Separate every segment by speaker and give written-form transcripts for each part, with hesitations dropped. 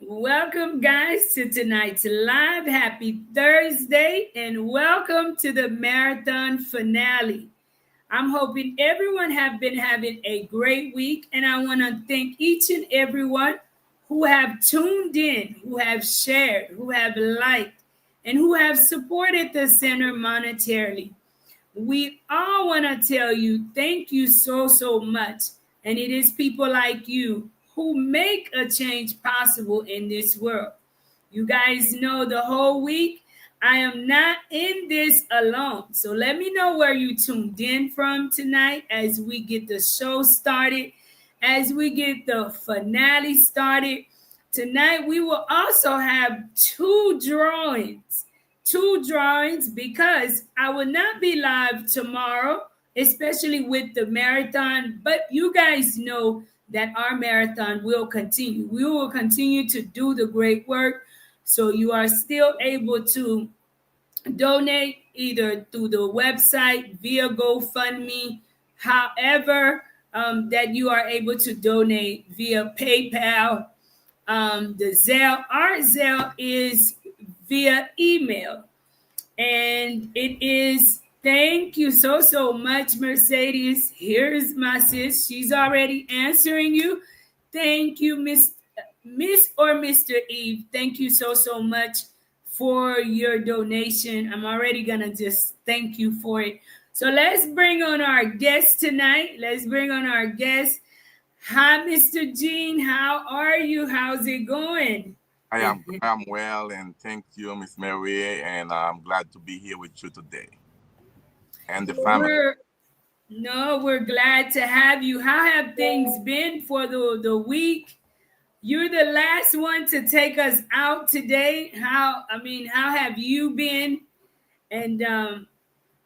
Speaker 1: Welcome, guys, to tonight's live. Happy Thursday, and welcome to the marathon finale. I'm hoping everyone have been having a great week, and I want to thank each and everyone who have tuned in, who have shared, who have liked, and who have supported the center monetarily. We all want to tell you thank you so much. And it is people like you who make a change possible in this world. You guys know the whole week I am not in this alone. So let me know where you tuned in from tonight as we get the show started, as we get the finale started. Tonight we will also have two drawings because I will not be live tomorrow, especially with the marathon. But you guys know that our marathon will continue. We will continue to do the great work. So you are still able to donate either through the website, via GoFundMe, however, that you are able to donate via PayPal, the Zelle. Our Zelle is via email. And it is thank you so much, Mercedes. Here's my sis. She's already answering you. Thank you, Miss or Mr. Eve. Thank you so much for your donation. I'm already gonna just thank you for it. So let's bring on our guest tonight. Let's bring on our guest. Hi, Mr. Gene. How are you? How's it going?
Speaker 2: I am well, and thank you, Miss Mary, and I'm glad to be here with you today and the family.
Speaker 1: We're No, we're glad to have you. How have things been for the week? You're the last one to take us out today. How have you been? And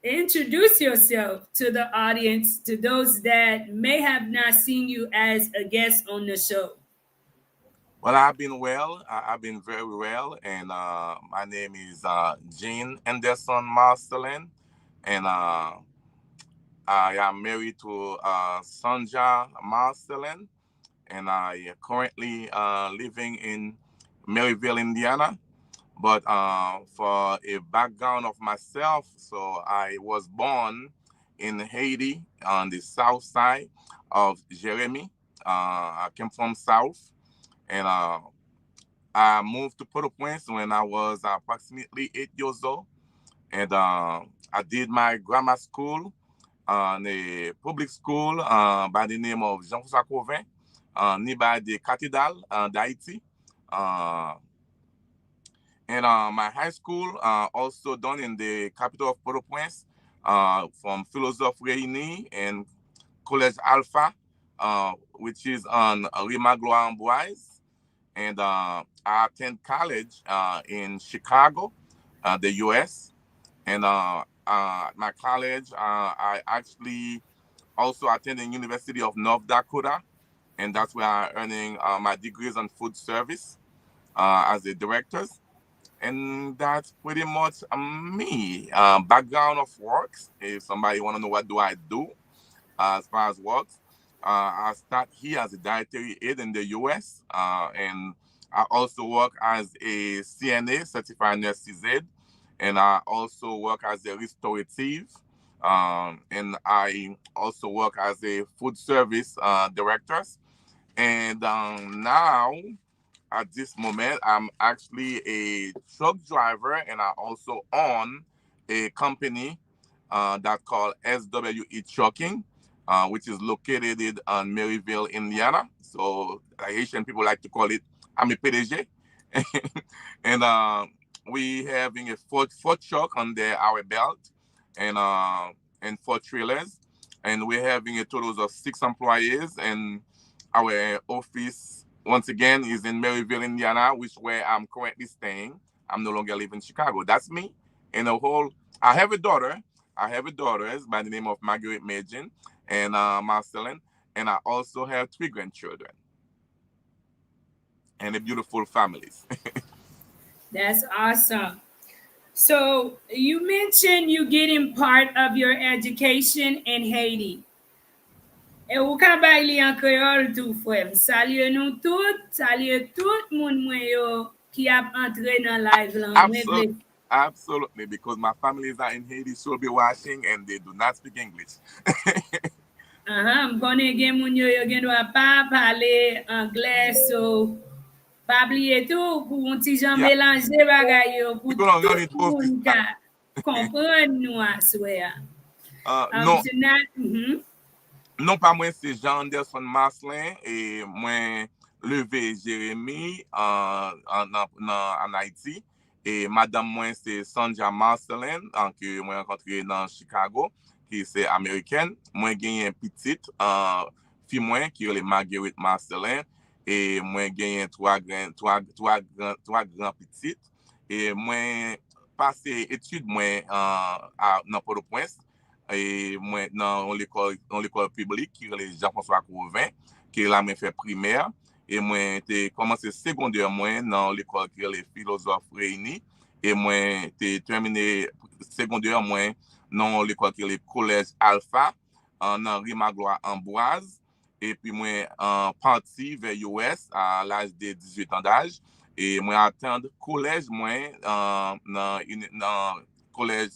Speaker 1: introduce yourself to the audience, to those that may have not seen you as a guest on the show.
Speaker 2: Well, I've been well. I've been very well, and my name is Jean Anderson Marcelin, and I am married to Sanja Marcelin, and I currently living in Maryville, Indiana. But for a background of myself, so I was born in Haiti on the south side of Jeremy. I came from South, and I moved to Port-au-Prince when I was approximately 8 years old. And I did my grammar school in a public school by the name of Jean-François Covin, nearby the Cathedral d'Haïti. Uh, and my high school also done in the capital of Port-au-Prince, from Philosophe Réunis and Collège Alpha, which is on Rima Gloire Amboise. And I attend college in Chicago, the U.S. And my college, I actually also attended University of North Dakota, and that's where I'm earning my degrees on food service as a director. And that's pretty much me. Background of works. If somebody want to know what do I do as far as works, I start here as a dietary aide in the U.S. And I also work as a CNA, certified nurse aide, and I also work as a restorative. And I also work as a food service director. And now, at this moment, I'm actually a truck driver, and I also own a company that called SWE Trucking, which is located in Maryville, Indiana. So Haitian people like to call it I'm a PDG. And we having a four truck under our belt, and four trailers, and we're having a total of 6 employees. And our office, once again, is in Maryville, Indiana, which where I'm currently staying. I'm no longer living in Chicago. That's me. In a whole, I have a daughter. I have a daughter by the name of Margaret Majin and Marcelin, and I also have 3 grandchildren and a beautiful families.
Speaker 1: That's awesome. So you mentioned you getting part of your education in Haiti. Et ou ka bay li en créole tout frère. Salut nous toutes, salut tout le monde qui a entré dans live là. Moi
Speaker 2: Absolutely,
Speaker 1: vle.
Speaker 2: absolutely, because my families are in Haiti, should be watching, and they do not speak English.
Speaker 1: M konnen gen moun yo gen do pa pale anglais so pa oublier tout pour un petit jan
Speaker 2: Yeah,
Speaker 1: mélanger bagay yo pour
Speaker 2: you can
Speaker 1: tout
Speaker 2: only do
Speaker 1: moun ka comprendre nous à souhait.
Speaker 2: non,
Speaker 1: Tonight,
Speaker 2: non pas moi, c'est Jean Anderson Marcelin et moi levé Jérémy en Haïti. Et madame moi, c'est Sandra Marcelin que moi rencontré dans Chicago, qui c'est américaine. Moi, j'ai une petite fille moi qui est Marguerite Marcelin. Et moi, j'ai trois grands petites. Et moi, passé études moi dans Port-au-Prince. Et moi dans l'école publique qui est le Jean-François Couvin qui est là moi fait primaire et moi j'ai commencé secondaire moi dans l'école qui est les philosophes réunis et moi j'ai terminé secondaire moi dans l'école qui est le collège Alpha dans Rimagloire Ambroise et puis moi parti vers US à l'âge de 18 ans d'âge et moi attendre collège moi dans collège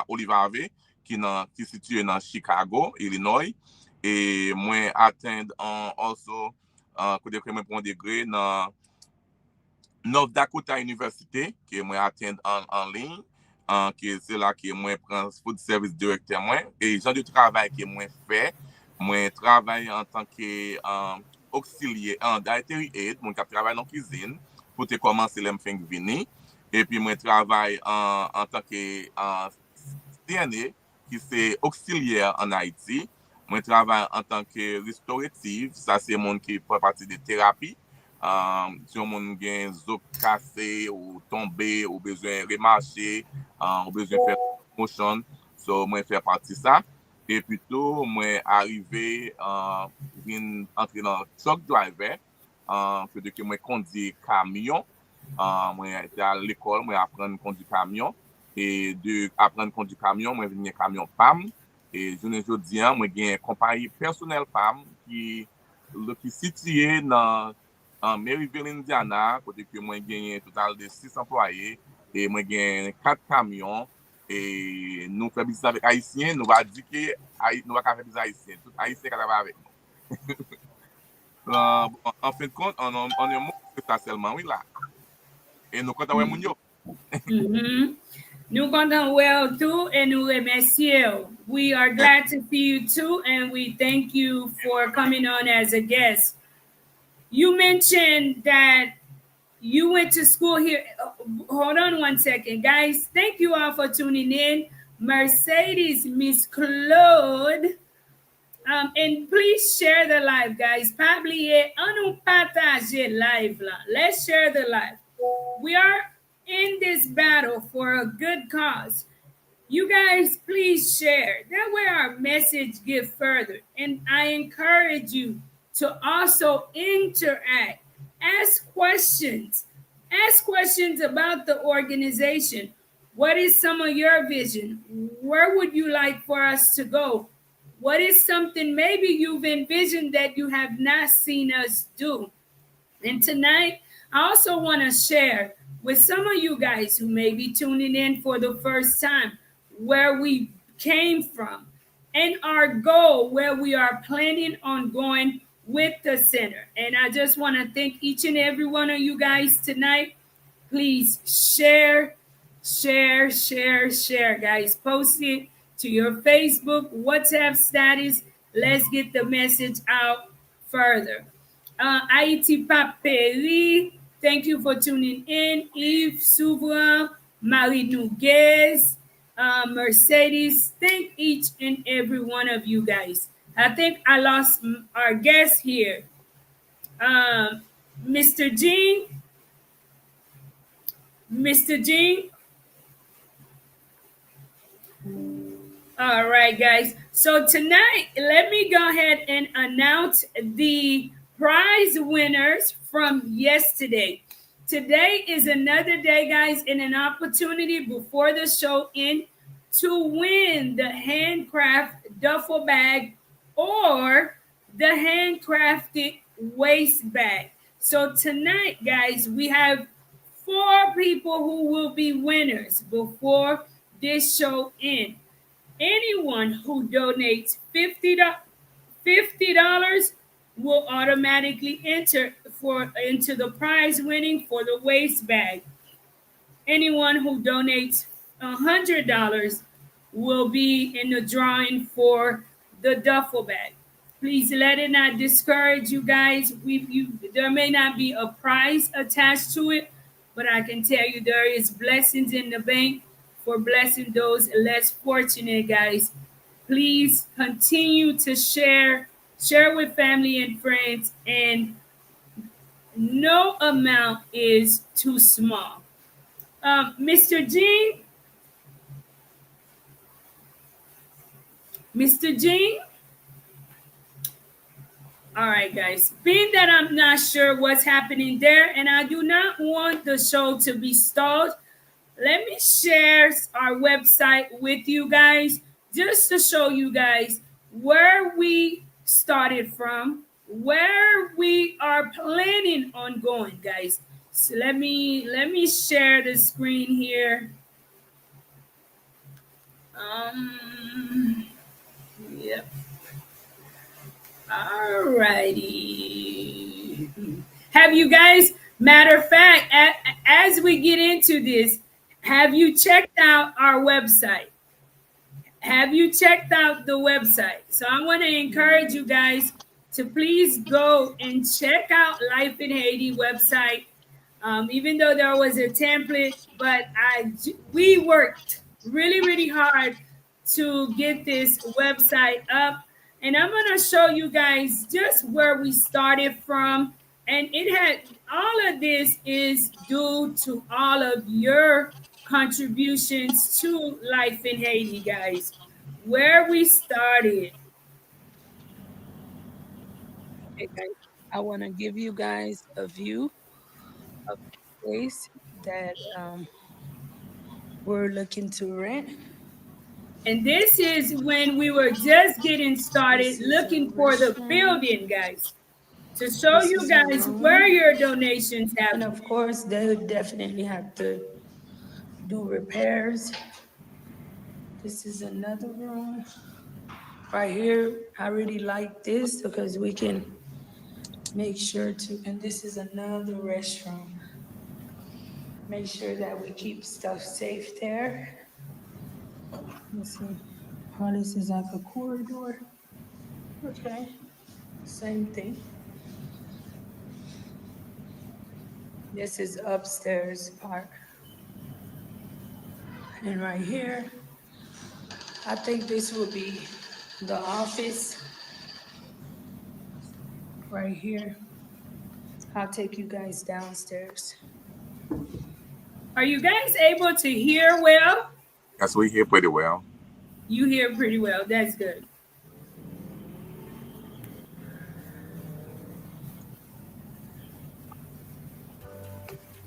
Speaker 2: Oliver Harvey qui est situé dans Chicago, Illinois. Et moi, atteindre also, côté que moi, pour un degré dans North Dakota University, que moi, atteindre en ligne, que c'est là que moi, prends food service directeur, moi. Et genre de travail que moi, fait, moi, travaille en tant que auxiliaire, en dietary aid, moi, qui travaille dans la cuisine, pour te commencer les faire venir. Et puis, moi, travaille en tant que CNA, qui c'est auxiliaire en Haïti. Moi, je travaille en tant que restaurative. Ça, c'est mon qui fait partie de thérapie. Si on a un os cassé ou tombé, ou besoin de remarcher, ou besoin de faire motion, so, moi, je fais partie de ça. Et plutôt, moi, arrivé, entrer dans le truck driver, que moi, conduis camion. Moi, j'étais à l'école, moi, apprendre à conduire camion. Et de apprendre à conduire camion, moi, j'ai un camion PAM. Et je ne dis pas, moi, j'ai une compagnie personnelle PAM qui est située dans Maryville, Indiana, côté que moi, j'ai un total de 6 employés. Et moi, j'ai 4 camions. Et nous faisons business avec Haïtiens. Nous va dire que nous va faire business Haïtiens. Tout Haïtien qui travaille avec nous. En fin de compte, on est moins que ça seulement, oui, là. Et nous comptons avec Mounio.
Speaker 1: nous comptons well too et nous remercions. We are glad to see you too and we thank you for coming on as a guest. You mentioned that you went to school here. Hold on one second, guys. Thank you all for tuning in. Mercedes, Miss Claude. And please share the live, guys. Pablier, on partage live là. Let's share the live. We are in this battle for a good cause. You guys, please share. That way our message get further. And I encourage you to also interact. Ask questions. Ask questions about the organization. What is some of your vision? Where would you like for us to go? What is something maybe you've envisioned that you have not seen us do? And tonight, I also want to share with some of you guys who may be tuning in for the first time where we came from and our goal, where we are planning on going with the center. And I just want to thank each and every one of you guys tonight. Please share, share, share, share, guys. Post it to your Facebook, WhatsApp status. Let's get the message out further. Haiti Paperi, thank you for tuning in. Yves Souverain, Marie Nouguez, Mercedes, thank each and every one of you guys. I think I lost our guest here. Mr. Jean, Mr. Jean. All right, guys. So tonight, let me go ahead and announce the prize winners from yesterday. Today is another day, guys, and an opportunity before the show ends to win the handcraft duffel bag or the handcrafted waste bag. So tonight, guys, we have 4 people who will be winners before this show ends. Anyone who donates $50 will automatically enter into the prize winning for the waste bag. Anyone who donates $100 will be in the drawing for the duffel bag. Please let it not discourage you guys. There may not be a prize attached to it, but I can tell you there is blessings in the bank for blessing those less fortunate, guys. Please continue to share with family and friends, and no amount is too small. Mr. Jean, Mr. Jean. All right, guys. Being that I'm not sure what's happening there, and I do not want the show to be stalled, let me share our website with you guys just to show you guys where we started from, where we are planning on going, guys. So let me share the screen here. Yep. All righty. Have you guys, matter of fact, as we get into this, have you checked out our website? Have you checked out the website? So I want to encourage you guys to please go and check out Life in Haiti website. Even though there was a template, but we worked really hard to get this website up. And I'm going to show you guys just where we started from. And all of this is due to all of your contributions to Life in Haiti, guys. Where we started.
Speaker 3: Okay, guys, I want to give you guys a view of the place that we're looking to rent.
Speaker 1: And this is when we were just getting started looking for the building, guys, to show you guys where your donations have.
Speaker 3: And of course, they would definitely have to do repairs. This is another room. Right here, I really like this because we can make sure to, and this is another restroom. Make sure that we keep stuff safe there. Let's see. Oh, this is like a corridor. Okay. Same thing. This is upstairs part. And right here, I think this will be the office. Right here. I'll take you guys downstairs.
Speaker 1: Are you guys able to hear well?
Speaker 2: Yes, we hear pretty well.
Speaker 1: You hear pretty well. That's good.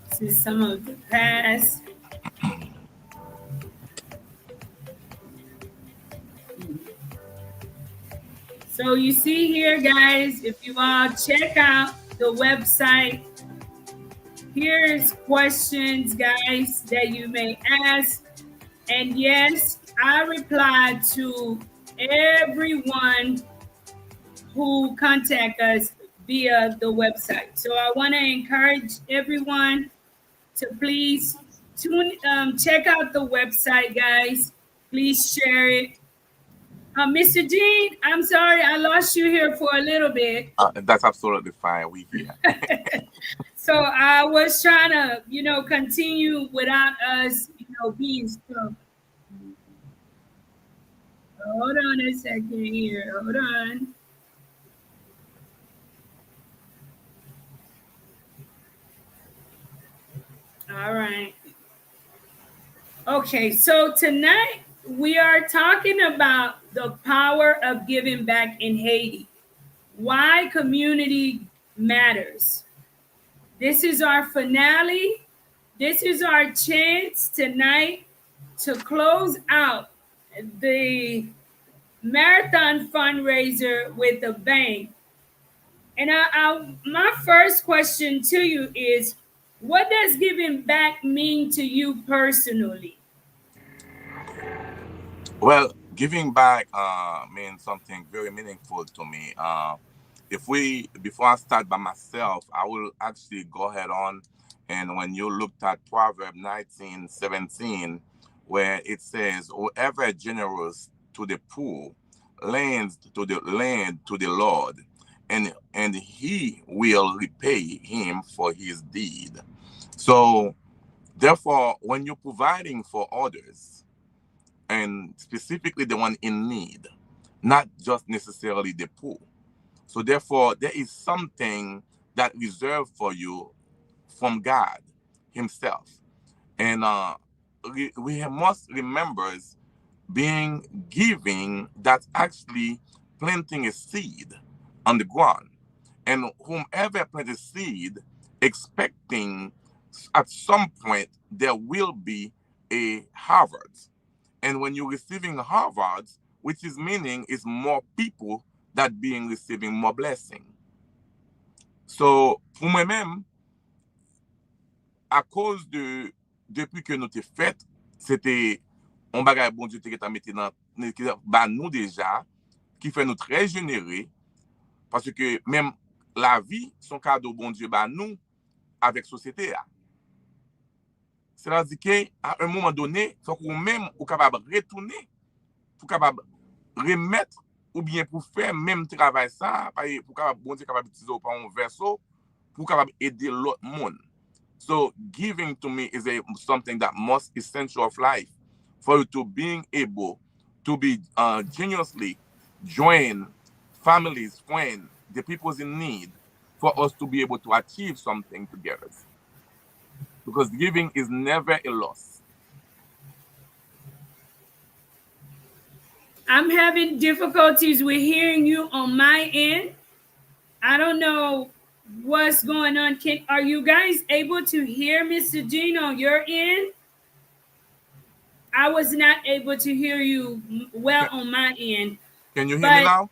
Speaker 1: This is some of the past. So you see here, guys, if you all check out the website, here's questions, guys, that you may ask. And yes, I replied to everyone who contact us via the website. So I want to encourage everyone to please check out the website, guys. Please share it. Mr. Jean, I'm sorry, I lost you here for a little bit.
Speaker 2: That's absolutely fine. We hear.
Speaker 1: So I was trying to, continue without us, being strong. Hold on a second here. Hold on. All right. Okay, so tonight we are talking about the power of giving back in Haiti. Why community matters. This is our finale. This is our chance tonight to close out the marathon fundraiser with a bang. And my first question to you is, what does giving back mean to you personally?
Speaker 2: Well, giving back means something very meaningful to me. If we Before I start by myself, I will actually go ahead on, and when you looked at Proverb 19:17, where it says, "Whoever generous to the poor lends to the land to the Lord, and He will repay him for his deed." So, therefore, when you're providing for others, and specifically the one in need, not just necessarily the poor. So therefore, there is something that reserved for you from God Himself, and we must remember being giving, that's actually planting a seed on the ground, and whomever plant a seed, expecting at some point there will be a harvest. And when you're receiving harvests, which is meaning is more people that being receiving more blessing. So, pour moi-même, à cause de, depuis que nous t'ai fait, c'était un bagage bon Dieu qui t'a mis dans, bah, nous déjà, qui fait nous très généreux, parce que même la vie, son cadeau bon Dieu, bah, nous, avec société. C'est-à-dire qu'à un moment donné, il faut qu'on même, ou capable de retourner, pour capable remettre ou bien pour faire même travail ça, pour capable bon Dieu capable utiliser par un verso pour capable aider l'autre monde. So giving to me is something that most essential of life for you to being able to be genuinely join families, friends, the people's in need, for us to be able to achieve something together. Because giving is never a loss.
Speaker 1: I'm having difficulties with hearing you on my end. I don't know what's going on. Are you guys able to hear Mr. Jean on your end? I was not able to hear you well
Speaker 2: Can,
Speaker 1: on my end,
Speaker 2: can you hear me
Speaker 1: but
Speaker 2: now?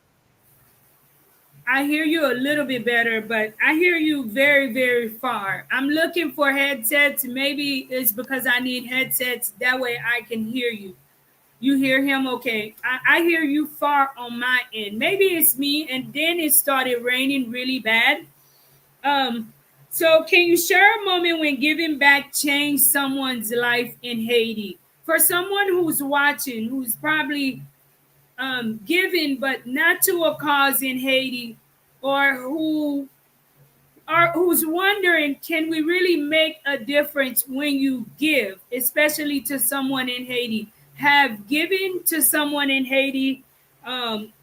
Speaker 1: I hear you a little bit better, but I hear you very, very far. I'm looking for headsets. Maybe it's because I need headsets. That way I can hear you. You hear him? Okay. I hear you far on my end. Maybe it's me. And then it started raining really bad. Um, so can you share a moment when giving back changed someone's life in Haiti? For someone who's watching, who's probably giving, but not to a cause in Haiti, or who's wondering, can we really make a difference when you give, especially to someone in Haiti? Have giving to someone in Haiti um,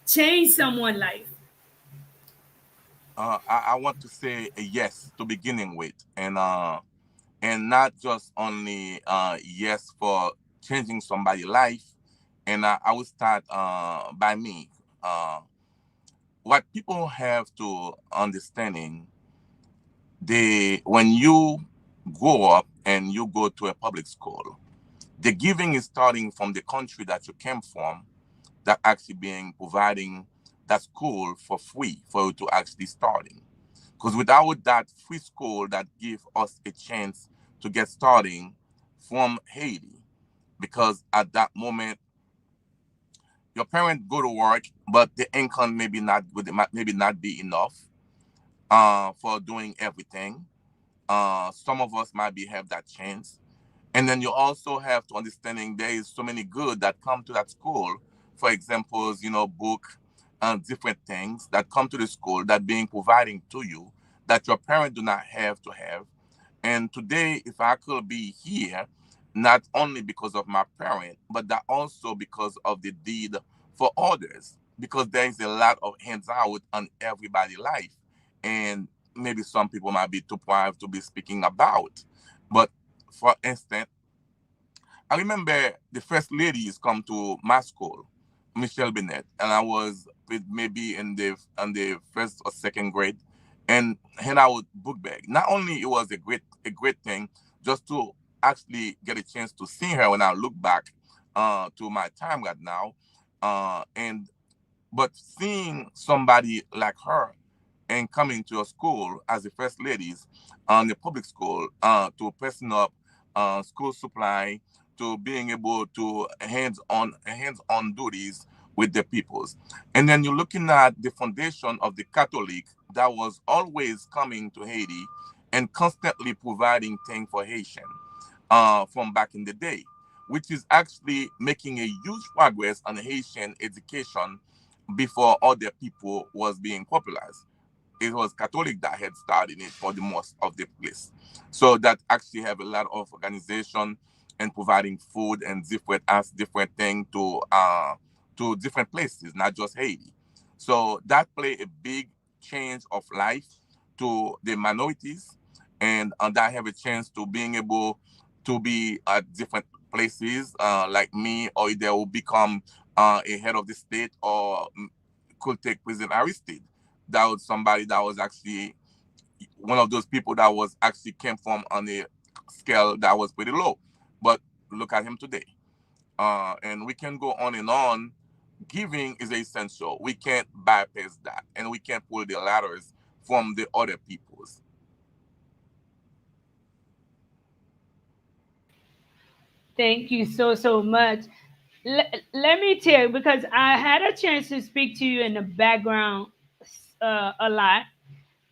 Speaker 1: changed someone's life?
Speaker 2: I want to say a yes to beginning with, and not just only yes for changing somebody's life. And I will start by me. What people have to understanding, they when you grow up and you go to a public school, the giving is starting from the country that you came from, that actually being providing that school for free for you to actually starting. Because without that free school that give us a chance to get starting from Haiti, because at that moment your parents go to work, but the income maybe not be enough for doing everything. Some of us might be have that chance, and then you also have to understanding there is so many good that come to that school. For examples, book and different things that come to the school that being providing to you that your parents do not have to have. And today, if I could be here, not only because of my parent, but that also because of the deed for others, because there is a lot of hands out on everybody's life. And maybe some people might be too private to be speaking about. But for instance, I remember the first ladies come to my school, Michelle Bennett, and I was maybe in the first or second grade, and hand out book bag. Not only it was a great thing just to actually get a chance to see her when I look back to my time right now, and but seeing somebody like her and coming to a school as the first ladies on the public school to pressing up school supply, to being able to hands on duties with the peoples. And then you're looking at the foundation of the Catholic that was always coming to Haiti and constantly providing things for Haitian from back in the day, which is actually making a huge progress on Haitian education before other people was being popularized. It was Catholic that had started it for the most of the place. So that actually have a lot of organization and providing food and different thing to different places, not just Haiti. So that play a big change of life to the minorities, and that have a chance to being able to be at different places, like me, or they will become a head of the state, or could take President Aristide. That was somebody that was actually one of those people that was actually came from on a scale that was pretty low. But look at him today. And we can go on and on. Giving is essential. We can't bypass that, and we can't pull the ladders from the other peoples.
Speaker 1: Thank you so, so much. Let me tell you, because I had a chance to speak to you in the background a lot.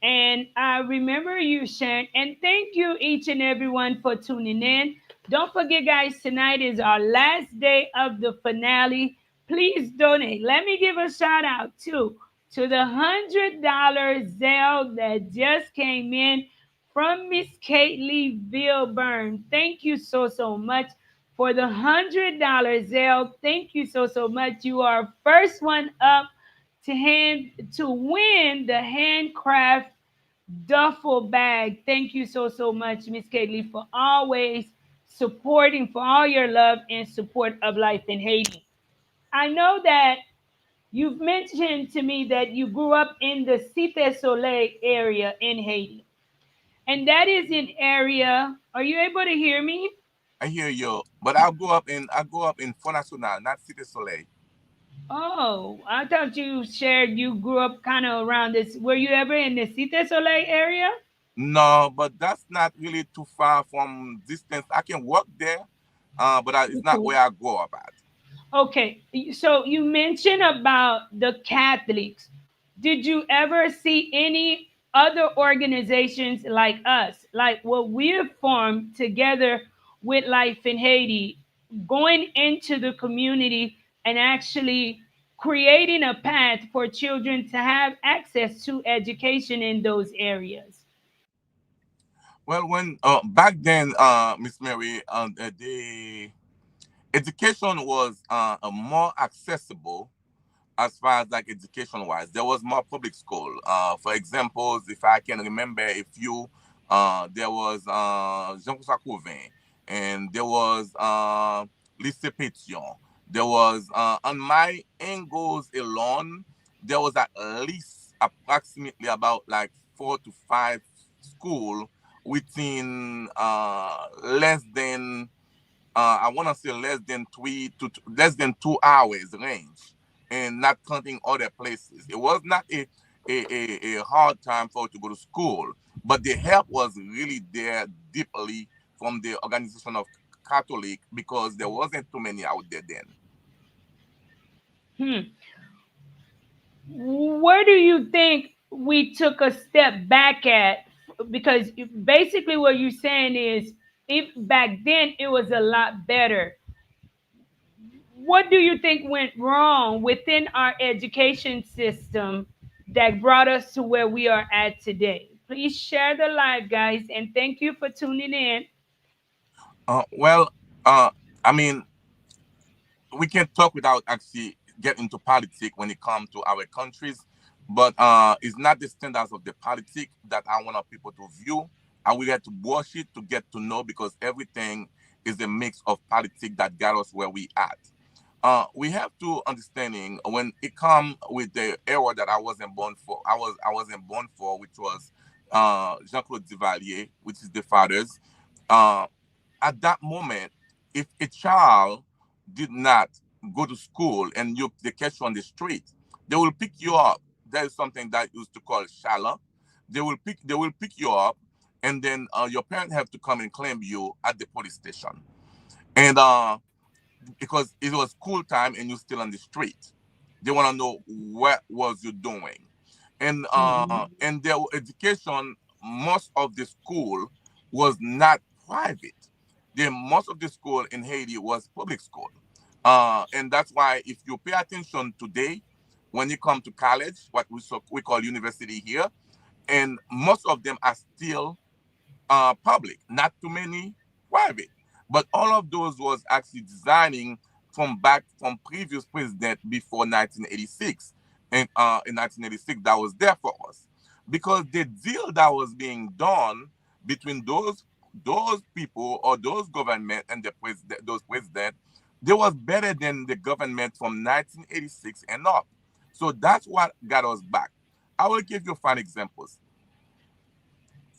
Speaker 1: And I remember you sharing, and thank you each and everyone for tuning in. Don't forget, guys, tonight is our last day of the finale. Please donate. Let me give a shout out too to the $100 Zelle that just came in from Miss Kaylee Vilburn. Thank you so, so much for the $100 Zelle. Thank you so, so much. You are first one up to win the handcraft duffel bag. Thank you so, so much, Miss Kaylee, for always supporting, for all your love and support of life in Haiti. I know that you've mentioned to me that you grew up in the Cité Soleil area in Haiti. And that is an area, are you able to hear me?
Speaker 2: I hear you, but I grew up in Fond National, not Cité Soleil.
Speaker 1: Oh, I thought you shared you grew up kind of around this. Were you ever in the Cité Soleil area?
Speaker 2: No, but that's not really too far from distance. I can walk there, but it's not
Speaker 1: Okay.
Speaker 2: where I grew up at.
Speaker 1: Okay, so you mentioned about the Catholics. Did you ever see any other organizations like us, like what we've formed together with Life in Haiti, going into the community and actually creating a path for children to have access to education in those areas?
Speaker 2: Well, when back then, Miss Mary, the education was more accessible as far as like education wise. There was more public school. For example, if I can remember a few, there was Jean-François Couvin, and there was Lycée Pétion. There was on my angles alone, there was at least approximately about like 4 to 5 school within less than I want to say less than 2 hours range, and not counting other places. It was not a hard time for to go to school, but the help was really there deeply from the organization of Catholic, because there wasn't too many out there then.
Speaker 1: Hmm. Where do you think we took a step back at? Because basically what you're saying is, if back then it was a lot better, what do you think went wrong within our education system that brought us to where we are at today? Please share the live, guys, and thank you for tuning in.
Speaker 2: Well, I mean, we can't talk without actually get into politics when it comes to our countries. But it's not the standards of the politics that I want our people to view. And we have to watch it to get to know, because everything is a mix of politics that got us where we at. We have to understanding when it come with the era that I wasn't born for. I wasn't born for, which was Jean-Claude Duvalier, which is the fathers. Uh, at that moment, if a child did not go to school and they catch you on the street, they will pick you up. there is something that used to call shala. They will pick you up, and then your parents have to come and claim you at the police station. And because it was school time and you're still on the street, they want to know what was you doing. And their education, most of the school was not private. Most of the school in Haiti was public school. And that's why if you pay attention today, when you come to college, what we call university here, and most of them are still public, not too many private. But all of those was actually designing from previous president before 1986. And in 1986, that was there for us. Because the deal that was being done between those people or those government and those president, they was better than the government from 1986 and up. So that's what got us back. I will give you 5 examples.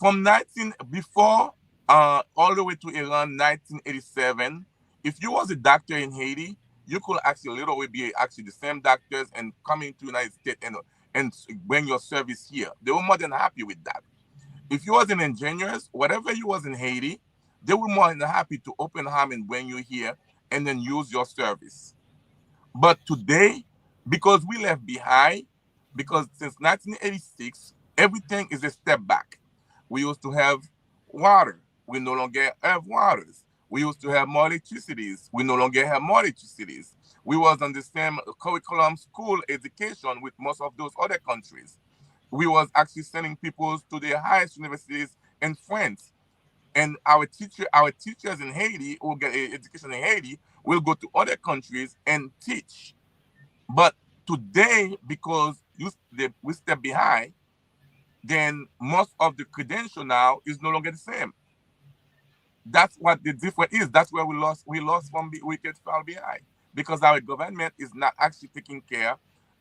Speaker 2: From 19 before all the way to around 1987, if you was a doctor in Haiti, you could actually literally be actually the same doctors and come into the United States and bring your service here. They were more than happy with that. If you was an engineer, whatever you was in Haiti, they were more than happy to open arm and bring you here and then use your service. But today, because we left behind, because since 1986, everything is a step back. We used to have water. We no longer have waters. We used to have more electricities. We no longer have more electricities. We was on the same curriculum school education with most of those other countries. We was actually sending people to the highest universities in France. And our teachers in Haiti who get education in Haiti will go to other countries and teach. But today, because we step behind, then most of the credential now is no longer the same. That's what the difference is. That's where we lost from the wicked far behind. Because our government is not actually taking care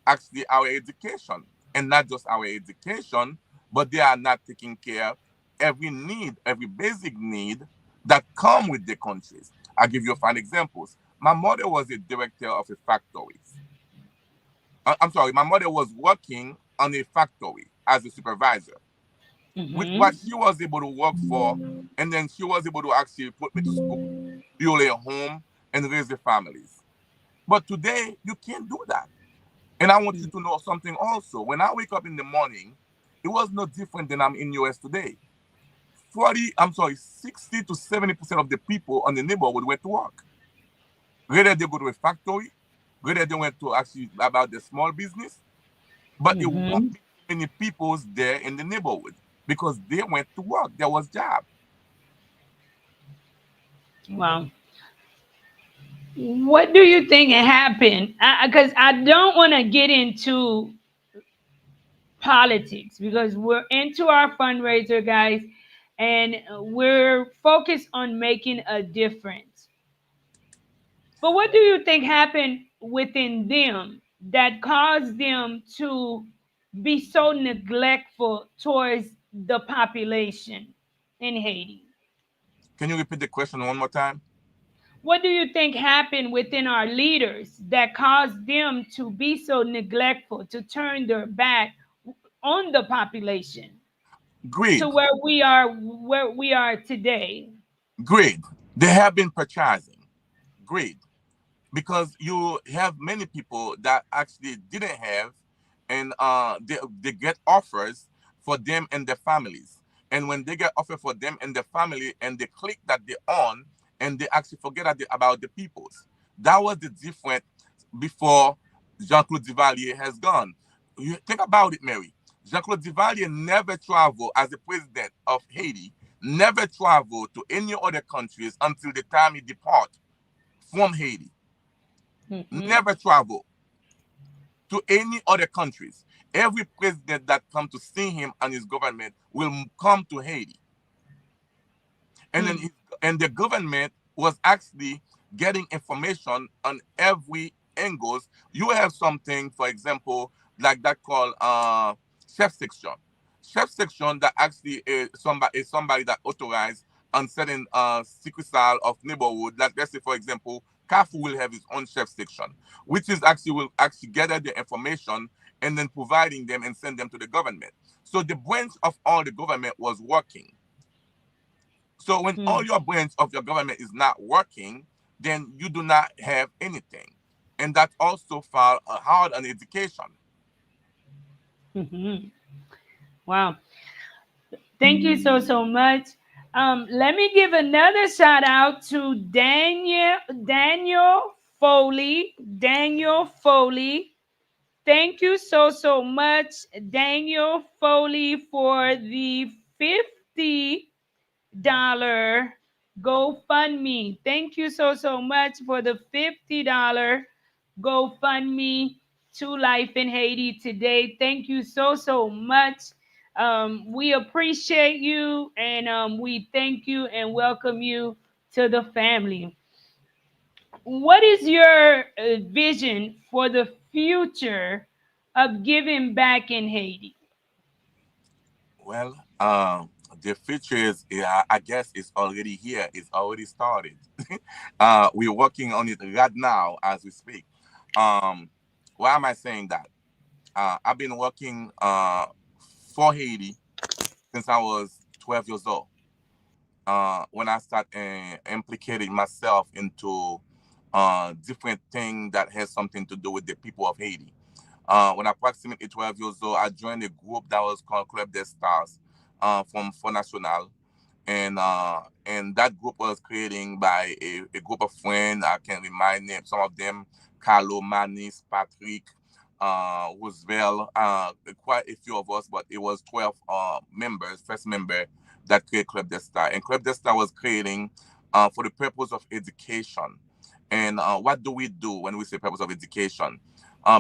Speaker 2: actually our education. And not just our education, but they are not taking care every need, every basic need that come with the countries. I'll give you 5 examples. My mother was a director of a factory. I'm sorry, my mother was working on a factory as a supervisor, with what she was able to work for, and then she was able to actually put me to school, build a home, and raise the families. But today, you can't do that. And I want you to know something also. When I wake up in the morning, it was no different than I'm in US today. 60 to 70% of the people on the neighborhood went to work. Whether they go to a factory, whether they went to actually about the small business, but it won't be many people there in the neighborhood because they went to work. There was job.
Speaker 3: Wow. What do you think happened? Because I don't want to get into politics because we're into our fundraiser, guys, and we're focused on making a difference. But what do you think happened within them that caused them to be so neglectful towards the population in Haiti?
Speaker 2: Can you repeat the question one more time?
Speaker 3: What do you think happened within our leaders that caused them to be so neglectful, to turn their back on the population
Speaker 2: Greed.
Speaker 3: to where we are today?
Speaker 2: Greed. They have been purchasing. Greed. Because you have many people that actually didn't have, and they get offers for them and their families. And when they get offer for them and their family, and they click that they own, and they actually forget about the peoples. That was the difference before Jean-Claude Duvalier has gone. You think about it, Mary. Jean-Claude Duvalier never traveled as the president of Haiti, never traveled to any other countries until the time he depart from Haiti. Never travel to any other countries. Every president that come to see him and his government will come to Haiti. And then and the government was actually getting information on every angles. You have something, for example, like that called chef section. Chef section that actually is somebody that authorized on certain succursal of neighborhood. Like let's say, for example, Carrefour will have its own chef section, which is actually will actually gather the information and then providing them and send them to the government. So the branch of all the government was working. So when all your branch of your government is not working, then you do not have anything. And that also fall hard on education.
Speaker 1: Wow. Thank you so much. Let me give another shout out to Daniel Foley. Daniel Foley. Thank you so much, Daniel Foley, for the $50 GoFundMe. Thank you so much for the $50 GoFundMe to Life in Haiti today. Thank you so much. We appreciate you, and we thank you and welcome you to the family. What is your vision for the future of giving back in Haiti?
Speaker 2: Well, the future is, I guess, it's already here. It's already started. We're working on it right now as we speak. Um, why am I saying that? I've been working for Haiti since I was 12 years old. When I start implicating myself into different things that has something to do with the people of Haiti. When approximately 12 years old, I joined a group that was called Club des Stars from Fond National, and that group was created by a group of friends. I can remind them, some of them: Carlo, Manis, Patrick, Roosevelt, quite a few of us, but it was 12 members, first member that created Club des Stars. And Club des Stars was creating for the purpose of education. And what do we do when we say purpose of education?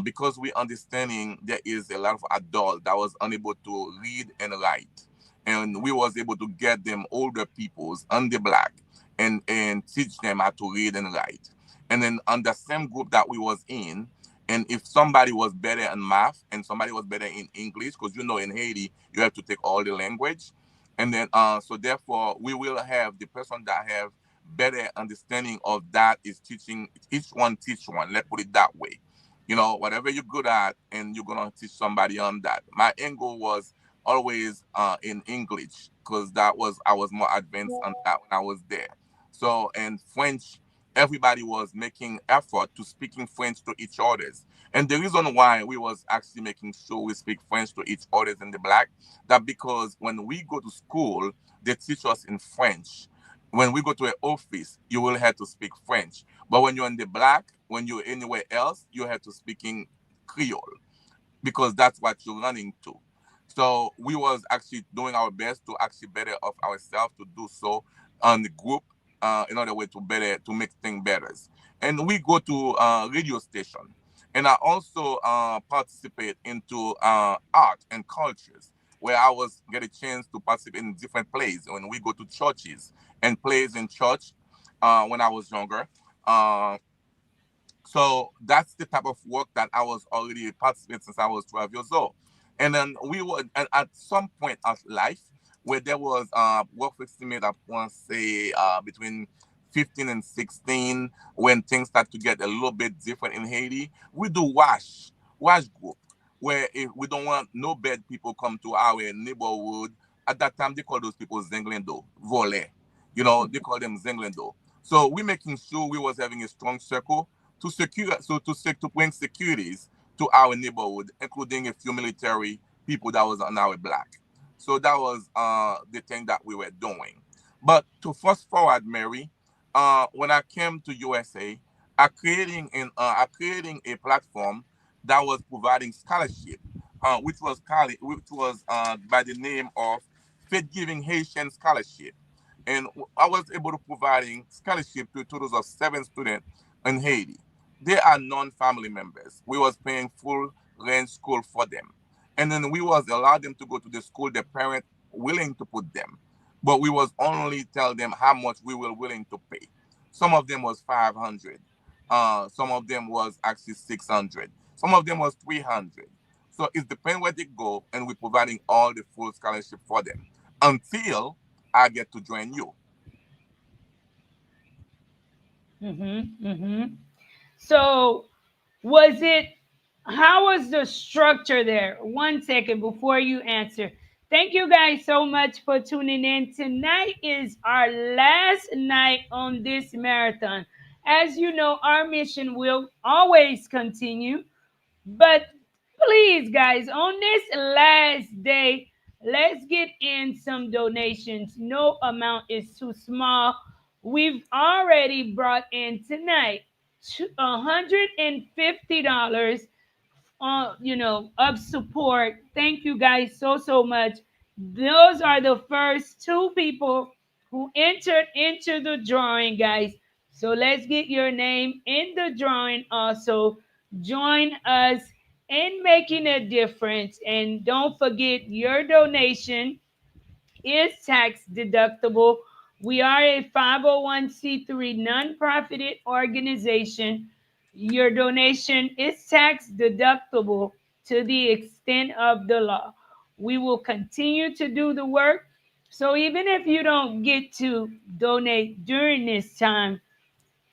Speaker 2: Because we understanding there is a lot of adults that was unable to read and write, and we was able to get them older peoples on the block and teach them how to read and write. And then on the same group that we was in, and if somebody was better in math and somebody was better in English, because in Haiti you have to take all the language, and then so therefore we will have the person that have better understanding of that is teaching each one teach one. Let's put it that way. Whatever you're good at, and you're gonna teach somebody on that. My angle was always in English, because I was more advanced on that when I was there. So, and French, everybody was making effort to speaking French to each others. And the reason why we was actually making sure we speak French to each others in the black, that because when we go to school, they teach us in French. When we go to an office, you will have to speak French. But when you're in the black, when you're anywhere else, you have to speak in Creole, because that's what you're running to. So we was actually doing our best to actually better of ourselves to do so on the group, in order way to better to make things better. And we go to radio station, and I also participate into art and cultures, where I was get a chance to participate in different plays when we go to churches and plays in church when I was younger. Uh, so that's the type of work that I was already participating since I was 12 years old. And then we were at some point of life where there was work estimate, I want to say between 15 and 16, when things start to get a little bit different in Haiti. We do wash group, where if we don't want no bad people come to our neighborhood. At that time, they call those people zenglendo, vole. They call them zenglendo. So we making sure we was having a strong circle to to bring securities to our neighborhood, including a few military people that was on our block. So that was the thing that we were doing. But to fast forward, Mary, when I came to USA, I creating a platform that was providing scholarship, which was by the name of Faith Giving Haitian Scholarship, and I was able to providing scholarship to totals of 7 students in Haiti. They are non-family members. We was paying full rent school for them, and then we was allowed them to go to the school the parent willing to put them, but we was only tell them how much we were willing to pay. Some of them was 500, some of them was actually 600, some of them was 300. So it depends where they go, and we're providing all the full scholarship for them until I get to join you.
Speaker 1: Mm-hmm. So was it How was the structure there? One second before you answer. Thank you guys so much for tuning in. Tonight is our last night on this marathon. As you know, our mission will always continue. But please, guys, on this last day, let's get in some donations. No amount is too small. We've already brought in tonight $150 of support. Thank you guys so much. Those are the first two people who entered into the drawing, guys. So let's get your name in the drawing also. Join us in making a difference. And don't forget your donation is tax deductible. We are a 501c3 nonprofit organization. Your donation is tax deductible to the extent of the law. We will continue to do the work. So even if you don't get to donate during this time,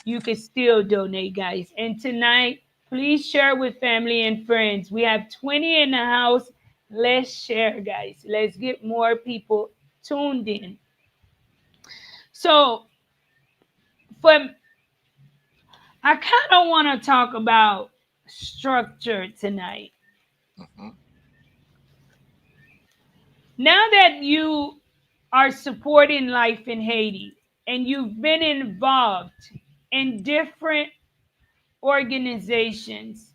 Speaker 1: you can still donate, guys. And tonight, please share with family and friends. We have 20 in the house. Let's share, guys. Let's get more people tuned in. So, for I kind of want to talk about structure tonight.
Speaker 2: Mm-hmm.
Speaker 1: Now that you are supporting life in Haiti and you've been involved in different organizations,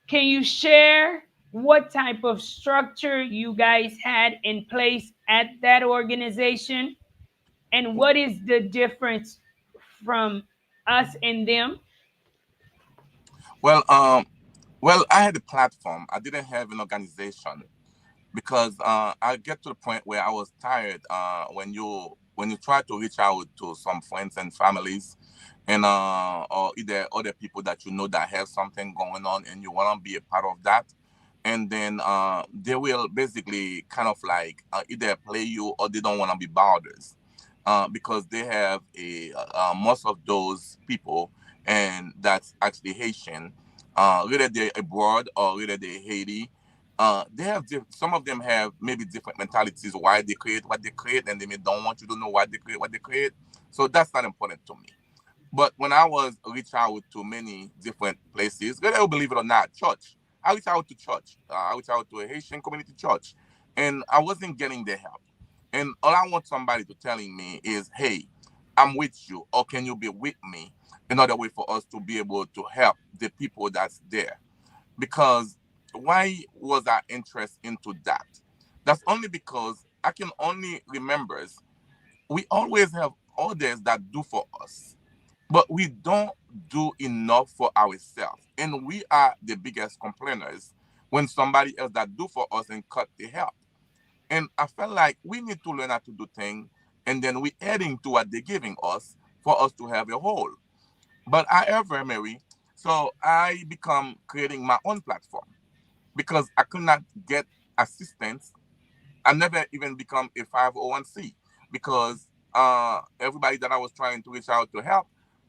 Speaker 1: can you share what type of structure you guys had in place at that organization and what is the difference from us and them?
Speaker 2: Well, I had a platform. I didn't have an organization because I get to the point where I was tired. When you try to reach out to some friends and families, and or either other people that you know that have something going on, and you want to be a part of that, and then they will basically kind of like either play you or they don't want to be bothered, because they have a most of those people, and that's actually Haitian, whether they're abroad or whether they're Haiti. They have some of them have maybe different mentalities why they create what they create, and they may don't want you to know why they create what they create. So that's not important to me. But when I was reach out to many different places, whether you believe it or not, church, I reach out to church. I reach out to a Haitian community church, and I wasn't getting the help. And all I want somebody to telling me is, "Hey, I'm with you, or can you be with me?" In order way for us to be able to help the people that's there. Because why was I interested into that? That's only because I can only remember we always have others that do for us, but we don't do enough for ourselves, and we are the biggest complainers when somebody else that do for us and cut the help. And I felt like we need to learn how to do things, and then we adding to what they're giving us for us to have a whole. But however, Mary, so I become creating my own platform because I could not get assistance. I never even become a 501c because everybody that I was trying to reach out to help,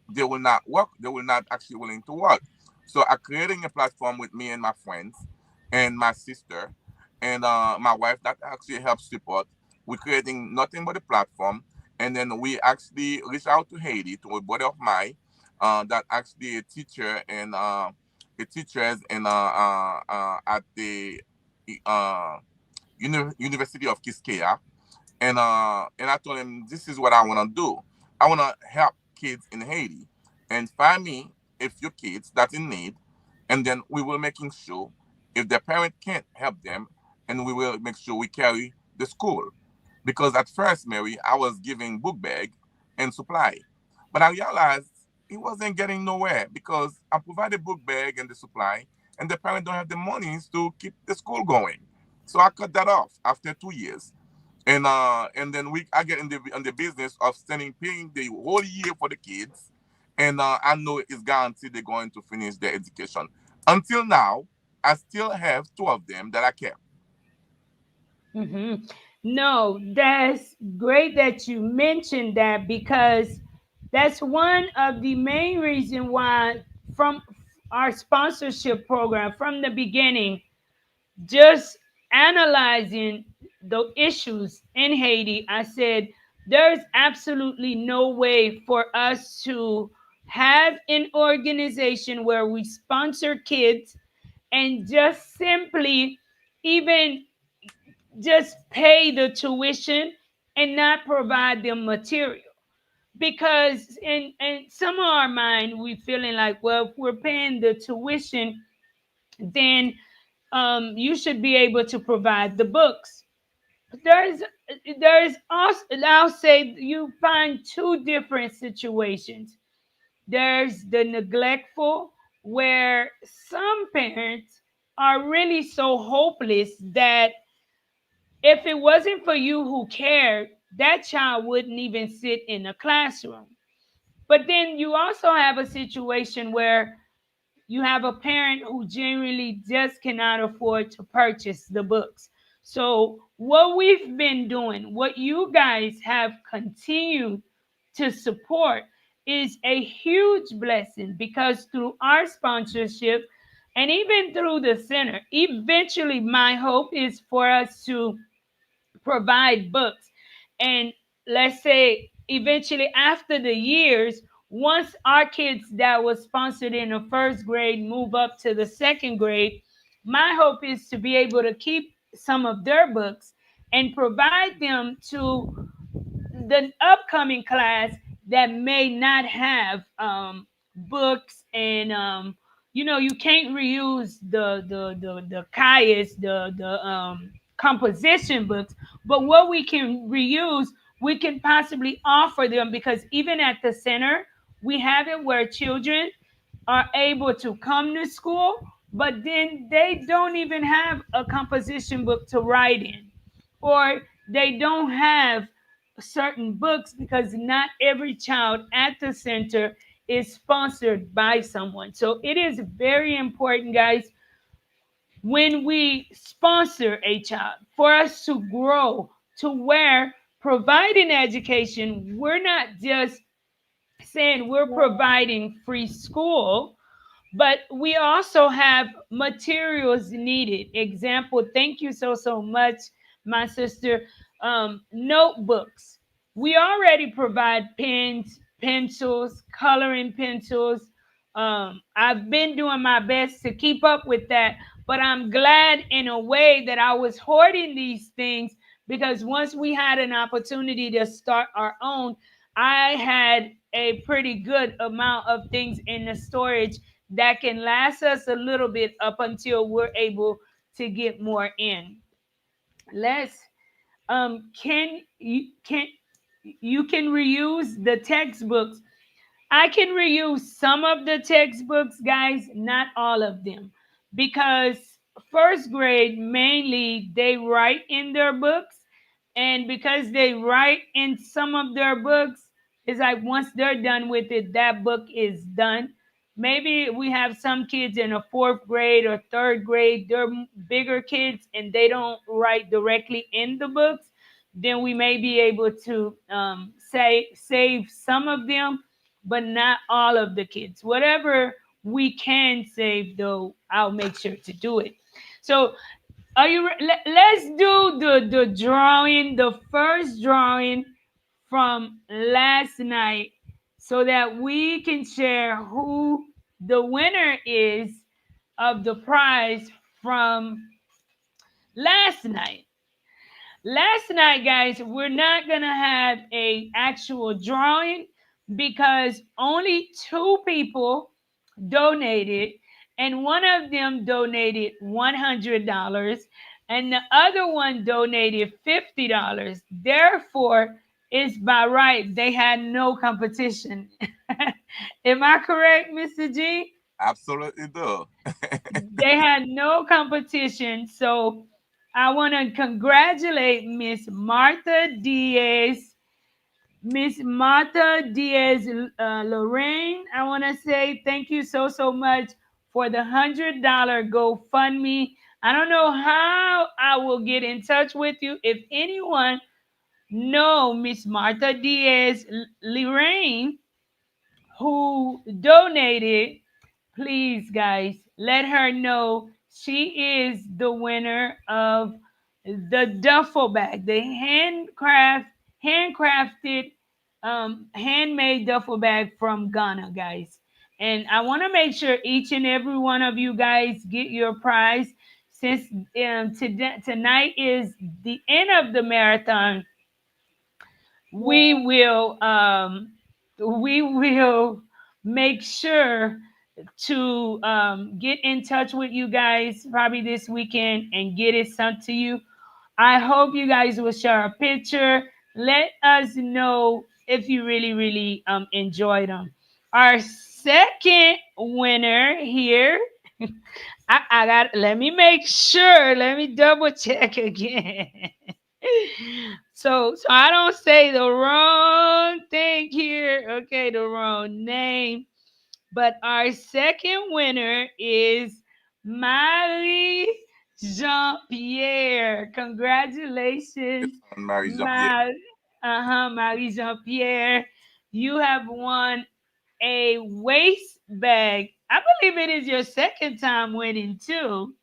Speaker 2: they will not work. They will not actually willing to work. So I creating a platform with me and my friends and my sister and my wife that actually helps support. We're creating nothing but a platform, and then we actually reach out to Haiti to a brother of mine that actually a teacher and a teachers and at the uh, University of Kiskea, and I told him this is what I want to do. I want to help kids in Haiti, and find me a few kids that's in need, and then we will making sure if their parent can't help them, and we will make sure we carry the school. Because at first, Mary, I was giving book bag and supply, but I realized it wasn't getting nowhere because I provided book bag and the supply, and the parent don't have the monies to keep the school going. So I cut that off after 2 years, and then I get in the business of sending paying the whole year for the kids, and I know it's guaranteed they're going to finish their education. Until now, I still have two of them that I kept.
Speaker 1: Hmm. No, that's great that you mentioned that because that's one of the main reason why from our sponsorship program from the beginning, just analyzing the issues in Haiti, I said there's absolutely no way for us to have an organization where we sponsor kids and just simply even just pay the tuition and not provide them material. Because in some of our mind, we feeling like, well, if we're paying the tuition, then you should be able to provide the books. There's there's also, I'll say, you find two different situations. There's the neglectful, where some parents are really so hopeless that if it wasn't for you who cared, that child wouldn't even sit in a classroom. But then you also have a situation where you have a parent who genuinely just cannot afford to purchase the books. So, what we've been doing, what you guys have continued to support, is a huge blessing, because through our sponsorship and even through the center, eventually my hope is for us to provide books. And let's say eventually after the years, once our kids that was sponsored in the first grade move up to the second grade, my hope is to be able to keep some of their books and provide them to the upcoming class that may not have books. And you can't reuse the kayaks, the composition books, but what we can reuse, we can possibly offer them, because even at the center we have it where children are able to come to school, but then they don't even have a composition book to write in, or they don't have certain books, because not every child at the center is sponsored by someone. So it is very important, guys, when we sponsor a child, for us to grow to where providing education, we're not just saying we're providing free school, but we also have materials needed. Example, thank you so much, my sister. Notebooks. We already provide pens, pencils, coloring pencils. I've been doing my best to keep up with that, but I'm glad in a way that I was hoarding these things, because once we had an opportunity to start our own, I had a pretty good amount of things in the storage that can last us a little bit up until we're able to get more in. Let's can reuse the textbooks. I can reuse some of the textbooks, guys, not all of them, because first grade mainly they write in their books, and because they write in some of their books, it's like once they're done with it, that book is done. Maybe we have some kids in a fourth grade or third grade, they're bigger kids and they don't write directly in the books. Then we may be able to say save some of them, but not all of the kids. Whatever we can save, though, I'll make sure to do it. So, are you? Let's do the drawing, the first drawing from last night, so that we can share who the winner is of the prize from last night. Last night, guys, we're not gonna have a actual drawing, because only two people donated, and one of them donated $100 and the other one donated $50. Therefore, it's by right they had no competition. Am I correct, Mr. G?
Speaker 2: Absolutely do.
Speaker 1: They had no competition. So I want to congratulate Miss Martha Diaz. Miss Martha Diaz Lorraine, I want to say thank you so much for the $100 GoFundMe. I don't know how I will get in touch with you. If anyone know Miss Martha Diaz Lorraine, who donated please, guys, let her know she is the winner of the duffel bag, the handcrafted, handmade duffel bag from Ghana, guys. And I want to make sure each and every one of you guys get your prize. Since tonight is the end of the marathon, we will make sure to get in touch with you guys probably this weekend and get it sent to you. I hope you guys will share a picture. Let us know if you really, really enjoyed them. Our second winner here, I got, let me make sure, let me double check again. So I don't say the wrong thing here. Okay, the wrong name. But our second winner is Marie Jean Pierre. Congratulations,
Speaker 2: Marie Jean-Pierre.
Speaker 1: Marie Jean Pierre. You have won a waist bag. I believe it is your second time winning too.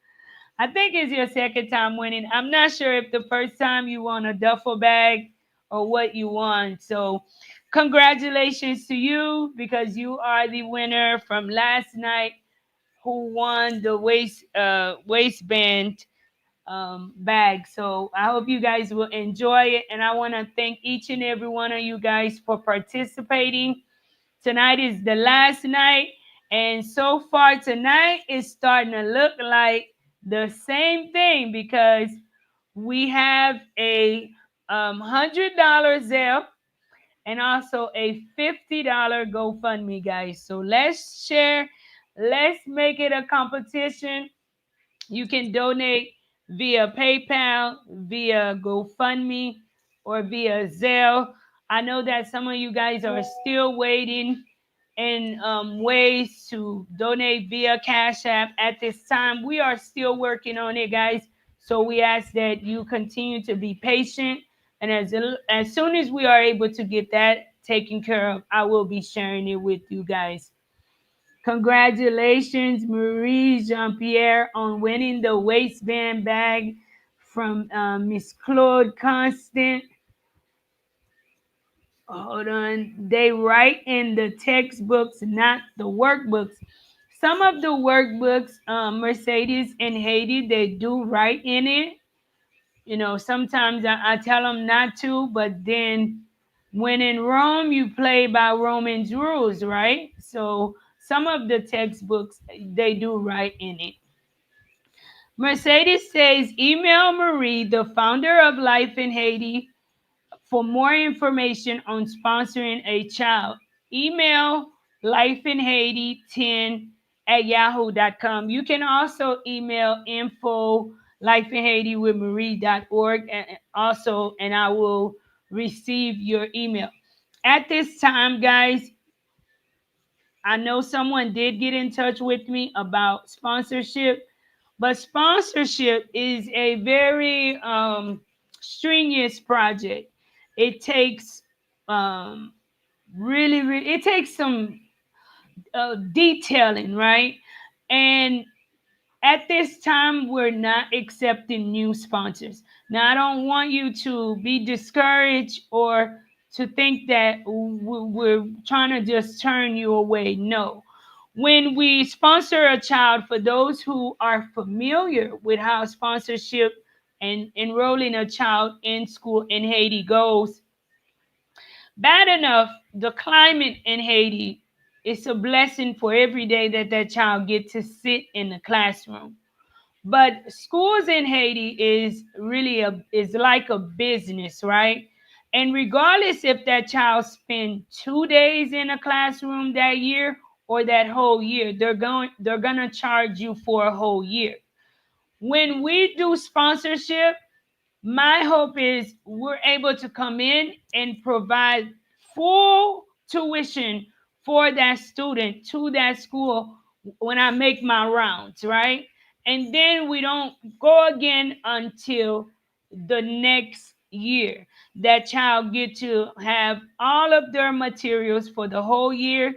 Speaker 1: I think it's your second time winning. I'm not sure if the first time you won a duffel bag or what you won. So, congratulations to you because you are the winner from last night who won the waistband bag. So, I hope you guys will enjoy it. And I want to thank each and every one of you guys for participating. Tonight is the last night, and so far tonight is starting to look like the same thing because we have a $100 Zelle and also a $50 GoFundMe, guys. So let's share, let's make it a competition. You can donate via PayPal, via GoFundMe, or via Zelle. I know that some of you guys are still waiting in ways to donate via Cash App at this time. We are still working on it, guys. So we ask that you continue to be patient. And as soon as we are able to get that taken care of, I will be sharing it with you guys. Congratulations, Marie Jean Pierre, on winning the waistband bag from Miss Claude Constant. Hold on. They write in the textbooks, not the workbooks. Some of the workbooks, Mercedes and Haiti, they do write in it. You know, sometimes I tell them not to, but then when in Rome, you play by Roman's rules, right? So some of the textbooks, they do write in it. Mercedes says, email Marie, the founder of Life in Haiti, for more information on sponsoring a child. Email lifeinhaiti10 at yahoo.com. You can also email info lifeinhaiti with marie.org and also, and I will receive your email. At this time, guys, I know someone did get in touch with me about sponsorship, but sponsorship is a very strenuous project. It takes really, it takes some detailing, right? And at this time, we're not accepting new sponsors. Now, I don't want you to be discouraged or to think that we're trying to just turn you away. No. When we sponsor a child, for those who are familiar with how sponsorship and enrolling a child in school in Haiti goes, bad enough, the climate in Haiti is a blessing for every day that that child gets to sit in the classroom. But schools in Haiti is like a business, right? And regardless if that child spend 2 days in a classroom that year or that whole year, they're gonna charge you for a whole year. When we do sponsorship, my hope is we're able to come in and provide full tuition for that student to that school when I make my rounds, right? And then we don't go again until the next year. That child get to have all of their materials for the whole year.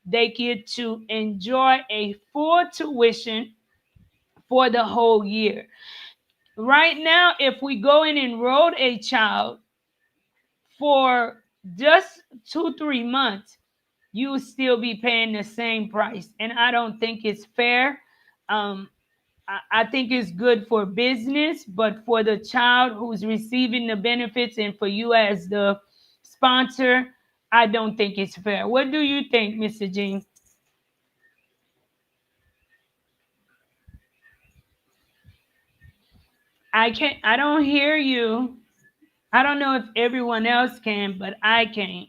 Speaker 1: they get to enjoy a full tuition for the whole year. Right now, if we go and enroll a child for just 2, 3 months, you will still be paying the same price. And I don't think it's fair. Um, I think it's good for business, but for the child who's receiving the benefits and for you as the sponsor, I don't think it's fair. What do you think, Mr. Jean? I don't hear you. I don't know if everyone else can, but I can't.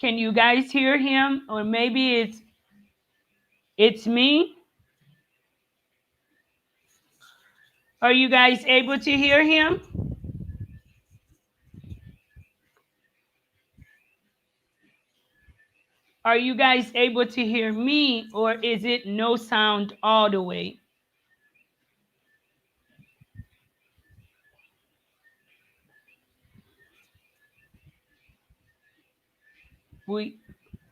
Speaker 1: Can you guys hear him? Or maybe it's me? Are you guys able to hear him? Are you guys able to hear me, or is it no sound all the way? We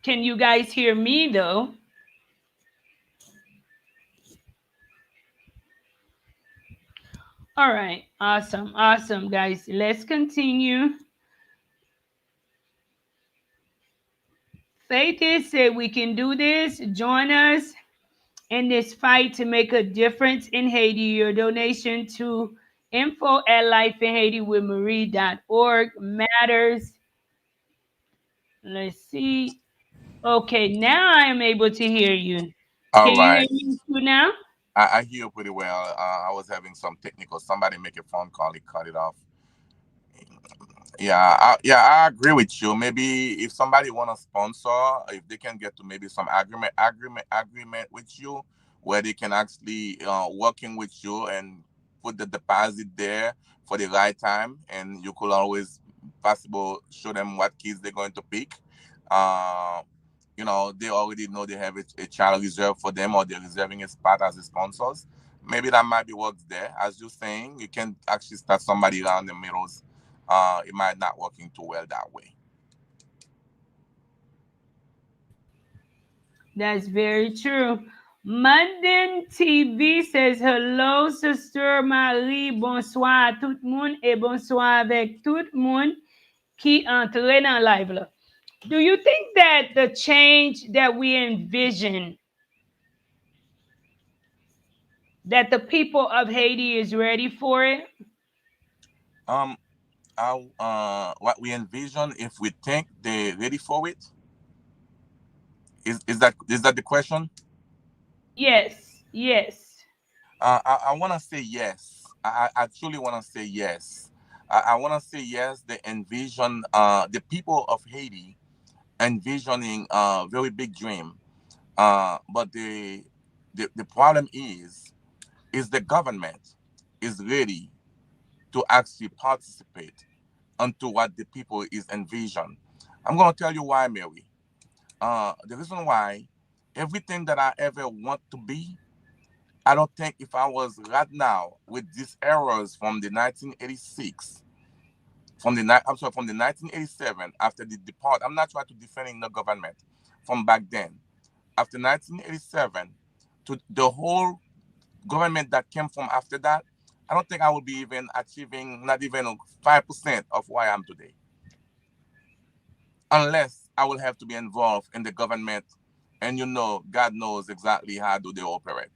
Speaker 1: Can you guys hear me though? All right, awesome, awesome, guys. Let's continue. Faith said we can do this. Join us in this fight to make a difference in Haiti. Your donation to info at lifeinhaitiwithmarie.org matters. Let's see. Okay, now I am able to hear you.
Speaker 2: All
Speaker 1: Can you hear
Speaker 2: right.
Speaker 1: me too now?
Speaker 2: I hear you pretty well. I was having some technical. Somebody make a phone call. He cut it off. I agree with you. Maybe if somebody want to sponsor, if they can get to maybe some agreement with you, where they can actually working with you and put the deposit there for the right time, and you could always possible show them what kids they're going to pick. Uh, they already know they have a child reserved for them, or they're reserving a spot as a sponsors. Maybe that might be works there. As you're saying, you can actually start somebody around the middles. It might not working too well that way.
Speaker 1: That's very true. Manden TV says hello, Sister Marie. Bonsoir à tout le monde et bonsoir avec tout le monde qui entre dans live là. Do you think that the change that we envision, that the people of Haiti is ready for it?
Speaker 2: Um, what we envision, if we think they're ready for it, is that the question?
Speaker 1: Yes, yes.
Speaker 2: I want to say yes. I truly want to say yes. I want to say yes. They envision the people of Haiti envisioning a very big dream. But the problem is the government is ready to actually participate onto what the people is envision. I'm gonna tell you why, Mary. The reason why everything that I ever want to be, I don't think if I was right now with these errors from the 1986, from the 1987 after the depart. I'm not trying to defending the government from back then. After 1987 to the whole government that came from after that, I don't think I will be even achieving not even 5% of who I am today, unless I will have to be involved in the government, and God knows exactly how do they operate.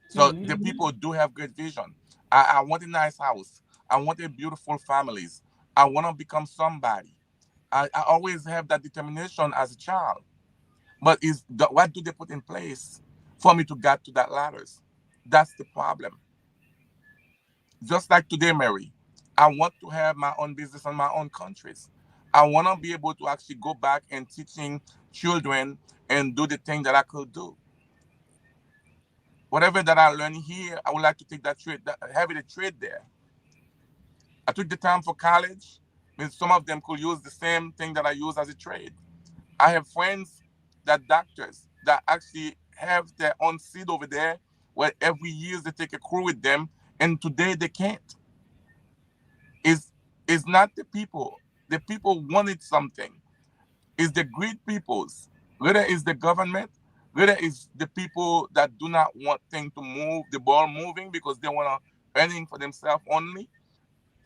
Speaker 2: So the
Speaker 1: Mhm.
Speaker 2: people do have great vision. I want a nice house. I want a beautiful families. I want to become somebody. I always have that determination as a child. But what do they put in place for me to get to that ladders? That's the problem. Just like today, Mary, I want to have my own business in my own countries. I want to be able to actually go back and teaching children and do the thing that I could do. Whatever that I learn here, I would like to take that trade, have it a trade there. I took the time for college. Means some of them could use the same thing that I use as a trade. I have friends that doctors that actually have their own seed over there, where every year they take a crew with them, and today they can't. Is It's not the people. The people wanted something. It's the great peoples. Whether it's the government, whether it's the people that do not want things to move, the ball moving because they want to earning for themselves only.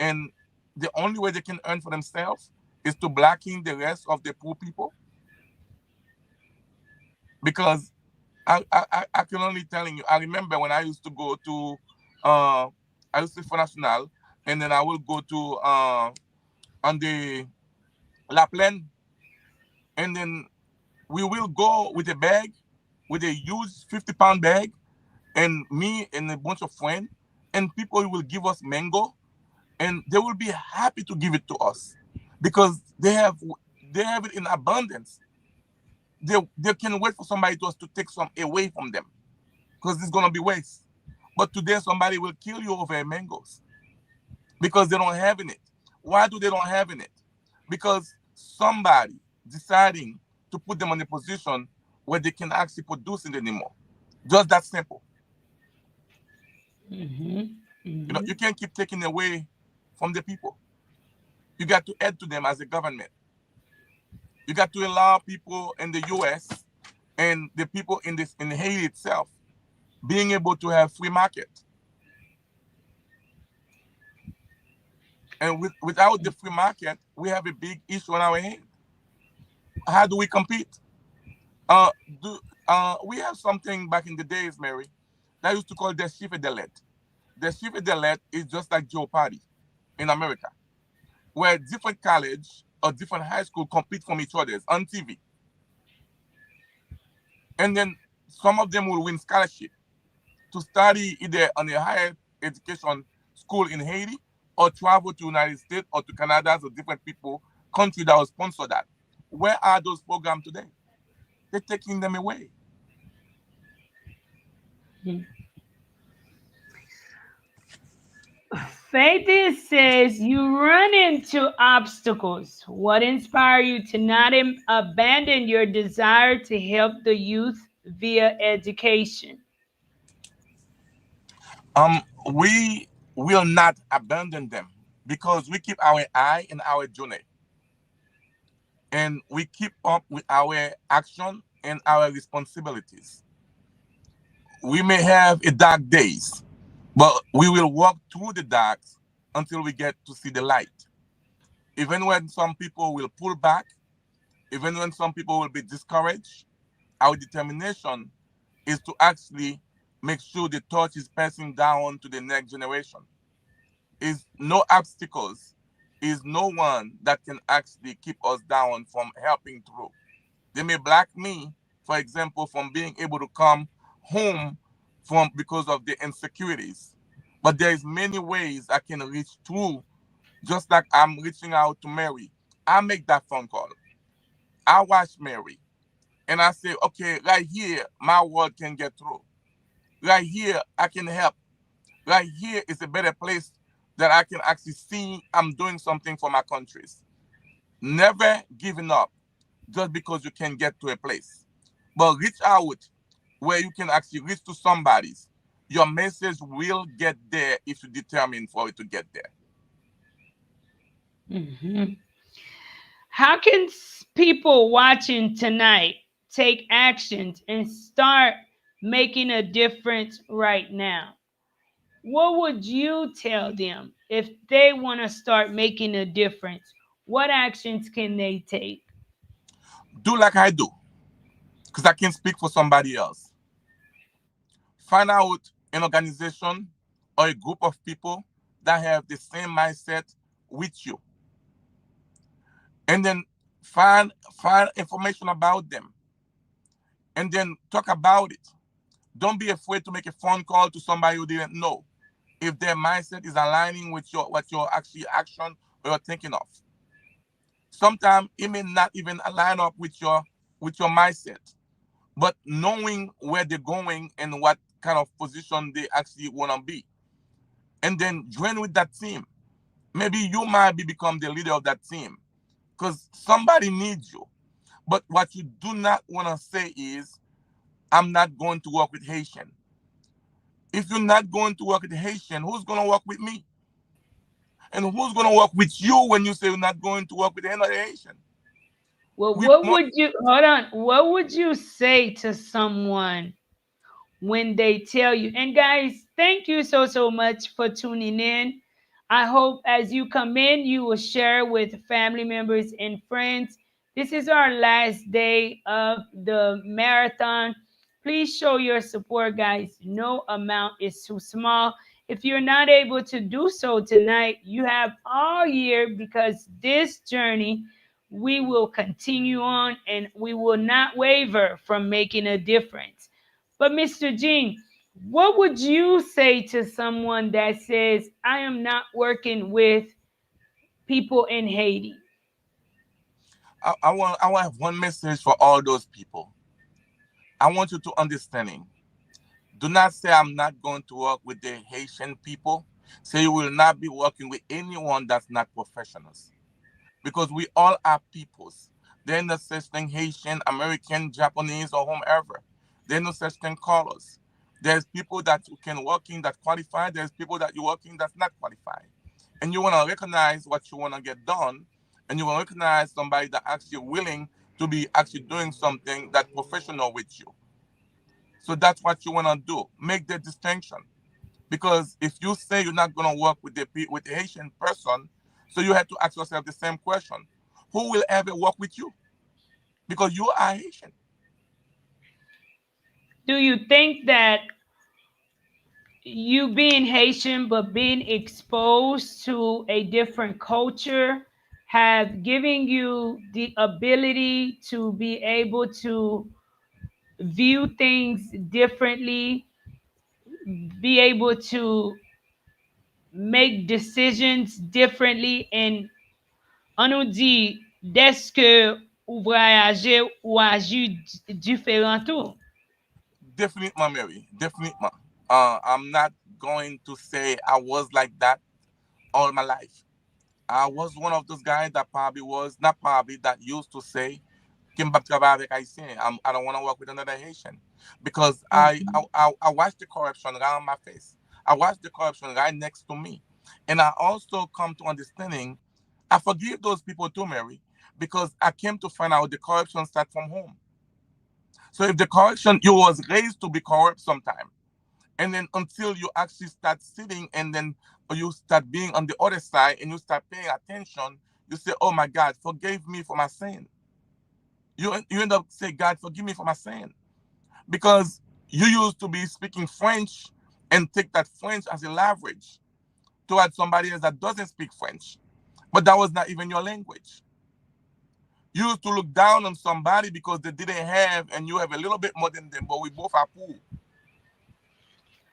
Speaker 2: And the only way they can earn for themselves is to blacking the rest of the poor people. Because I can only telling you, I remember when I used to go to, I used to for national, and then I will go to on the La Plaine, and then we will go with a bag, with a huge 50-pound bag, and me and a bunch of friends, and people will give us mango, and they will be happy to give it to us because they have it in abundance. They can wait for somebody to us to take some away from them because it's gonna be waste. But today somebody will kill you over mangoes because they don't have in it. Why do they don't have in it? Because somebody deciding to put them in a position where they can actually produce it anymore. Just that simple. You can't keep taking away from the people. You got to add to them as a government. You got to allow people in the U.S. and the people in Haiti itself being able to have free market. And without the free market, we have a big issue on our hand. How do we compete? Uh, we have something back in the days, Mary, that used to call the chiffre de let. The chiffre de let is just like Jeopardy in America, where different college or different high school compete from each other on TV. And then some of them will win scholarship to study either on a higher education school in Haiti or travel to United States or to Canada or different people, country that will sponsor that. Where are those programs today? They're taking them away.
Speaker 1: Faith says you run into obstacles. What inspired you to not abandon your desire to help the youth via education?
Speaker 2: We will not abandon them because we keep our eye in our journey and we keep up with our action and our responsibilities. We may have a dark days, but we will walk through the dark until we get to see the light. Even when some people will pull back, even when some people will be discouraged, our determination is to actually make sure the torch is passing down to the next generation. Is no obstacles, is no one that can actually keep us down from helping through. They may block me, for example, from being able to come home from because of the insecurities. But there's many ways I can reach through, just like I'm reaching out to Mary. I make that phone call. I watch Mary and I say, okay, right here, my word can get through. Right here, I can help. Right here is a better place that I can actually see I'm doing something for my countries. Never giving up just because you can get to a place. But reach out where you can actually reach to somebody. Your message will get there if you determine for it to get there.
Speaker 1: How can people watching tonight take actions and start making a difference right now? What would you tell them if they want to start making a difference? What actions can they take?
Speaker 2: Do like I do, because I can speak for somebody else. Find out an organization or a group of people that have the same mindset with you. And then find information about them. And then talk about it. Don't be afraid to make a phone call to somebody you didn't know. If their mindset is aligning with your what your actually action or you're thinking of. Sometimes it may not even align up with your mindset. But knowing where they're going and what kind of position they actually want to be. And then join with that team. Maybe you might become the leader of that team because somebody needs you. But what you do not want to say is, I'm not going to work with Haitian. If you're not going to work with Haitian, who's going to work with me? And who's going to work with you when you say you're not going to work with another Haitian?
Speaker 1: Well,
Speaker 2: We
Speaker 1: what
Speaker 2: mo-
Speaker 1: would you hold on? What would you say to someone when they tell you? And guys, thank you so much for tuning in. I hope as you come in, you will share with family members and friends. This is our last day of the marathon. Please show your support, guys. No amount is too small. If you're not able to do so tonight, you have all year, because this journey we will continue on and we will not waver from making a difference. But Mr. Jean, what would you say to someone that says, I am not working with people in Haiti?
Speaker 2: I want to have one message for all those people. I want you to understanding. Do not say I'm not going to work with the Haitian people. Say you will not be working with anyone that's not professionals. Because we all are peoples. There's no such thing Haitian, American, Japanese, or whomever. There's no such thing colors. There's people that you can work in that qualify. There's people that you work in that's not qualified. And you want to recognize what you want to get done, and you want to recognize somebody that actually willing to be actually doing something that professional with you. So that's what you want to do. Make the distinction. Because if you say you're not going to work with with the Haitian person, so you have to ask yourself the same question: who will ever work with you? Because you are Haitian.
Speaker 1: Do you think that you being Haitian but being exposed to a different culture have given you the ability to be able to view things differently, be able to make decisions differently, and on nous dit dès que ou voyager ou agir différent tout.
Speaker 2: Definitely, Mary. Definitely. I'm not going to say I was like that all my life. I was one of those guys that probably was, not probably, that used to say, Kimbap travail avec Haïtien. I don't want to work with another Haitian. Because I watched the corruption around my face. I watched the corruption right next to me. And I also come to understanding, I forgive those people too, Mary, because I came to find out the corruption start from home. So if the corruption, you was raised to be corrupt sometime, and then until you actually start sitting and then you start being on the other side and you start paying attention, you say, oh my God, forgive me for my sin. You end up saying, God, forgive me for my sin. Because you used to be speaking French and take that French as a leverage towards somebody else that doesn't speak French. But that was not even your language. You used to look down on somebody because they didn't have, and you have a little bit more than them, but we both are poor.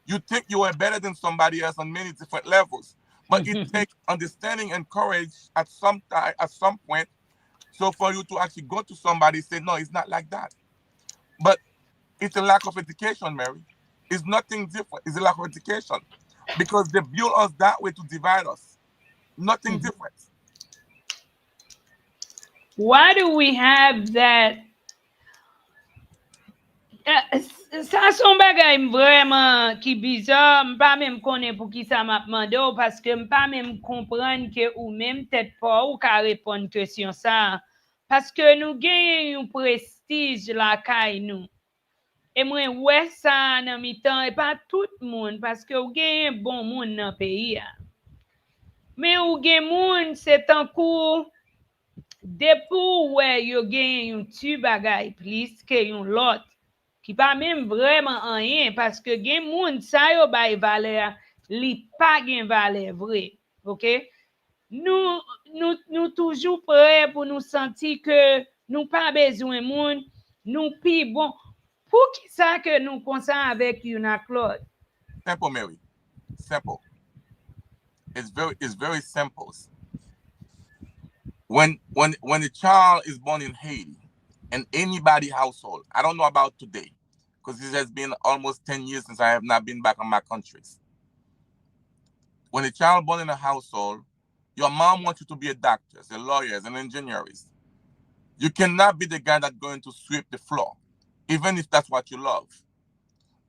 Speaker 2: You think you are better than somebody else on many different levels. But it takes understanding and courage at some time, at some point, so for you to actually go to somebody and say, no, it's not like that. But it's a lack of education, Mary. It's nothing different. It's a lack of education. Because they build us that way to divide us. Nothing different.
Speaker 1: Why do we have that? Sa son bagay vreman ki bizar, m pa mèm konen pou ki sa map mande ou, paske m pa mèm kompran ke ou mèm tet pa ou ka repon kesyon sa. Paske nou genyen yon prestij la kay nou. E mwen wè sa nan mi tan, e pa tout moun, paske ou genyen bon moun nan peyi ya. Men ou gen moun se tankou, depou wè yo genyen yon tu bagay plis ke yon lot, ki pa mèm vreman anyen, paske gen moun sa yo bay valeur, li pa gen valeur vre, ok? Nou toujou prè pou nou santi ke nou pa bezwen moun, nou pi bon. Pou ki sa ke nou konsan avèk yon ak lot?
Speaker 2: Simple, Mary. Simple. It's very simple. When a child is born in Haiti, in anybody household, I don't know about today, because it has been almost 10 years since I have not been back on my countries. When a child born in a household, your mom wants you to be a doctor, a lawyer, an engineer. You cannot be the guy that's going to sweep the floor, even if that's what you love.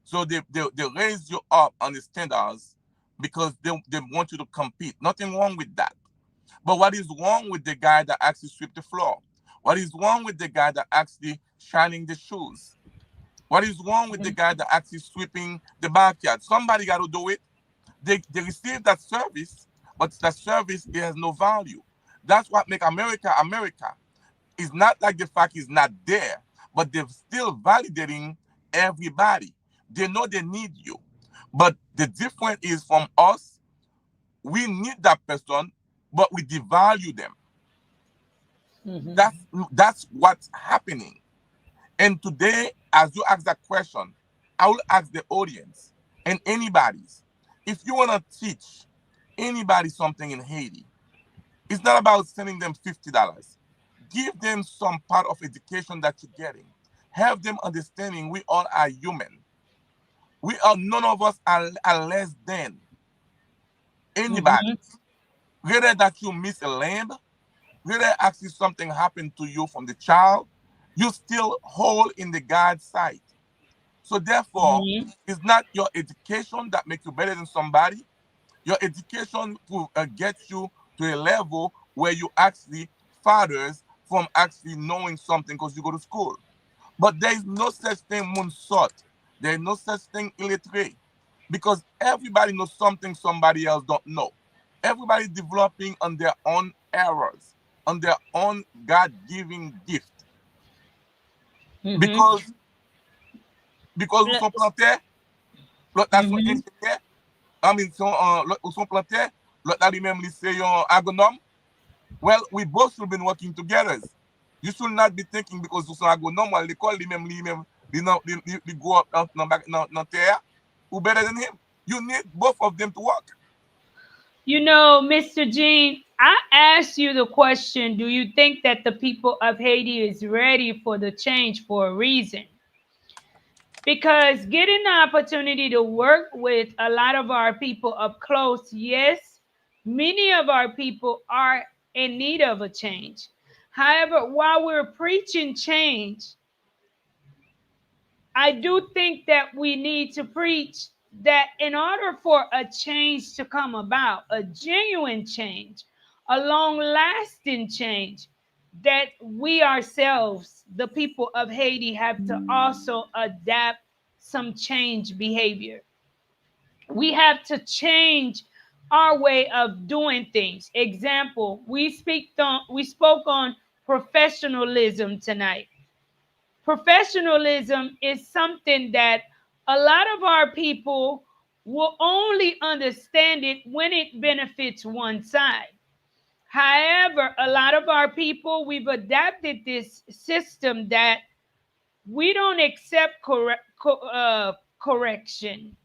Speaker 2: So they raise you up on the standards because they want you to compete. Nothing wrong with that. But what is wrong with the guy that actually sweep the floor? What is wrong with the guy that actually shining the shoes? What is wrong with the guy that actually sweeping the backyard? Somebody got to do it. They receive that service, but that service, it has no value. That's what make America America. It's not like the fact is not there, but they're still validating everybody. They know they need you. But the difference is from us, we need that person, but we devalue them. That's what's happening. And today, as you ask that question, I will ask the audience and anybody's. If you want to teach anybody something in Haiti, it's not about sending them $50. Give them some part of education that you're getting. Have them understanding we all are human. We are, none of us are less than anybody. Whether that you miss a lamb, whether actually something happened to you from the child, you still whole in the God's sight. So therefore, it's not your education that makes you better than somebody. Your education will get you to a level where you actually fathers from actually knowing something because you go to school. But there is no such thing moonsot. There is no such thing illiterate. Because everybody knows something somebody else don't know. Everybody developing on their own errors, on their own God-giving gift. Because nous sommes plantés, l'autre nation ingénieur, nous sommes plantés, l'autre a lui-même lycée agronome. Well, we both should have been working together. You should not be thinking because you are agronome while l'école lui-même go up dans terre ou better than him. You need both of them to work.
Speaker 1: You know, Mr. Jean, I asked you the question, do you think that the people of Haiti is ready for the change for a reason? Because getting the opportunity to work with a lot of our people up close, yes, many of our people are in need of a change. However, while we're preaching change, I do think that we need to preach that in order for a change to come about, a genuine change, a long-lasting change, that we ourselves, the people of Haiti, have to also adapt some change behavior. We have to change our way of doing things. Example, we spoke on professionalism tonight. Professionalism is something that a lot of our people will only understand it when it benefits one side. However, a lot of our people, we've adapted this system that we don't accept correction.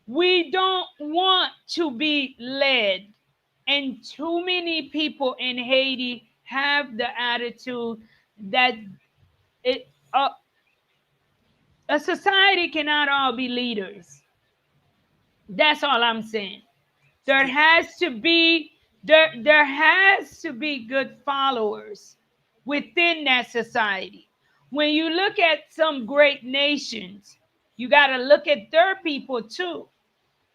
Speaker 1: We don't want to be led. And too many people in Haiti have the attitude that it, a society cannot all be leaders. That's all I'm saying. There has to be good followers within that society. When you look at some great nations, you got to look at their people too.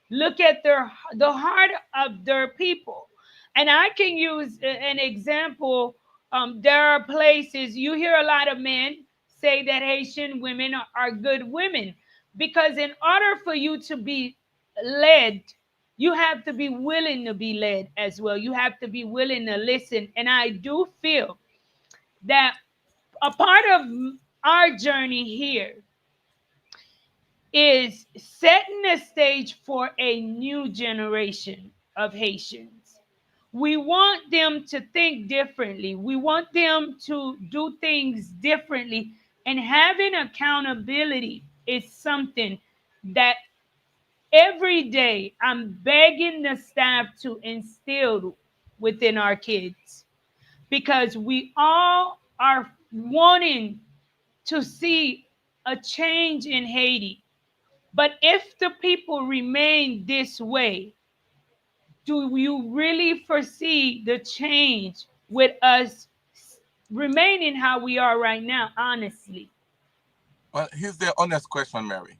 Speaker 1: Look at the heart of their people. And I can use an example. There are places you hear a lot of men say that Haitian women are good women, because in order for you to be led, you have to be willing to be led as well. You have to be willing to listen. And I do feel that a part of our journey here is setting the stage for a new generation of Haitians. We want them to think differently. We want them to do things differently. And having accountability is something that every day I'm begging the staff to instill within our kids, because we all are wanting to see a change in Haiti. But if the people remain this way, do you really foresee the change with us remaining how we are right now, honestly?
Speaker 2: Well, here's the honest question, Mary.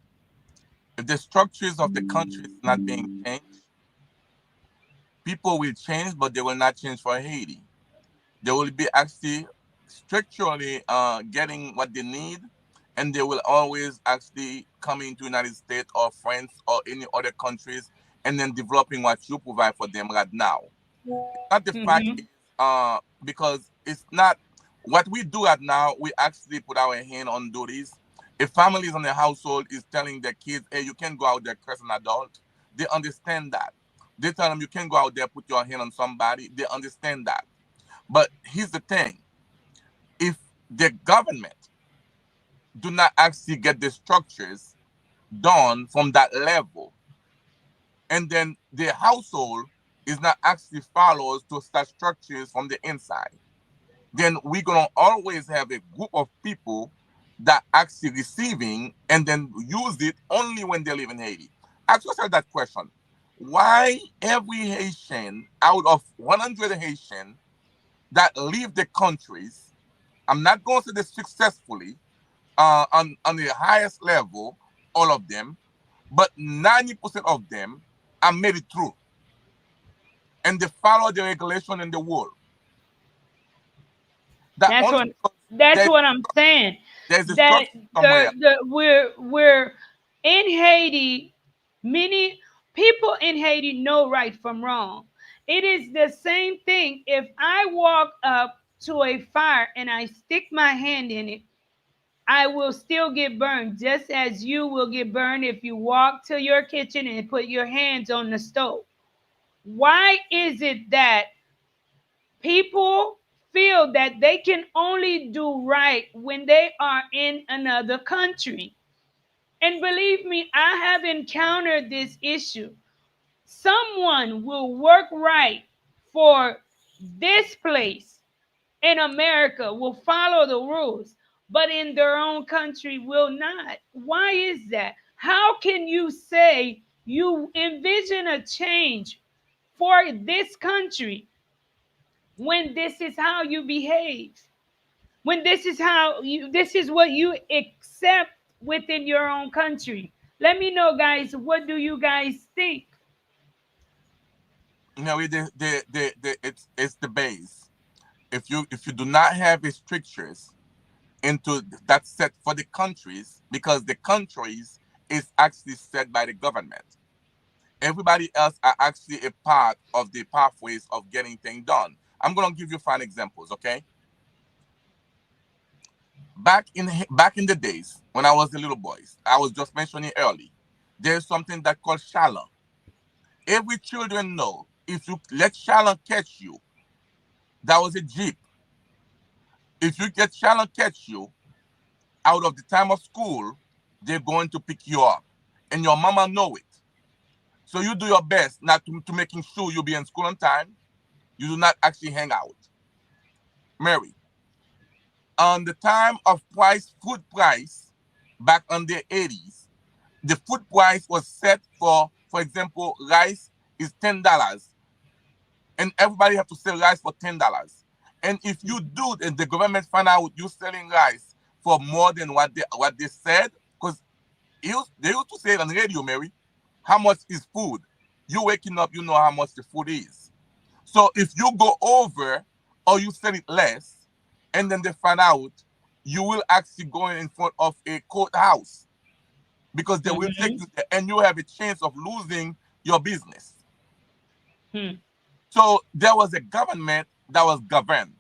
Speaker 2: If the structures of the country is not being changed, people will change, but they will not change for Haiti. They will be actually structurally getting what they need, and they will always actually come into United States or France or any other countries, and then developing what you provide for them right now. It's not the fact is because it's not what we do right now. We actually put our hand on duties. If families in the household is telling their kids, "Hey, you can't go out there curse an adult," they understand that. They tell them you can't go out there put your hand on somebody. They understand that. But here's the thing: if the government do not actually get the structures done from that level, and then the household is not actually follows to such structures from the inside, then we're gonna always have a group of people that actually receiving and then use it only when they live in Haiti. Ask yourself that question: why every Haitian out of 100 Haitian that leave the countries, I'm not going to say this successfully, on the highest level, all of them, but 90% of them are made it through, and they follow the regulation in the world. That
Speaker 1: That's
Speaker 2: only
Speaker 1: what
Speaker 2: because
Speaker 1: that's
Speaker 2: there's,
Speaker 1: what I'm saying.
Speaker 2: there's a
Speaker 1: That
Speaker 2: structure somewhere.
Speaker 1: we're in Haiti. Many people in Haiti know right from wrong. It is the same thing. If I walk up to a fire and I stick my hand in it, I will still get burned, just as you will get burned if you walk to your kitchen and put your hands on the stove. Why is it that people feel that they can only do right when they are in another country? And believe me, I have encountered this issue. Someone will work right for this place in America, will follow the rules, but in their own country will not. Why is that? How can you say you envision a change for this country when this is how you behave? When this is what you accept within your own country? Let me know, guys, what do you guys think?
Speaker 2: You know, it's the base. If you do not have a strictures into that set for the countries, because the countries is actually set by the government. Everybody else are actually a part of the pathways of getting things done. I'm gonna give you fine examples, okay? Back in the days when I was a little boy, I was just mentioning early, there's something that called shallow. Every children know if you let shallow catch you, that was a jeep. If you get shallow catch you out of the time of school, they're going to pick you up, and your mama know it. So you do your best not to making sure you be in school on time. You do not actually hang out. Mary, on the time of food price, back on the 80s, the food price was set for example, rice is $10, and everybody have to sell rice for $10. And if you do, and the government find out you selling rice for more than what they said, because they used to say it on the radio, Mary, how much is food? You waking up, you know how much the food is. So if you go over or you sell it less, and then they find out, you will actually go in front of a courthouse, because they will take
Speaker 1: Mm-hmm.
Speaker 2: you there, and you have a chance of losing your business.
Speaker 1: Hmm.
Speaker 2: So there was a government that was governed.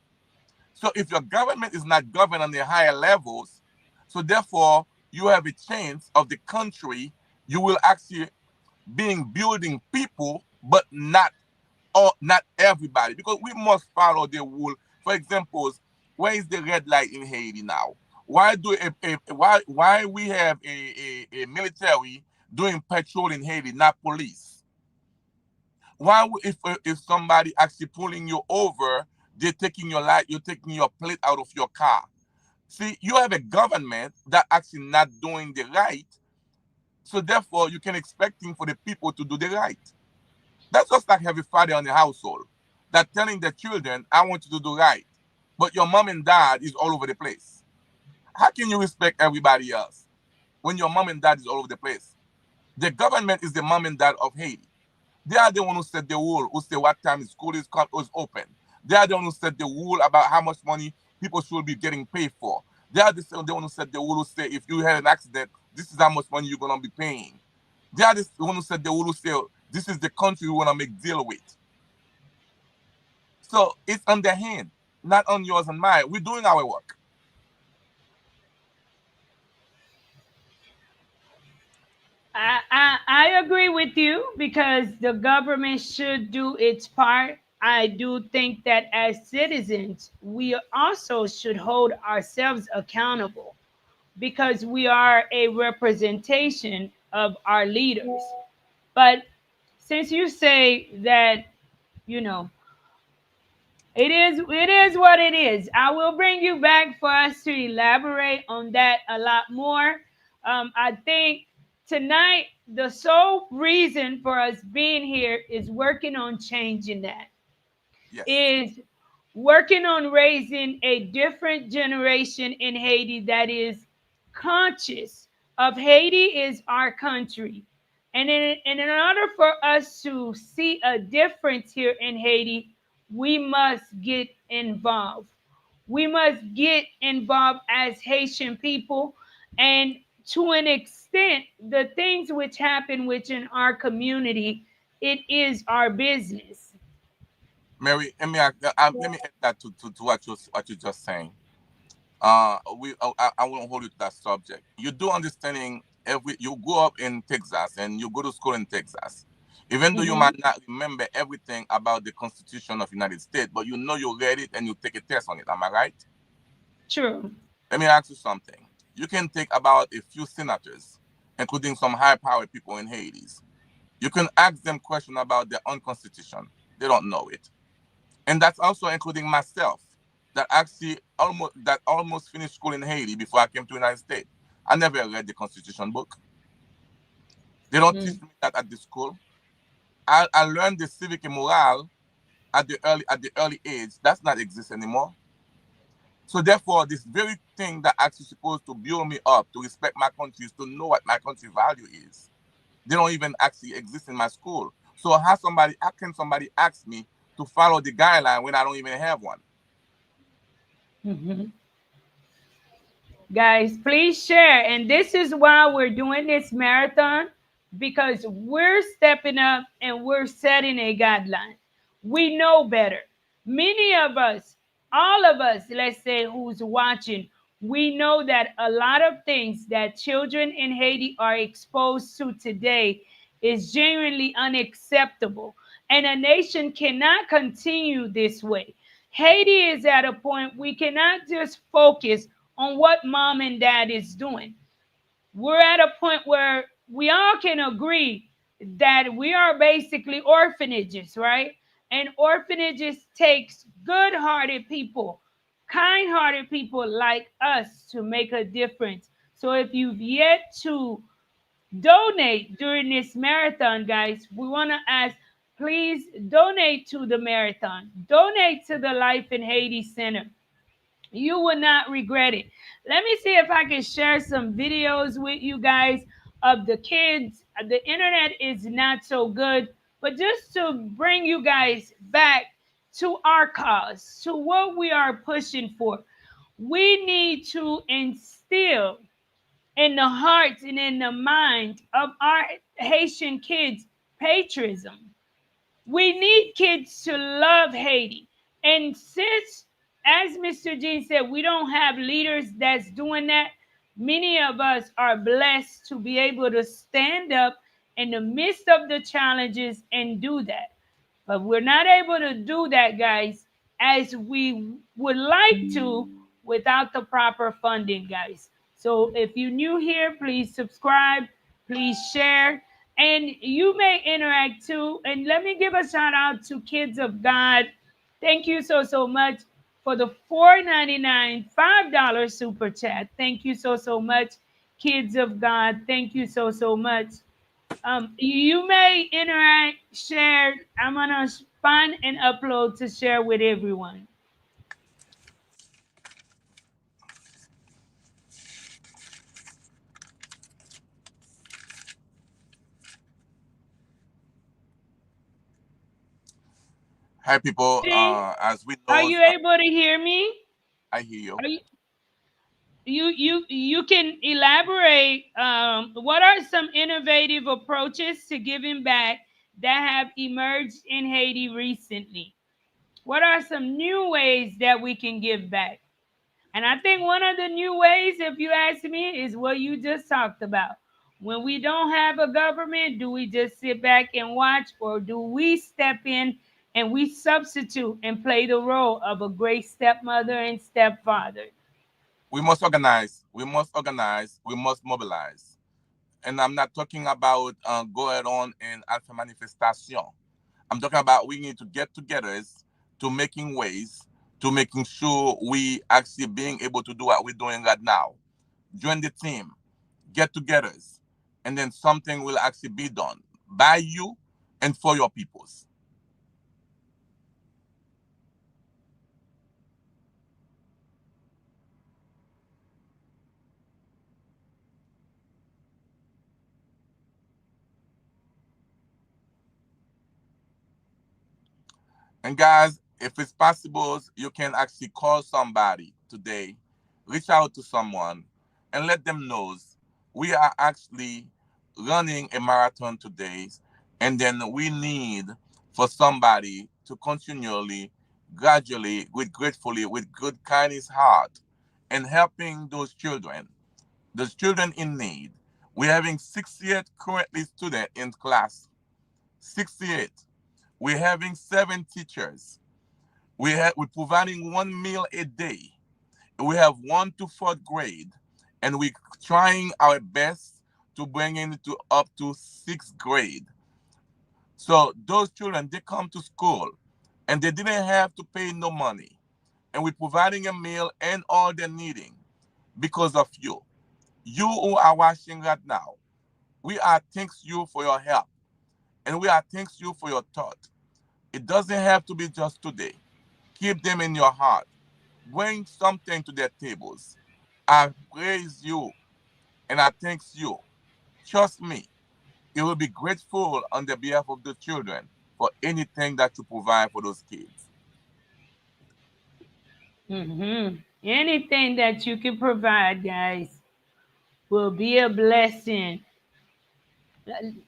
Speaker 2: So if your government is not governed on the higher levels, so therefore you have a chance of the country, you will actually being building people, but not everybody, because we must follow the rule. For example, where is the red light in Haiti now? Why do why we have a military doing patrol in Haiti, not police? Why if somebody actually pulling you over, they're taking your light, you're taking your plate out of your car. See, you have a government that actually not doing the right, so therefore you can expecting for the people to do the right. That's just like having a father in the household that telling the children, "I want you to do right," but your mom and dad is all over the place. How can you respect everybody else when your mom and dad is all over the place? The government is the mom and dad of Haiti. They are the one who set the rule, who say what time school is open. They are the one who set the rule about how much money people should be getting paid for. They are the one who set the rule who say if you had an accident, this is how much money you're gonna be paying. They are the one who set the rule who say this is the country we wanna make deal with. So it's on their hand, not on yours and mine. We're doing our work.
Speaker 1: I agree with you because the government should do its part. I do think that as citizens, we also should hold ourselves accountable because we are a representation of our leaders. But since you say that, you know, it is what it is. I will bring you back for us to elaborate on that a lot more. I think tonight the sole reason for us being here is working on changing that.
Speaker 2: Yes.
Speaker 1: Is working on raising a different generation in Haiti that is conscious of Haiti is our country. And in order for us to see a difference here in Haiti, we must get involved. We must get involved as Haitian people. And to an extent, the things which happen within our community, it is our business.
Speaker 2: Mary, let me add that to what you just saying. I won't hold you to that subject. You do understanding every you grow up in Texas and you go to school in Texas. Even though you
Speaker 1: Hmm.
Speaker 2: might not remember everything about the Constitution of United States, but you know you read it and you take a test on it. Am I right?
Speaker 1: True.
Speaker 2: Let me ask you something. You can take about a few senators, including some high-powered people in Haiti. You can ask them questions about their own constitution. They don't know it. And that's also including myself that actually almost finished school in Haiti before I came to the United States. I never read the constitution book. They don't teach
Speaker 1: Mm.
Speaker 2: me that at the school. I learned the civic and moral at the early age. That's not exist anymore. So therefore, this very thing that actually supposed to build me up to respect my country is to know what my country value is. They don't even actually exist in my school. So how can somebody ask me to follow the guideline when I don't even have one?
Speaker 1: Mhm. Guys, please share. And this is why we're doing this marathon because we're stepping up and we're setting a guideline. We know better. Many of us, all of us, let's say, who's watching, we know that a lot of things that children in Haiti are exposed to today is genuinely unacceptable. And a nation cannot continue this way. Haiti is at a point we cannot just focus on what mom and dad is doing. We're at a point where we all can agree that we are basically orphanages, right? And orphanages takes good-hearted people, kind-hearted people like us to make a difference. So if you've yet to donate during this marathon, guys, we want to ask, please donate to the marathon. Donate to the Life in Haiti Center. You will not regret it. Let me see if I can share some videos with you guys of the kids. The internet is not so good, but just to bring you guys back to our cause, to what we are pushing for. We need to instill in the hearts and in the mind of our Haitian kids patriotism. We need kids to love Haiti. And since, as Mr. Jean said, we don't have leaders that's doing that, many of us are blessed to be able to stand up in the midst of the challenges and do that. But we're not able to do that, guys, as we would like to without the proper funding, guys. So if you're new here, please subscribe, please share, and you may interact too. And let me give a shout out to Kids of God. Thank you so much for the $4.99 $5 super chat. Thank you so much, Kids of God. Thank you so much. You may interact, share. I'm gonna find and upload to share with everyone.
Speaker 2: Hi, people. As we
Speaker 1: Are
Speaker 2: know,
Speaker 1: you able to hear me?
Speaker 2: I hear you.
Speaker 1: Are you can elaborate, what are some innovative approaches to giving back that have emerged in Haiti recently? What are some new ways that we can give back? And I think one of the new ways, if you ask me, is what you just talked about. When we don't have a government, do we just sit back and watch, or do we step in and we substitute and play the role of a great stepmother and stepfather?
Speaker 2: We must organize. We must organize. We must mobilize. And I'm not talking about going on in alpha manifestation. I'm talking about we need to get together to making ways to making sure we actually being able to do what we're doing right now. Join the team, get togethers, and then something will actually be done by you and for your peoples. And guys, if it's possible, you can actually call somebody today, reach out to someone, and let them know we are actually running a marathon today, and then we need for somebody to continually, gradually, with gratefully, with good kindness heart, and helping those children in need. We're having 68 currently students in class. 68. We're having 7 teachers. We're providing 1 meal a day. We have 1 to 4th grade, and we're trying our best to bring it to up to 6th grade. So those children, they come to school, and they didn't have to pay no money, and we're providing a meal and all they're needing because of you. You who are watching right now, we are thanks you for your help, and we are thanks you for your thought. It doesn't have to be just today. Keep them in your heart. Bring something to their tables. I praise you and I thank you. Trust me, you will be grateful on the behalf of the children for anything that you provide for those kids.
Speaker 1: Anything that you can provide, guys, will be a blessing.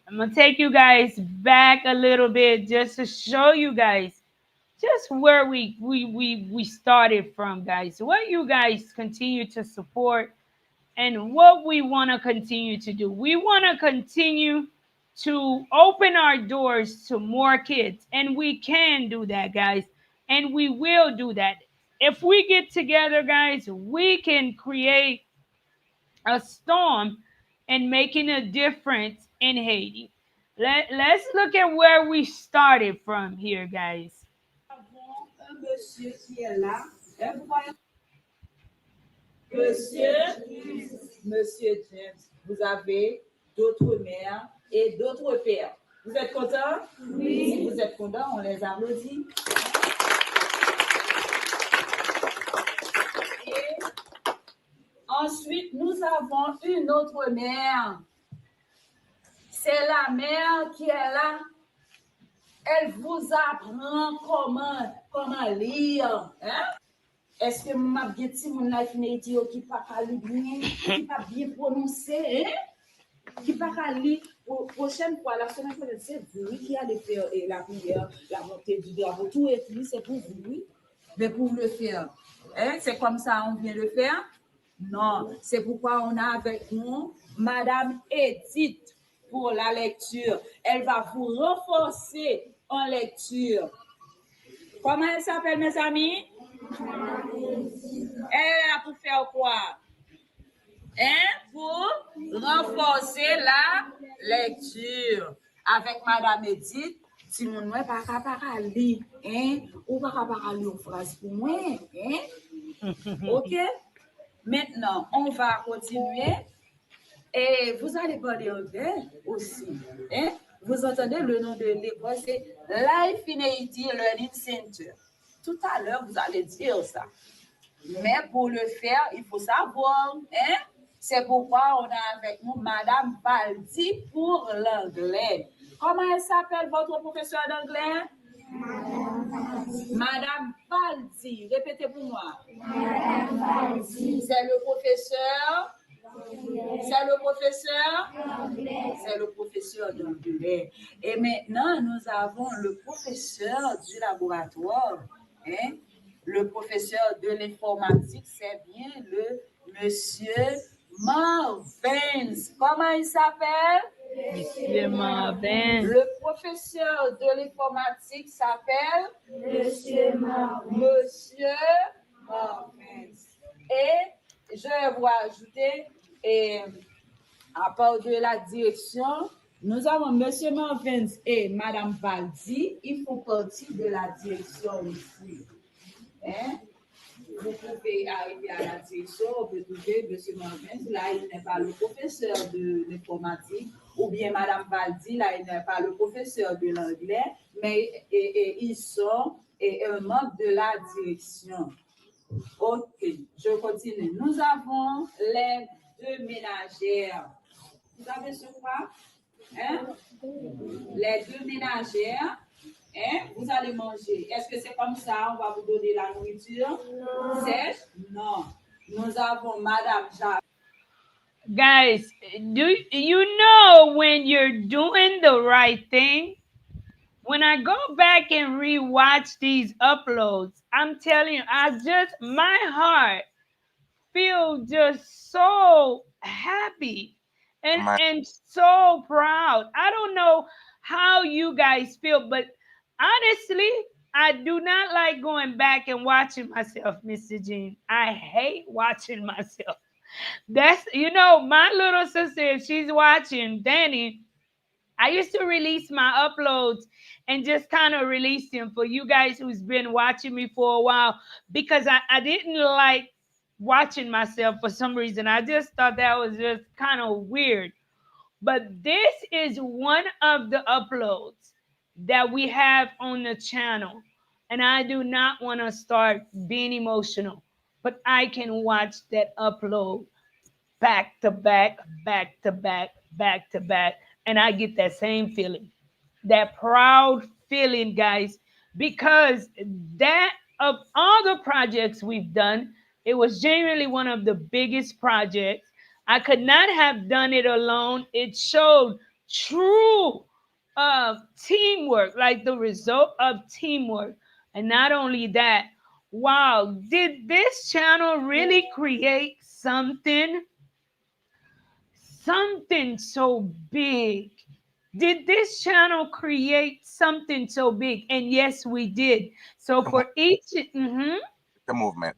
Speaker 1: I'm gonna take you guys back a little bit just to show you guys just where we started from, guys. What you guys continue to support and what we want to continue to do. We want to continue to open our doors to more kids, and we can do that, guys, and we will do that. If we get together, guys, we can create a storm and making a difference in Haiti. Let's look at where we started from here, guys.
Speaker 3: Un monsieur qui est là. Monsieur, Monsieur James, vous avez d'autres mères et d'autres pères. Vous êtes contents? Oui. Si vous êtes contents, on les applaudit. Et ensuite, nous avons une autre mère. C'est la mère qui est là. Elle vous apprend comment lire. Hein? Est-ce que m'a bien dit mon LIFEINHAITI qui pas lire, qui pas bien prononcer, hein? Qui pas lire prochaine fois la semaine prochaine c'est vous qui allez faire la prière, la montée du drapeau, tout écrit c'est pour vous, oui. Mais pour le faire, hein, c'est comme ça on vient le faire? Non, c'est pourquoi on a avec nous Madame Edith pour la lecture. Elle va vous renforcer en lecture. Comment elle s'appelle, mes amis? Elle a pour faire quoi? Hein? Pour renforcer la lecture. Avec Madame Edith, si mon nom pas capable lire, hein? Ou pas capable lire une phrase pour moi, hein? OK? Maintenant, on va continuer. Et vous allez parler anglais aussi. Hein? Vous entendez le nom de l'école, c'est LIFEINHAITI Learning Center. Tout à l'heure, vous allez dire ça. Mais pour le faire, il faut savoir. Hein? C'est pourquoi on a avec nous Madame Baldi pour l'anglais. Comment elle s'appelle votre professeur d'anglais?
Speaker 4: Madame Baldi, répétez pour moi. Madame Baldi. C'est le professeur. C'est le professeur. C'est le professeur d'anglais. Et maintenant, nous avons le professeur du laboratoire. Hein? Le professeur de l'informatique, c'est bien le monsieur Marvin. Comment il s'appelle?
Speaker 1: Monsieur Marvin.
Speaker 4: Le professeur de l'informatique s'appelle
Speaker 3: Monsieur Marvin.
Speaker 4: Monsieur Marvin. Et je vais ajouter, à part de la direction, nous avons Monsieur Marvin et Madame Baldi. Ils font partie de la direction aussi. Hein? Vous pouvez arriver à la direction, vous pouvez trouver M. Marvin, là, il n'est pas le professeur de l'informatique, ou bien Mme Baldi, là, il n'est pas le professeur de l'anglais, mais ils sont un membre de la direction. Ok, je continue. Nous avons les deux ménagères. Vous avez ce quoi? Hein? Les deux ménagères. Hein? Vous allez manger. Est-ce que c'est comme ça? On va vous donner la nourriture sèche? Non. Nous avons Madame Jacques.
Speaker 1: Guys, do you know when you're doing the right thing? When I go back and rewatch these uploads, I'm telling you, my heart feel just so happy and so proud. I don't know how you guys feel, but honestly, I do not like going back and watching myself, Mr. Jean. I hate watching myself. That's, my little sister, if she's watching, Danny, I used to release my uploads and just kind of release them for you guys who's been watching me for a while, because I didn't like watching myself for some reason. I just thought that was just kind of weird. But this is one of the uploads that we have on the channel. And I do not want to start being emotional, but I can watch that upload back to back, back to back, back to back. And I get that same feeling, that proud feeling, guys, because that of all the projects we've done, it was genuinely one of the biggest projects. I could not have done it alone. It showed true teamwork, like the result of teamwork. And not only that, wow, did this channel really create something so big? Did this channel create something so big? And yes, we did. So for each,
Speaker 2: the movement.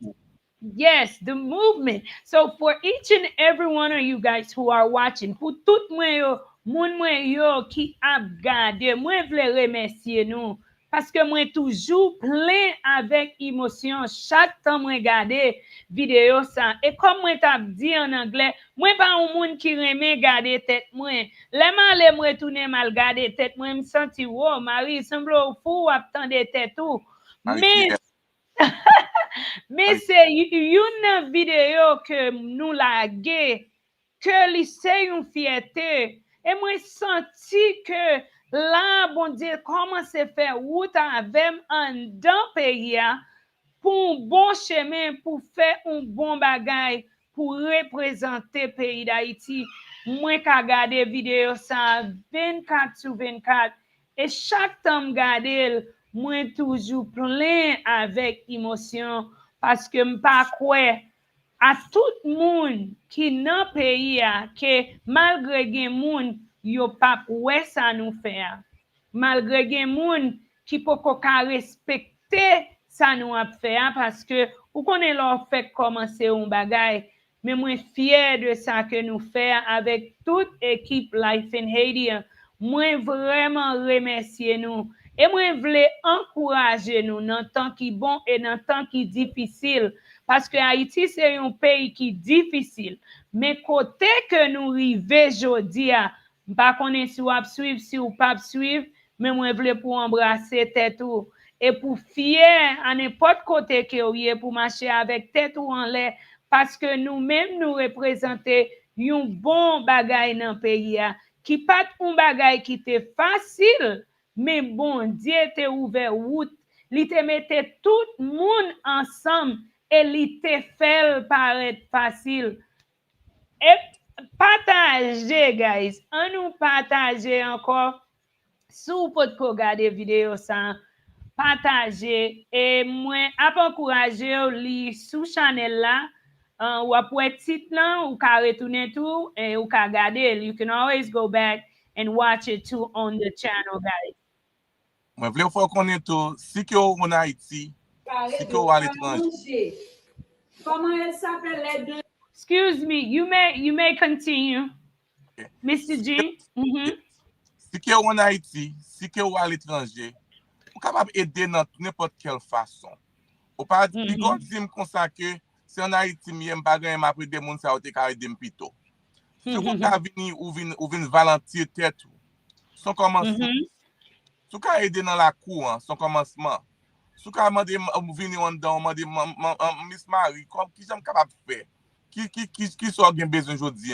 Speaker 1: Yes, the movement. So for each and every one of you guys who are watching, pour tout moun mwen yo ki ap gade, mwen vle remercier nou. Parce que mwen toujou plein avec émotion chaque temps mwen gade vidéo sa. Et comme mwen tap di en anglais, mwen pa un moun ki reme gade tête mwen. Leman le mwen tourne mal gade tête mwen, me senti, wow, Marie, semble fou ap tande tête ou. Mais mais c'est une vidéo que nous lage, que li c'est une fierté. Et moi senti que là, bon Dieu, comment se faire route avec un dans pays pour un bon chemin, pour faire un bon bagay, pour représenter pays d'Haïti. Moi ka gade vidéo ça 24 sur 24 et chaque temps gade moi toujours plein avec émotion parce que m'pa quoi à tout monde qui nan pays que malgré gen moun yo pa ouais ça nous faire, malgré gen moun qui poko ka respecter ça nous a faire parce que ou connaît leur fait commencer un bagay. Mais moi fier de ça que nous faisons avec toute équipe Life in Haiti. Moi vraiment remercier nous et moi voulais encourager nous dans temps qui bon et dans temps qui difficile parce que Haïti c'est un pays qui difficile. Mais côté que nous rive jodi pas connait si ou suivre si ou pas suivre, mais moi voulais pour embrasser tête ou et pour fier à n'importe côté que vous êtes pour marcher avec tête ou en l'air parce que nous-mêmes nous représenter un bon bagay dans pays qui pas un bagay qui était facile mais bon Dieu était ouvert route li te mette tout moun ensemble et li te fait paraître facile. Et partager, guys. On nous partager encore. Sou pot ko gade vidéo ça, partager et moi ap encourager ou li sous channel là ou apwe tit lan ou ka retourner tout et ou ka gade. You can always go back and watch it too on the channel, guys.
Speaker 2: Moi, je veux qu'on tout, si que en Haïti, si que à l'étranger.
Speaker 4: Comment elle s'appelle les deux?
Speaker 1: Excuse me, you may continue, Mr. G.
Speaker 2: Si que en Haïti, si que à l'étranger, on capable aider dans n'importe quelle façon. Ou pas dire comme ça que c'est en Haïti m'aime pas gagner m'a pris des monde ça te ka aider m'pito. Si vous ka venir ou vinn valentir tête son commencement. Si ka aider dans la cour son commencement. Si ka demander venir en dedans demander Miss Marie comme qui j'aime capable faire. Qui soit bien besoin aujourd'hui.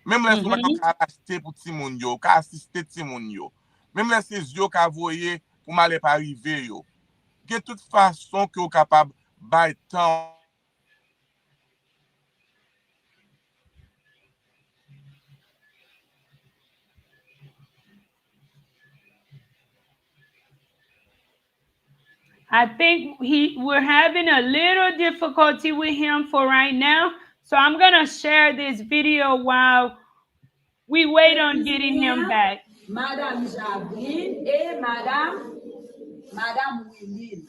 Speaker 2: Même les gens qui acheter pour ti moun yo, ka assister ti moun yo. Même les ces yo ka voyer pour m'aller pas arriver yo. De toute façon que vous capable by temps.
Speaker 1: I think we're having a little difficulty with him for right now. So I'm going to share this video while we wait on getting him back.
Speaker 4: Madame Jablin et Madame Willine.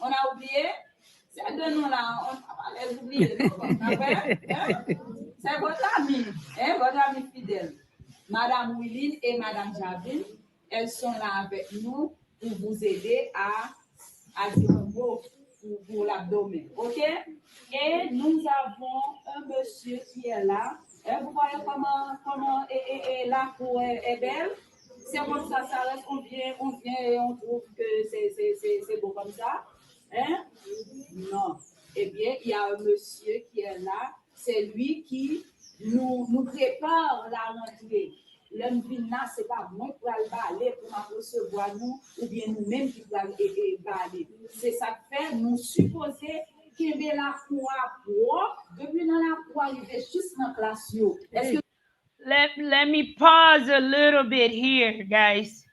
Speaker 4: On a oublié? C'est deux noms là, on va les oublier. C'est votre ami fidèle. Madame Willine et Madame Jablin, elles sont là avec nous pour vous aider à dire un mot pour l'abdomen. OK? Et nous avons un monsieur qui est là. Vous voyez comment la cour est belle? C'est comme ça reste, on vient et on trouve que c'est beau comme ça. Hein? Non. Eh bien, il y a un monsieur qui est là. C'est lui qui nous prépare la rentrée. L'homme vina, c'est pas moi qui va aller pour recevoir nous, ou bien nous-mêmes qui va aller. C'est ça que fait, nous supposer qu'il y ait la croix propre, depuis dans la croix, il est juste dans la classe. Est-ce que
Speaker 1: Let me pause a little bit here, guys,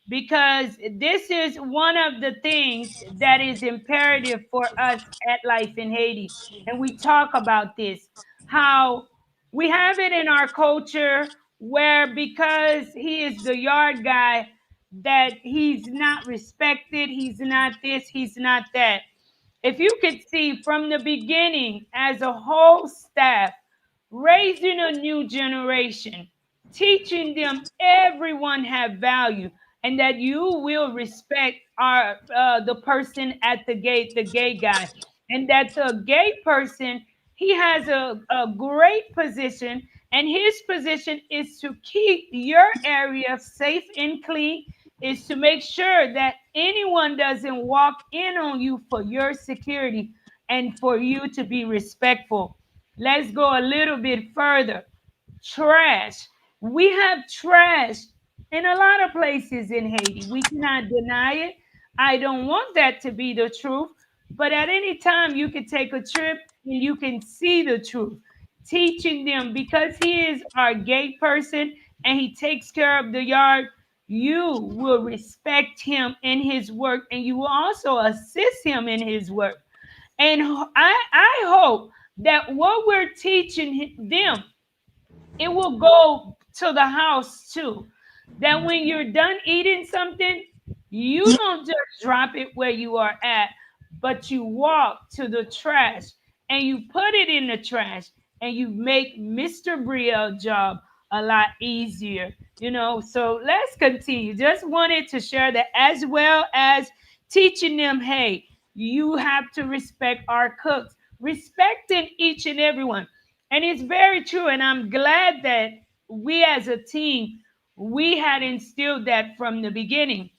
Speaker 1: because this is one of the things that is imperative for us at Life in Haiti. And we talk about this, how we have it in our culture where because he is the yard guy, that he's not respected, he's not this, he's not that. If you could see from the beginning as a whole staff, raising a new generation, teaching them everyone have value and that you will respect the person at the gate, the gay guy, and that the gay person, he has a great position, and his position is to keep your area safe and clean, is to make sure that anyone doesn't walk in on you for your security and for you to be respectful. Let's go a little bit further. Trash. We have trash in a lot of places in Haiti. We cannot deny it. I don't want that to be the truth. But at any time, you can take a trip and you can see the truth. Teaching them, because he is our gay person and he takes care of the yard, you will respect him in his work and you will also assist him in his work. And I hope that what we're teaching them, it will go to the house too. That when you're done eating something, you don't just drop it where you are at, but you walk to the trash and you put it in the trash and you make Mr. Briel's job a lot easier. So let's continue. Just wanted to share that, as well as teaching them, hey, you have to respect our cooks, respecting each and everyone. And it's very true. And I'm glad that we as a team, we had instilled that from the beginning,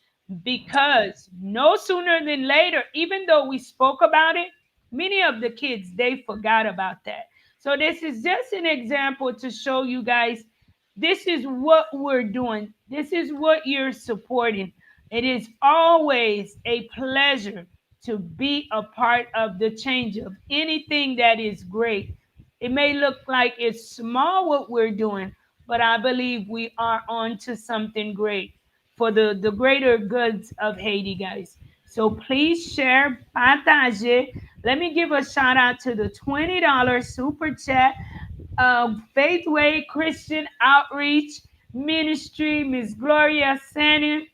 Speaker 1: because no sooner than later, even though we spoke about it, many of the kids, they forgot about that. So this is just an example to show you guys, this is what we're doing. This is what you're supporting. It is always a pleasure to be a part of the change of anything that is great. It may look like it's small what we're doing, but I believe we are on to something great for the greater goods of Haiti, guys. So please share, partage. Let me give a shout out to the $20 super chat. Faithway Christian Outreach Ministry, Miss Gloria Shannon.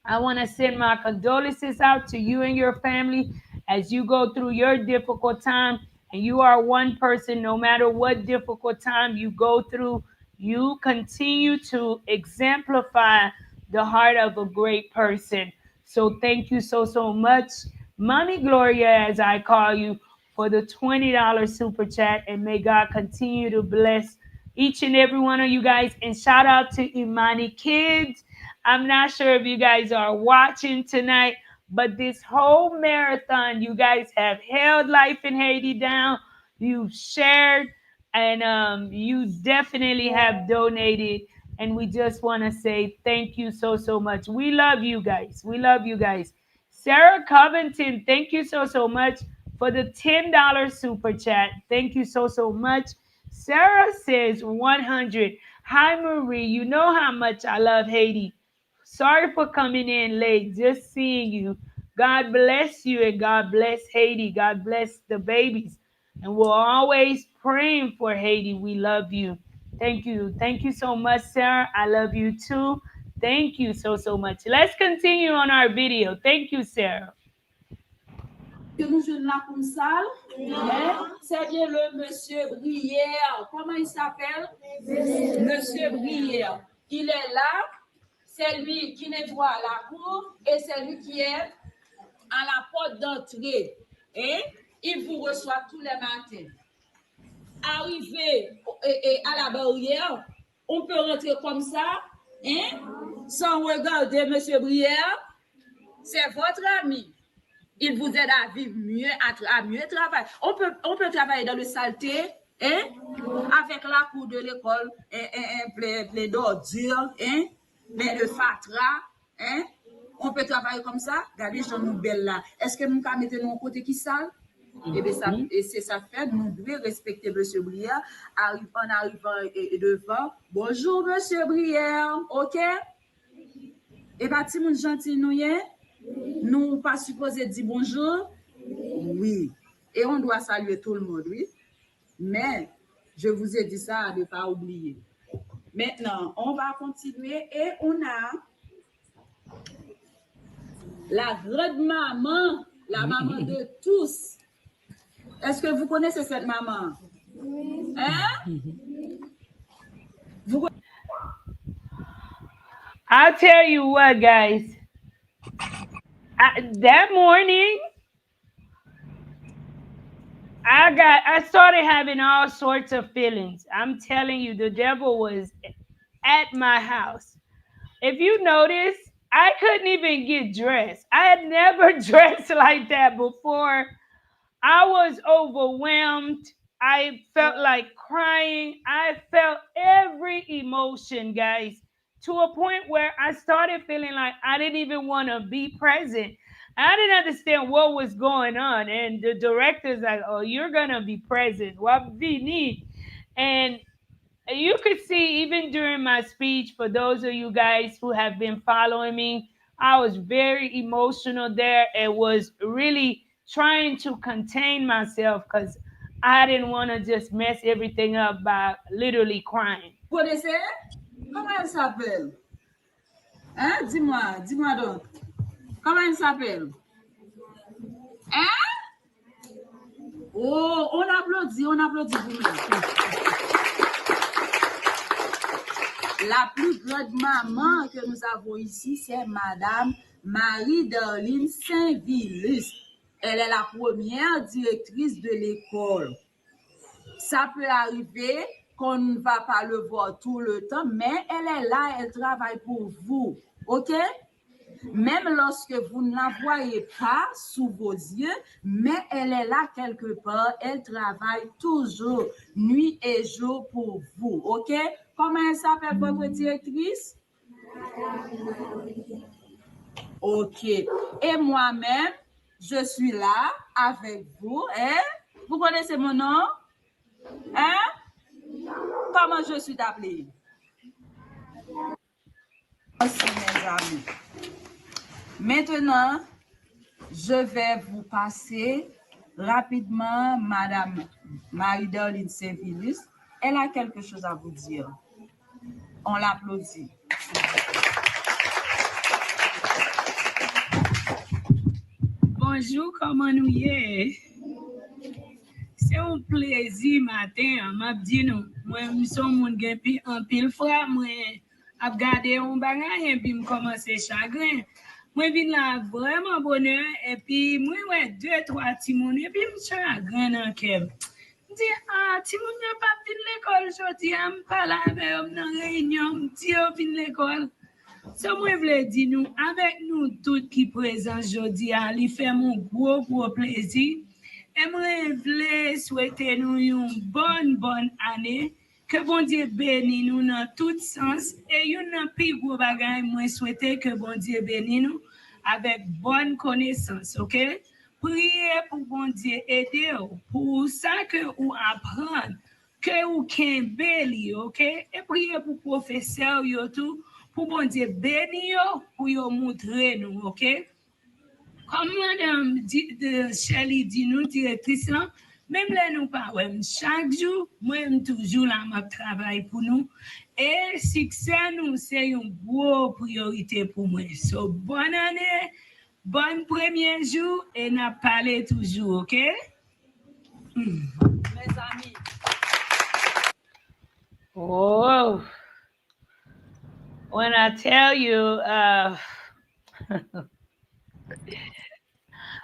Speaker 1: I want to send my condolences out to you and your family as you go through your difficult time. And you are one person, no matter what difficult time you go through, you continue to exemplify the heart of a great person. So thank you so much, Mommy Gloria, as I call you, for the $20 super chat. And may God continue to bless each and every one of you guys. And shout out to Imani Kids. I'm not sure if you guys are watching tonight, but this whole marathon, you guys have held Life in Haiti down. You've shared, and you definitely have donated. And we just want to say thank you so much. We love you guys. We love you guys. Sarah Covington, thank you so much for the $10 super chat. Thank you so much. Sarah says 100. Hi, Marie. You know how much I love Haiti. Sorry for coming in late, just seeing you. God bless you and God bless Haiti. God bless the babies. And we're always praying for Haiti. We love you. Thank you. Thank you so much, Sarah. I love you too. Thank you so much. Let's continue on our video. Thank you, Sarah.
Speaker 4: Que nous jouons là comme ça, c'est bien le monsieur Brière. Comment il s'appelle? Monsieur Brière. Il est là, c'est lui qui nettoie la cour et c'est lui qui est à la porte d'entrée. Et il vous reçoit tous les matins. Arrivé à la barrière, on peut rentrer comme ça, sans regarder monsieur Brière. C'est votre ami. Il vous aide à vivre mieux, à mieux travailler. On peut travailler dans le saleté, avec la cour de l'école, plein d'ordures, plein de fatras, on peut travailler comme ça. Regardez, j'en nous belle là. Est-ce que nous pouvons mettre nos côté qui sale? Et bien, c'est ça fait, nous devons respecter M. Brière en arrivant devant. Bonjour, M. Brière, ok? Et bien, si nous gentil, nous pas supposé dire bonjour, oui. Et on doit saluer tout le monde, oui. Mais je vous ai dit ça à ne pas oublier. Maintenant, on va continuer et on a la grande maman, la maman de tous. Est-ce que vous connaissez cette maman?
Speaker 1: I'll tell you what, guys. That morning, I started having all sorts of feelings. I'm telling you, the devil was at my house. If you notice, I couldn't even get dressed. I had never dressed like that before. I was overwhelmed. I felt like crying. I felt every emotion, guys, to a point where I started feeling like I didn't even want to be present. I didn't understand what was going on. And the director's like, oh, you're going to be present. What we need. And you could see even during my speech, for those of you guys who have been following me, I was very emotional there. It was really trying to contain myself because I didn't want to just mess everything up by literally crying.
Speaker 4: Vous connaissez? Comment elle s'appelle? Dis-moi donc. Comment elle s'appelle? Oh, on applaudit vous-même. La plus grande maman que nous avons ici, c'est Madame Marie-Darline Saint-Villis. Elle est la première directrice de l'école. Ça peut arriver qu'on ne va pas le voir tout le temps, mais elle est là, elle travaille pour vous. OK? Même lorsque vous ne la voyez pas sous vos yeux, mais elle est là quelque part, elle travaille toujours, nuit et jour pour vous. OK? Comment elle s'appelle votre directrice? Ok. Et moi-même, je suis là avec vous. Hein? Vous connaissez mon nom? Hein? Comment je suis appelée? Merci, mes amis. Maintenant, je vais vous passer rapidement Madame Marie-Darlene Saint-Villis. Elle a quelque chose à vous dire. On l'applaudit.
Speaker 1: Bonjour, comment nous y est? C'est un plaisir matin, m'a dit nous. Moi, je suis un pile frère, moi, à regarder un bagage et puis me commencer chagrin. Moi, je là vraiment bonheur et puis moi, ouais, 2-3 timons et puis je suis chagrin dans le cœur. Je dis, ah, timon n'a pas fini l'école aujourd'hui, je me parle avec eux dans la réunion, je dis, oh, fini l'école. So, moi, je voulais dire, nous, avec nous tous qui présents aujourd'hui, il fait mon gros plaisir. Et moi, je voulais souhaiter nous une bonne année. Que bon Dieu bénisse nous dans tout sens. Et une plus gros bagage, moi, souhaiter que bon Dieu bénisse nous avec bonne connaissance, ok? Priez pour bon Dieu aider pour ça que vous apprenez, que vous bénissez, ok? Et priez pour professeur, tout, pour bon Dieu bénir, pour vous montrer nous, ok? Comme Madame Shelley dit, nous, directrice, même là, nous parlons chaque jour, moi, toujours là, je travaille pour nous. Et succès, nous, c'est une grosse priorité pour moi. So, bonne année, bon premier jour, et n'a parlé toujours, OK?
Speaker 4: Mes amis.
Speaker 1: Oh, when I tell you,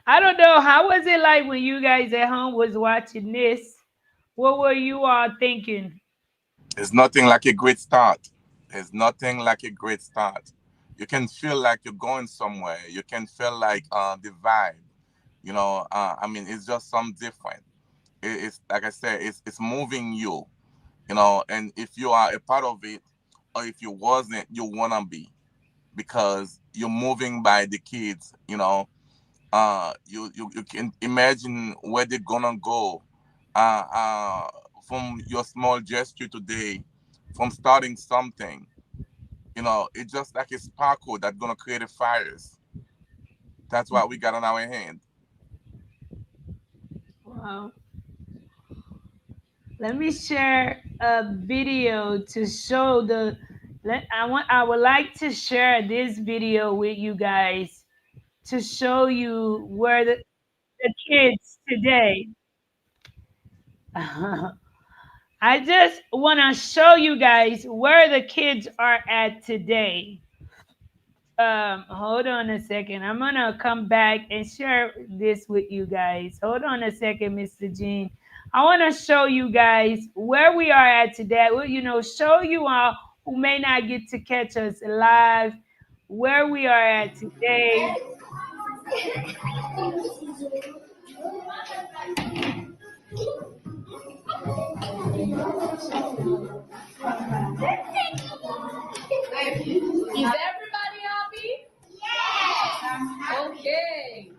Speaker 1: I don't know, how was it like when you guys at home was watching this? What were you all thinking?
Speaker 2: It's nothing like a great start. There's nothing like a great start. You can feel like you're going somewhere. You can feel like the vibe. I mean, it's just something different. It's like I said, it's moving you. And if you are a part of it, or if you wasn't, you wanna be, because you're moving by the kids. You can imagine where they're gonna go. Uh, uh, from your small gesture today, from starting something, it's just like a sparkle that's gonna create a fires. That's what we got on our hand.
Speaker 1: Wow. Let me share a video to show I would like to share this video with you guys to show you where the kids today. I just want to show you guys where the kids are at today. Hold on a second. I'm gonna come back and share this with you guys. Hold on a second, Mr. Jean. I want to show you guys where we are at today. Well, show you all who may not get to catch us live where we are at today.
Speaker 4: Is everybody happy? Yes. Okay.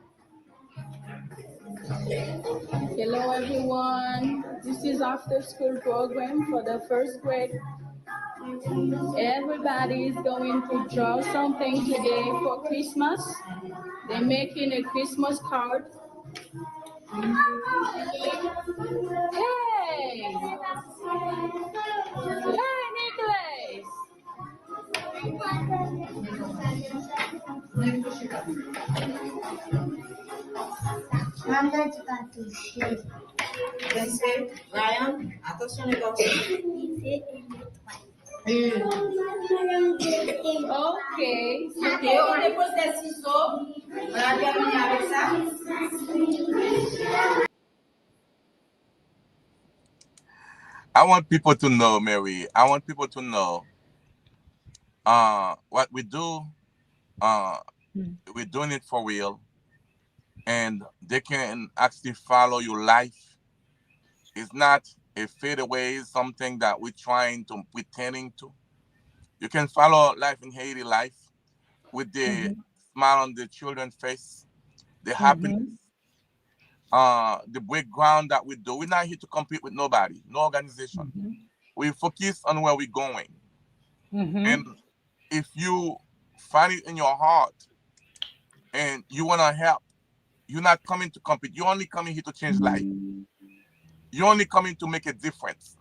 Speaker 4: Hello, everyone. This is after school program for the first grade. Everybody is going to draw something today for Christmas. They're making a Christmas card. Hey! Hey, Nicholas!
Speaker 5: Ryan, attention les garçons.
Speaker 4: Ok.
Speaker 5: Ok, on dépose des ciseaux. On a terminé avec ça.
Speaker 2: I want people to know, Mary. I want people to know what we do. We're doing it for real, and they can actually follow your life. It's not a fadeaway, something that we're trying to pretending to. You can follow Life in Haiti life with the smile on the children's face, the happiness,
Speaker 3: Mm-hmm.
Speaker 2: the background that we do. We're not here to compete with nobody, no organization.
Speaker 3: Mm-hmm.
Speaker 2: We focus on where we're going.
Speaker 3: Mm-hmm.
Speaker 2: And if you find it in your heart and you want to help, you're not coming to compete. You're only coming here to change life. You're only coming to make a difference.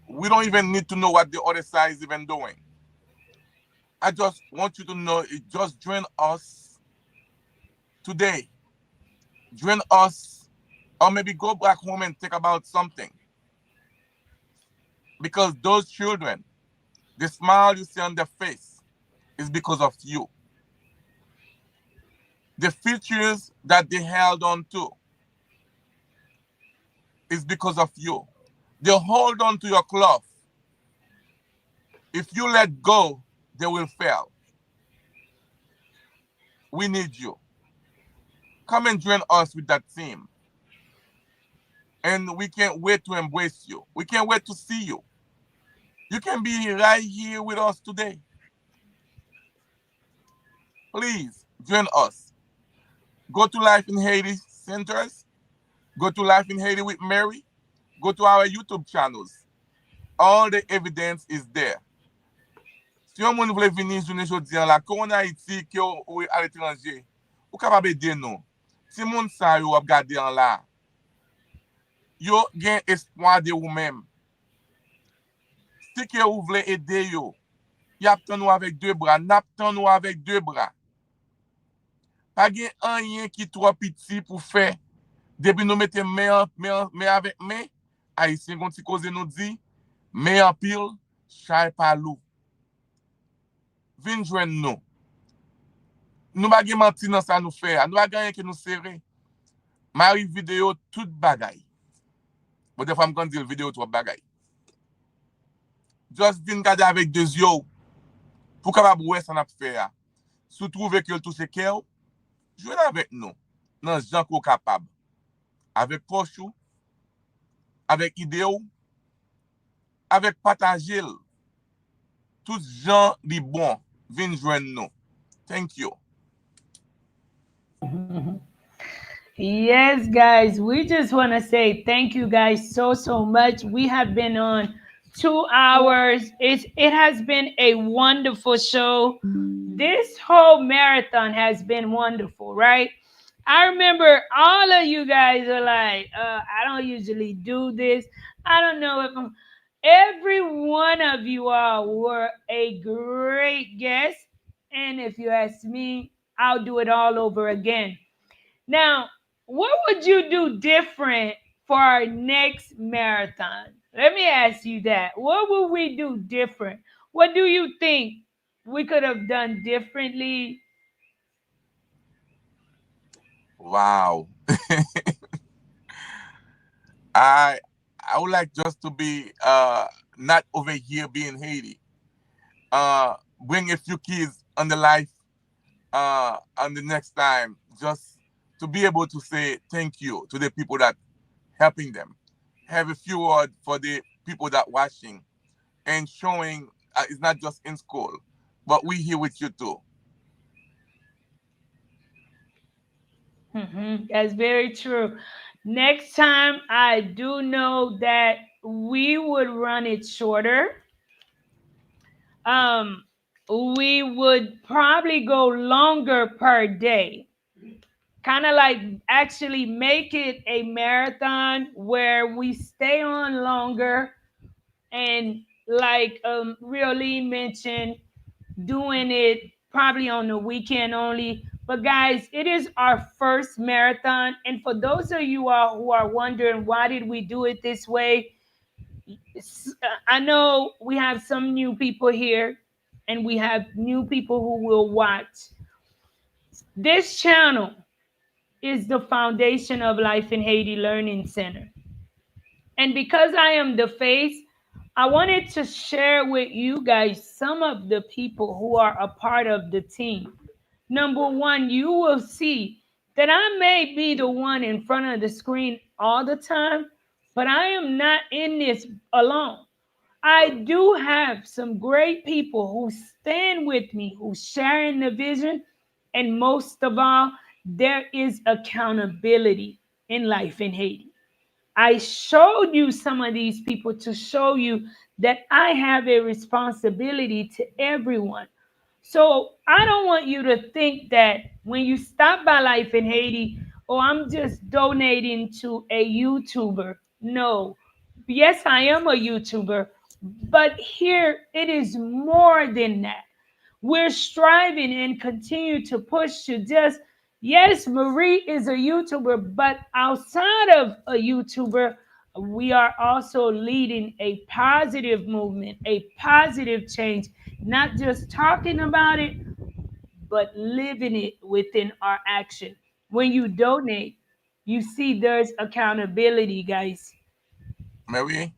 Speaker 2: We don't even need to know what the other side is even doing. I just want you to know it. Just join us today. Join us, or maybe go back home and think about something. Because those children, the smile you see on their face is because of you. The features that they held on to is because of you. They hold on to your cloth. If you let go, they will fail. We need you. Come and join us with that team. And we can't wait to embrace you. We can't wait to see you. You can be right here with us today. Please join us. Go to Life in Haiti centers. Go to Life in Haiti with Mary. Go to our YouTube channels. All the evidence is there. Si yon moun vle vini jounen jodi an la, kon an Haiti ki ou al etranje, ou kapab ede nou. Si moun sa yo ap gade an la, yo gen espoir de ou même. Si ke ou vle ede yo, yap tan nou avec deux bras, nap tan nou avec deux bras. Pa gen anyen ki trop petit pour faire. Depi nou mette men avec men, Haitien kon ti koze nou di, men en pile, chay pa lou. Vin jwen nou. Nou ba gen manti nan sa nou fe, nou ba gen ki nou sere. Mari video tout bagay. Bo de fam kan di video tout bagay. Just vin gade avec deux yeux pour capable wè san ap fe ya. Sou trouve que touche kèw, jwen avec nous. Nan jan ko capable. Avec poche ou, avec idée ou, avec partager. Tout gens li bon, vin jwen nous. Thank you.
Speaker 3: Yes, guys, we just want to say thank you guys so much. We have been on 2 hours. It has been a wonderful show. This whole marathon has been wonderful, right? I remember all of you guys are like, I don't usually do this. I don't know if I'm. Every one of you all were a great guest. And if you ask me, I'll do it all over again. Now, what would you do different for our next marathon? Let me ask you that. What would we do different? What do you think we could have done differently?
Speaker 2: Wow. I would like just to be not over here being Haiti. Bring a few kids on the life on the next time, just to be able to say thank you to the people that helping them. Have a few words for the people that watching and showing it's not just in school, but we here with you too.
Speaker 3: That's very true. Next time, I do know that we would run it shorter. Um, we would probably go longer per day. Kind of like actually make it a marathon where we stay on longer and like Rioline mentioned, doing it probably on the weekend only. But guys, it is our first marathon. And for those of you all who are wondering why did we do it this way, I know we have some new people here and we have new people who will watch. This channel is the foundation of Life in Haiti Learning Center. And because I am the face, I wanted to share with you guys some of the people who are a part of the team. Number one, you will see that I may be the one in front of the screen all the time, but I am not in this alone. I do have some great people who stand with me, who share in the vision,
Speaker 1: And most of all, there is accountability in life in Haiti. I showed you some of these people to show you that I have a responsibility to everyone. So I don't want you to think that when you stop by Life in Haiti, oh, I'm just donating to a YouTuber. No. Yes, I am a YouTuber, but here it is more than that. We're striving and continue to push to just, yes, Marie is a YouTuber, but outside of a YouTuber, we are also leading a positive movement, a positive change, not just talking about it, but living it within our action. When you donate, you see there's accountability, guys.
Speaker 2: Mary,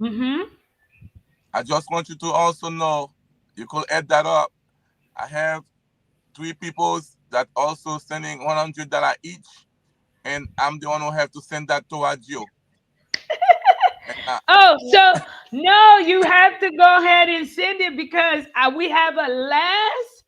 Speaker 1: Mm-hmm.
Speaker 2: I just want you to also know, you could add that up. I have three people that also sending $100 each, and I'm the one who have to send that towards you. And,
Speaker 1: Oh, so no, you have to go ahead and send it because we have a last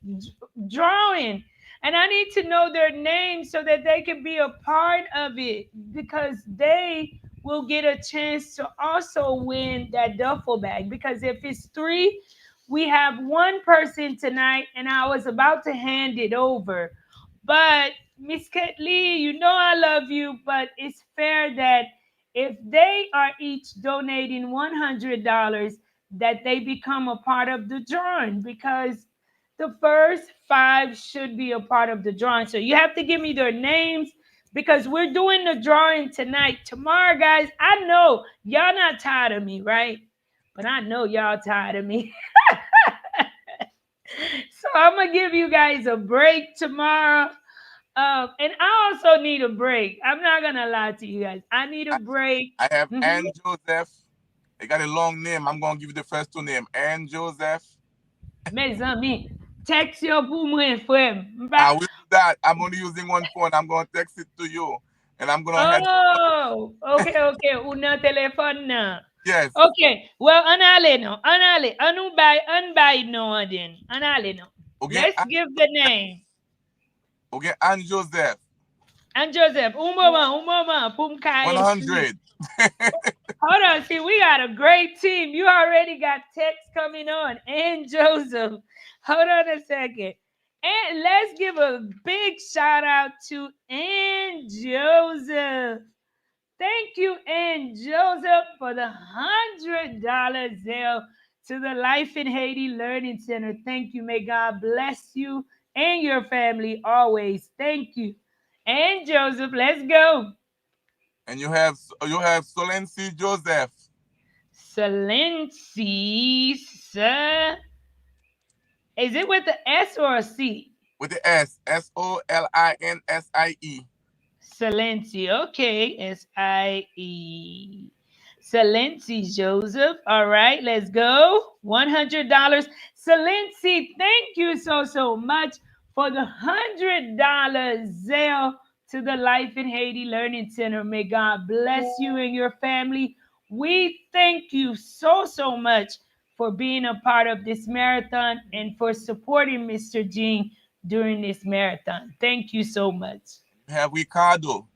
Speaker 1: drawing, and I need to know their names so that they can be a part of it because they will get a chance to also win that duffel bag. Because if it's three, we have one person tonight, and I was about to hand it over, but Miss Lee, you know I love you, but it's fair that if they are each donating $100, that they become a part of the drawing because the first five should be a part of the drawing. So you have to give me their names because we're doing the drawing tonight. Tomorrow, guys, I know y'all not tired of me, right? But I know y'all tired of me. So I'm going to give you guys a break tomorrow. And I also need a break. I'm not gonna lie to you guys. I need a break.
Speaker 2: I have
Speaker 1: Mhm.
Speaker 2: Ann Joseph. They got a long name. I'm gonna give you the first two names. Ann Joseph.
Speaker 1: Mes amis, text yo pour moi, frère.
Speaker 2: I will do that. I'm only using one phone. I'm gonna text it to you, and I'm gonna head.
Speaker 1: Oh, okay, okay. Una téléphone na.
Speaker 2: Yes.
Speaker 1: Okay, well, anale no. Anale. Unbuy no then. Anale no.
Speaker 2: Okay.
Speaker 1: Let's give the name.
Speaker 2: Okay. Ann Joseph.
Speaker 1: And Joseph, umoma, pum
Speaker 2: One
Speaker 1: kai street.
Speaker 2: hundred.
Speaker 1: Hold on, see, we got a great team. You already got text coming on. And Joseph. Hold on a second. And let's give a big shout out to Ann Joseph. Thank you, Ann Joseph, for the $100 Zelle to the Life in Haiti Learning Center. Thank you. May God bless you and your family always. Thank you. And Joseph, let's go.
Speaker 2: And you have Solency Joseph
Speaker 1: Salensi, sir. Is it with the S or a C?
Speaker 2: with the S. Solinsie.
Speaker 1: Salensi, okay. SIE. Salensi Joseph. All right, let's go. $100. Salensi, thank you so much for the $100 Zelle to the Life in Haiti Learning Center. May God bless you and your family. We thank you so much for being a part of this marathon and for supporting Mr. Jean during this marathon. Thank you so much.
Speaker 2: You have Ricardo.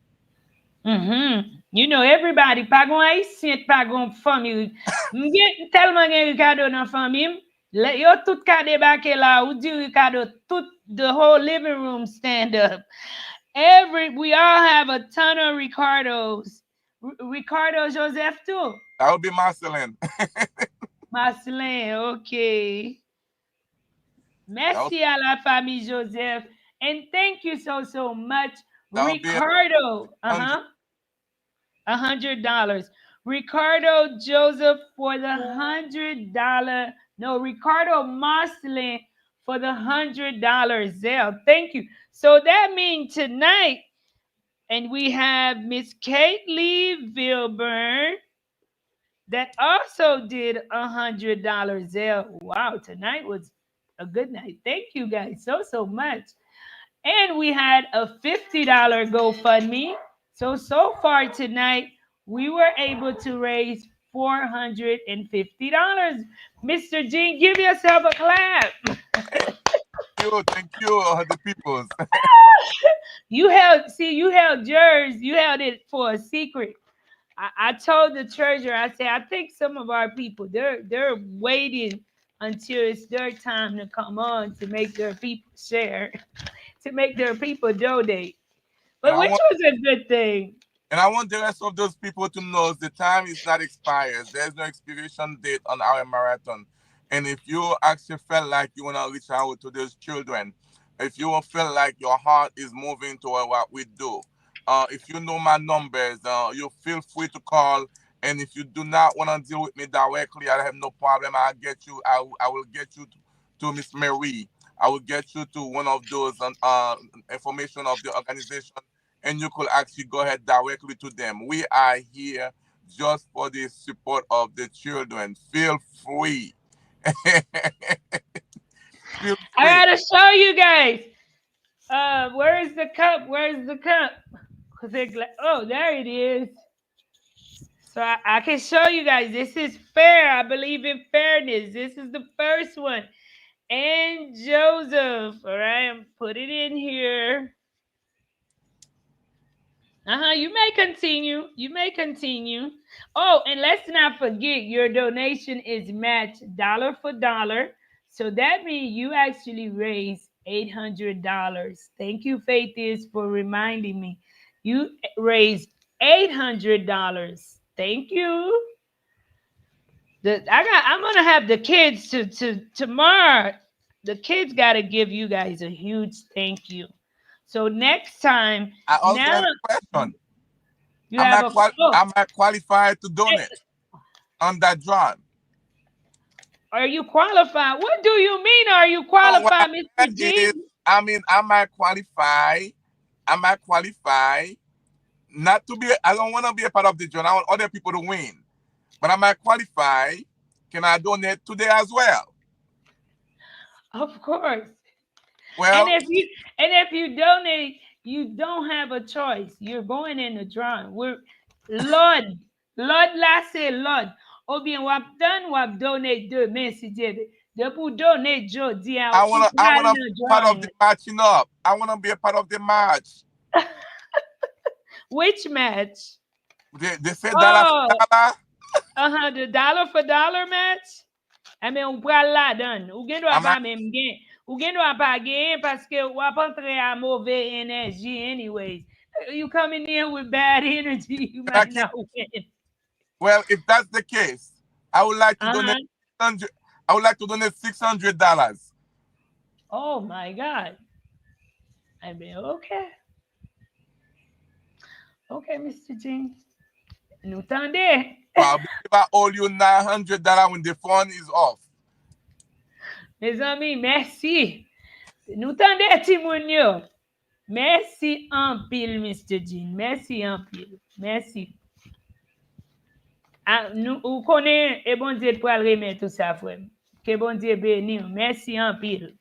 Speaker 1: You know, everybody, pa gon Haitien, pa gon fami. Mgen telman gen Ricardo nan fami. Yo tout ka debake la, ou di Ricardo, tout the whole living room stand up. We all have a ton of Ricardos. Ricardo Joseph too.
Speaker 2: That would be Marcelin.
Speaker 1: Marcelin, okay. Merci à la famille Joseph. And thank you so much, Ricardo. $100. Ricardo Joseph for the $100. No, Ricardo Marcelin for the $100 Zelle. Thank you. So that means tonight, and we have Miss Kate Lee Vilburn that also did $100 Zelle. Wow, tonight was a good night. Thank you guys so much. And we had a $50 GoFundMe. So far tonight, we were able to raise $450. Mr. Jean, give yourself a clap.
Speaker 2: thank you, the peoples.
Speaker 1: You held yours. You held it for a secret. I told the treasurer, I said, I think some of our people, they're waiting until it's their time to come on to make their people share, to make their people donate.
Speaker 2: And
Speaker 1: But
Speaker 2: I
Speaker 1: which
Speaker 2: want
Speaker 1: was a good thing.
Speaker 2: And I want the rest of those people to know the time is not expired. There's no expiration date on our marathon. And if you actually felt like you want to reach out to those children, if you feel like your heart is moving toward what we do, if you know my numbers, you feel free to call. And if you do not want to deal with me directly, I have no problem. I'll get you. I will get you to Miss Marie. I will get you to one of those information of the organization, and you could actually go ahead directly to them. We are here just for the support of the children. Feel free. Feel
Speaker 1: I
Speaker 2: free.
Speaker 1: gotta show you guys. Where's the cup? Where's the cup? Oh, there it is. So I can show you guys. This is fair. I believe in fairness. This is the first one. And Joseph. All right, put it in here. You may continue. You may continue. Oh, and let's not forget your donation is matched dollar for dollar. So that means you actually raised $800. Thank you, Faithius, for reminding me. You raised $800. Thank you. I'm gonna have the kids to tomorrow. The kids gotta give you guys a huge thank you. So next time,
Speaker 2: I also
Speaker 1: now
Speaker 2: have a question.
Speaker 1: you have a
Speaker 2: Am I qualified to donate on that drawing?
Speaker 1: Are you qualified? What do you mean? Are you
Speaker 2: No, what I
Speaker 1: qualified, Mr.
Speaker 2: said
Speaker 1: G?
Speaker 2: is, I mean, am I qualified? Am I qualified? Not to be, I don't want to be a part of the drawing. I want other people to win. But am I qualified? Can I donate today as well?
Speaker 1: Of course.
Speaker 2: Well,
Speaker 1: And if you donate, you don't have a choice. You're going in the drawing. Lord, la say Lord. Ou bien wap dan wap donate demain si Dieu. De pou donate jodi
Speaker 2: I
Speaker 1: ou
Speaker 2: wanna
Speaker 1: pral
Speaker 2: be
Speaker 1: nan
Speaker 2: part of
Speaker 1: drawing.
Speaker 2: the matching up. I wanna be a part of the match.
Speaker 1: Which match?
Speaker 2: They say dollar
Speaker 1: Oh,
Speaker 2: for dollar.
Speaker 1: the dollar for dollar match. I mean, ou pral la dan. Ou gen do
Speaker 2: Am I
Speaker 1: pa mem gen. Ou gen do pa gen paske wap entre a mauvais energy anyways. You coming in with bad energy, you
Speaker 2: I
Speaker 1: might
Speaker 2: can,
Speaker 1: not win.
Speaker 2: well, if that's the case, I would like to donate
Speaker 1: Uh-huh.
Speaker 2: 600. I would like to donate $600.
Speaker 1: Oh my God. I mean, okay. Okay, Mr. Jean. Nou tande.
Speaker 2: Probably if I owe you $900 when the phone is off.
Speaker 1: Mes amis, merci. Nou tande ti moun yo. Merci en pile, Mr. Jean. Merci en pile. Merci. Ou konen, e bon Dieu pou al remet tout sa frem. Que bon Dieu béni. Merci en pile.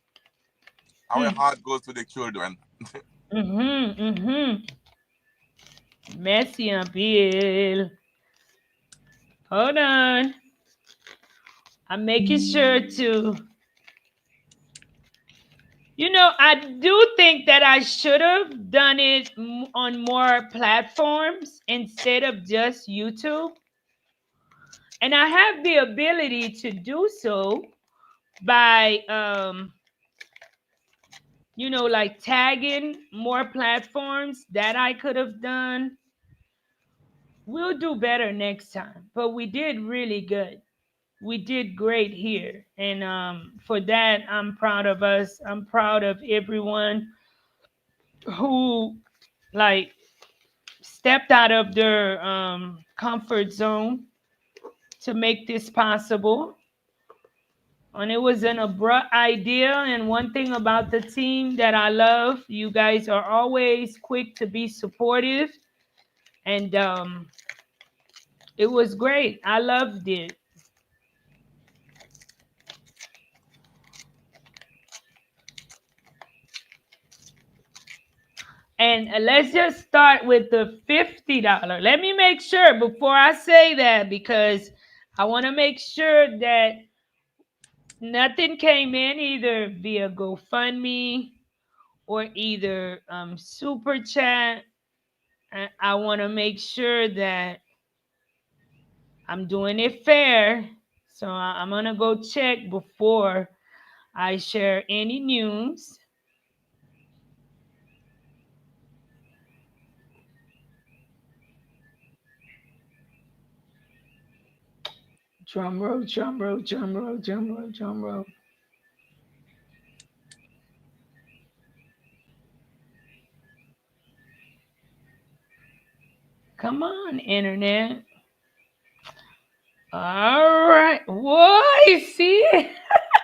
Speaker 2: Our heart goes to the children.
Speaker 1: Merci en pile. Hold on. I'm making sure to. I do think that I should have done it on more platforms instead of just YouTube. And I have the ability to do so by, like tagging more platforms that I could have done. We'll do better next time. But we did really good. We did great here. And for that, I'm proud of us. I'm proud of everyone who like stepped out of their comfort zone to make this possible. And it was an abrupt idea. And one thing about the team that I love, you guys are always quick to be supportive. And it was great. I loved it. And let's just start with the $50. Let me make sure before I say that, because I want to make sure that nothing came in either via GoFundMe or either super chat. I want to make sure that I'm doing it fair. So I'm going to go check before I share any news. Drum roll, drum roll, drum roll, drum roll, drum roll. Come on, internet. All right. Whoa, see?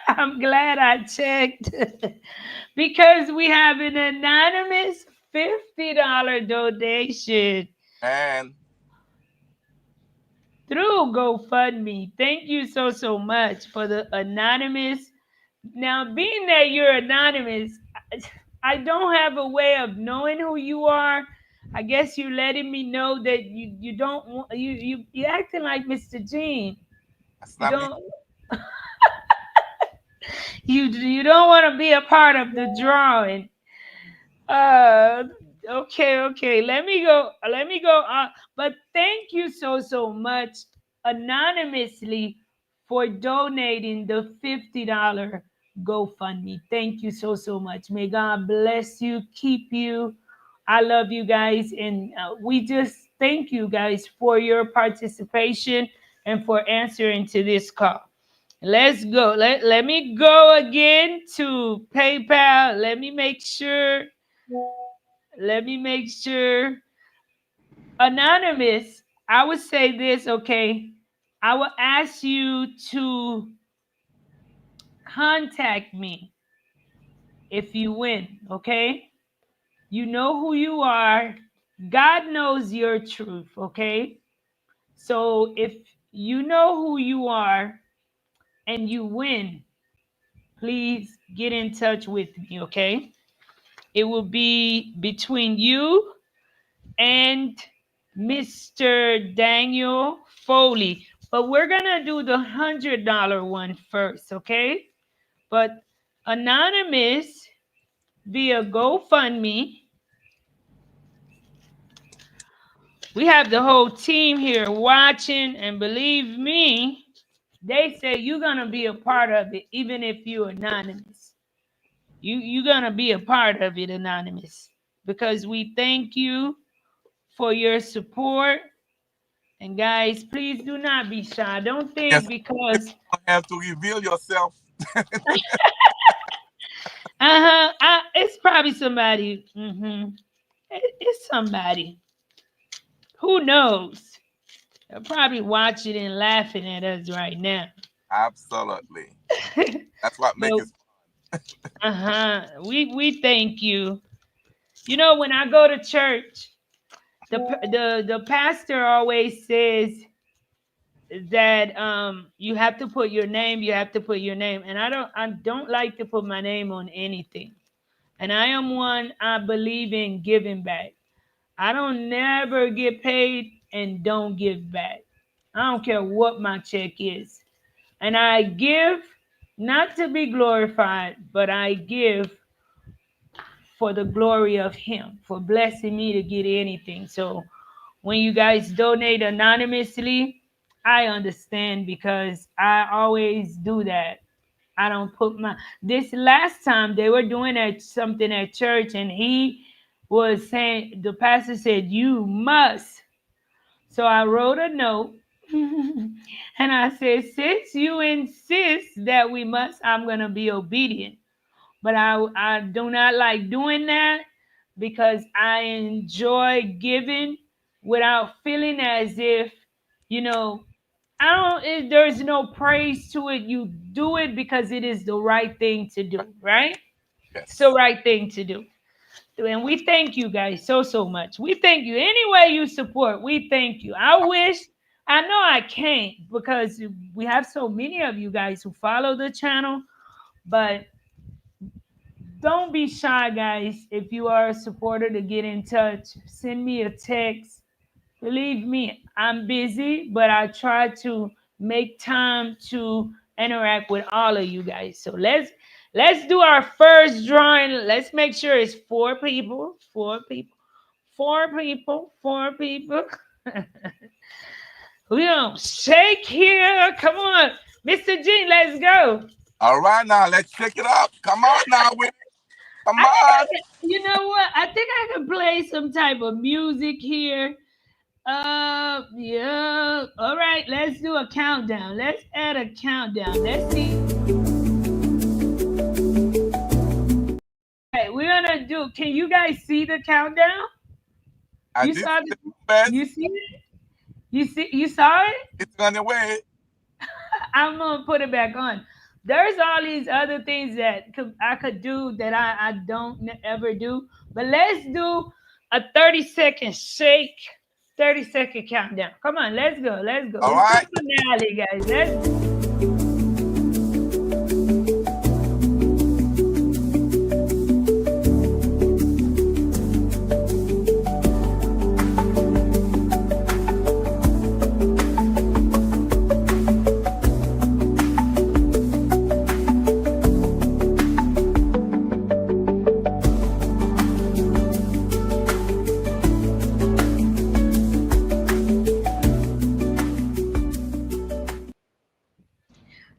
Speaker 1: I'm glad I checked because we have an anonymous $50 donation
Speaker 2: And
Speaker 1: through GoFundMe. Thank you so much for the anonymous. Now, being that you're anonymous, I don't have a way of knowing who you are. I guess you're letting me know that you don't want you acting like Mr. Gene.
Speaker 2: that's
Speaker 1: You
Speaker 2: not me.
Speaker 1: don't you don't want to be a part of the drawing. Uh, okay. Let me go. But thank you so much anonymously for donating the $50 GoFundMe. Thank you so much. May God bless you, keep you. I love you guys, and we just thank you guys for your participation and for answering to this call. Let's go. Let me go again to PayPal. Let me make sure. Anonymous, I would say this, okay? I will ask you to contact me if you win, okay? You know who you are. God knows your truth, okay? So if you know who you are and you win, please get in touch with me, okay? It will be between you and Mr. Daniel Foley. But we're going to do the $100 one first, okay? But anonymous via GoFundMe. We have the whole team here watching, and believe me, they say you're going to be a part of it, even if you're anonymous. You're going to be a part of it, anonymous, because we thank you for your support. And guys, please do not be shy. Don't
Speaker 2: Yes,
Speaker 1: think
Speaker 2: you
Speaker 1: because
Speaker 2: don't have to reveal yourself.
Speaker 1: it's probably somebody. It's somebody. Who knows? They're probably watching and laughing at us right now.
Speaker 2: Absolutely. That's what
Speaker 1: But
Speaker 2: makes it.
Speaker 1: we thank you. You know, when I go to church, the pastor always says that you have to put your name, and I don't like to put my name on anything. And I am one, I believe in giving back. I don't never get paid and don't give back. I don't care what my check is. And I give not to be glorified, but I give for the glory of him, for blessing me to get anything. So when you guys donate anonymously, I understand because I always do that. I don't put my this last time they were doing something at church, and he was saying, the pastor said, you must. So I wrote a note and I said, since you insist that we must, I'm gonna be obedient. But I do not like doing that because I enjoy giving without feeling as if, you know, there's no praise to it. You do it because it is the right thing to do, right? It's the
Speaker 2: Yes.
Speaker 1: right thing to do. And we thank you guys so much. We thank you. Any way you support, we thank you. I know I can't because we have so many of you guys who follow the channel, but don't be shy, guys. If you are a supporter, to get in touch, send me a text. Believe me, I'm busy, but I try to make time to interact with all of you guys. So let's do our first drawing. Let's make sure it's four people. Four people. Four people. Four people. We don't shake here. Come on, Mr. G, let's go.
Speaker 2: All right, now let's check it up. Come on now, Winnie. Come
Speaker 1: I think
Speaker 2: on.
Speaker 1: you know what? I think I can play some type of music here. Yeah. All right, let's do a countdown. Let's add a countdown. Let's see. All right, we're gonna do. Can you guys see the countdown?
Speaker 2: I
Speaker 1: You
Speaker 2: did
Speaker 1: saw
Speaker 2: the
Speaker 1: the.
Speaker 2: best.
Speaker 1: You see it? You saw it?
Speaker 2: It's on the way.
Speaker 1: I'm gonna put it back on. There's all these other things that I could do that I don't ever do. But let's do a 30-second shake, 30-second countdown. Come on, let's go. Let's go.
Speaker 2: All
Speaker 1: It's
Speaker 2: right.
Speaker 1: the finale, guys. Let's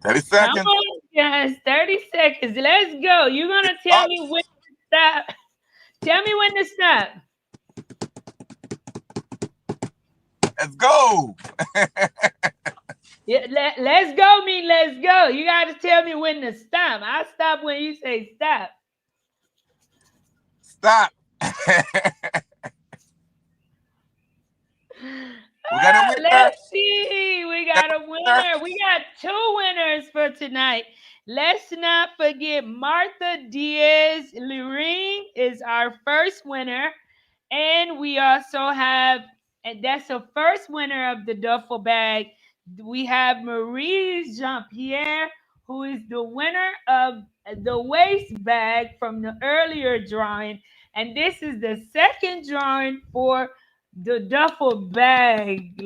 Speaker 2: 30
Speaker 1: come
Speaker 2: seconds.
Speaker 1: on, guys. 30 seconds. Let's go. You're gonna tell
Speaker 2: Up.
Speaker 1: me when to stop. Tell me when to stop.
Speaker 2: Let's go.
Speaker 1: Yeah, let's go mean let's go. You got to tell me when to stop. I stop when you say stop.
Speaker 2: Stop. We got a winner.
Speaker 1: Let's see. We got a winner. We got two winners for tonight. Let's not forget Martha Diaz Lorene is our first winner. And we also have, and that's the first winner of the duffel bag. We have Marie Jean Pierre, who is the winner of the waist bag from the earlier drawing. And this is the second drawing for the duffel bag.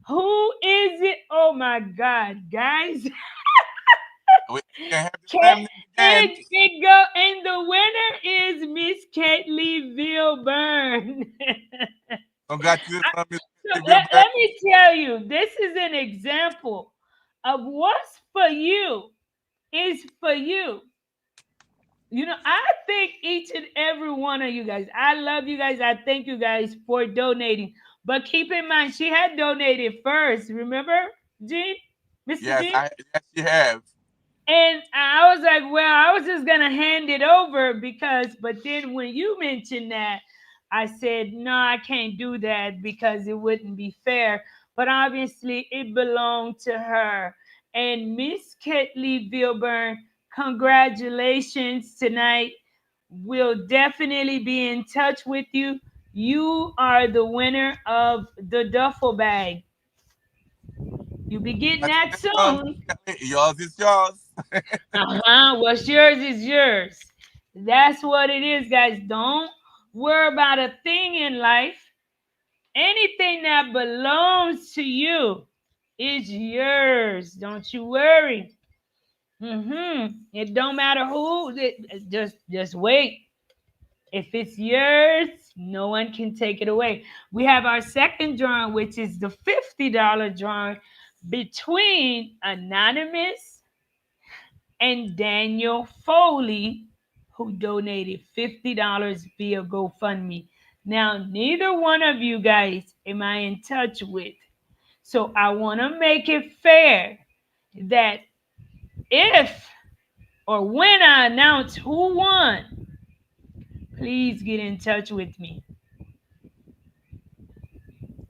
Speaker 1: Who is it? Oh my God, guys.
Speaker 2: We can have the family again.
Speaker 1: It go, and the winner is Miss Caitlin Vilburn.
Speaker 2: Congratulations, Miss
Speaker 1: So
Speaker 2: Gilbert.
Speaker 1: let me tell you, this is an example of what's for you is for you. You know, I thank each and every one of you guys. I love you guys. I thank you guys for donating. But keep in mind, she had donated first. Remember, Jean? Mr.
Speaker 2: Yes,
Speaker 1: Jean?
Speaker 2: yes, you have.
Speaker 1: And I was like, well, I was just going to hand it over but then when you mentioned that, I said, no, I can't do that because it wouldn't be fair. But obviously, it belonged to her. And Miss Ketley Vilburn, congratulations tonight. We'll definitely be in touch with you. You are the winner of the duffel bag. You'll be getting that soon.
Speaker 2: Yours is yours.
Speaker 1: What's yours is yours. That's what it is, guys. Don't worry about a thing in life. Anything that belongs to you is yours. Don't you worry. It don't matter who. Just wait. If it's yours, no one can take it away. We have our second drawing, which is the $50 drawing between Anonymous and Daniel Foley, who donated $50 via GoFundMe. Now, neither one of you guys am I in touch with. So I want to make it fair that if or when I announce who won, please get in touch with me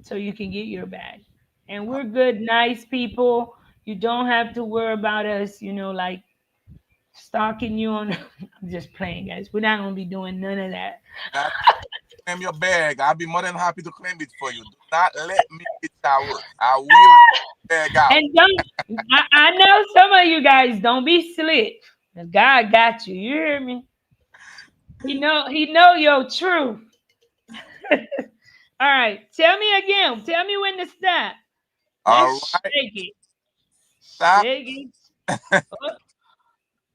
Speaker 1: so you can get your bag. And we're good, nice people. You don't have to worry about us, like stalking you on. I'm just playing, guys. We're not gonna be doing none of that.
Speaker 2: Claim your bag. I'll be more than happy to claim it for you. Do not let me get that work. I will bag out.
Speaker 1: And I know some of you guys don't be slick. God got you. You hear me? He know your truth. All right. Tell me again. Tell me when to stop.
Speaker 2: All
Speaker 1: Let's
Speaker 2: right.
Speaker 1: shake it.
Speaker 2: Stop.
Speaker 1: Shake it. Oh,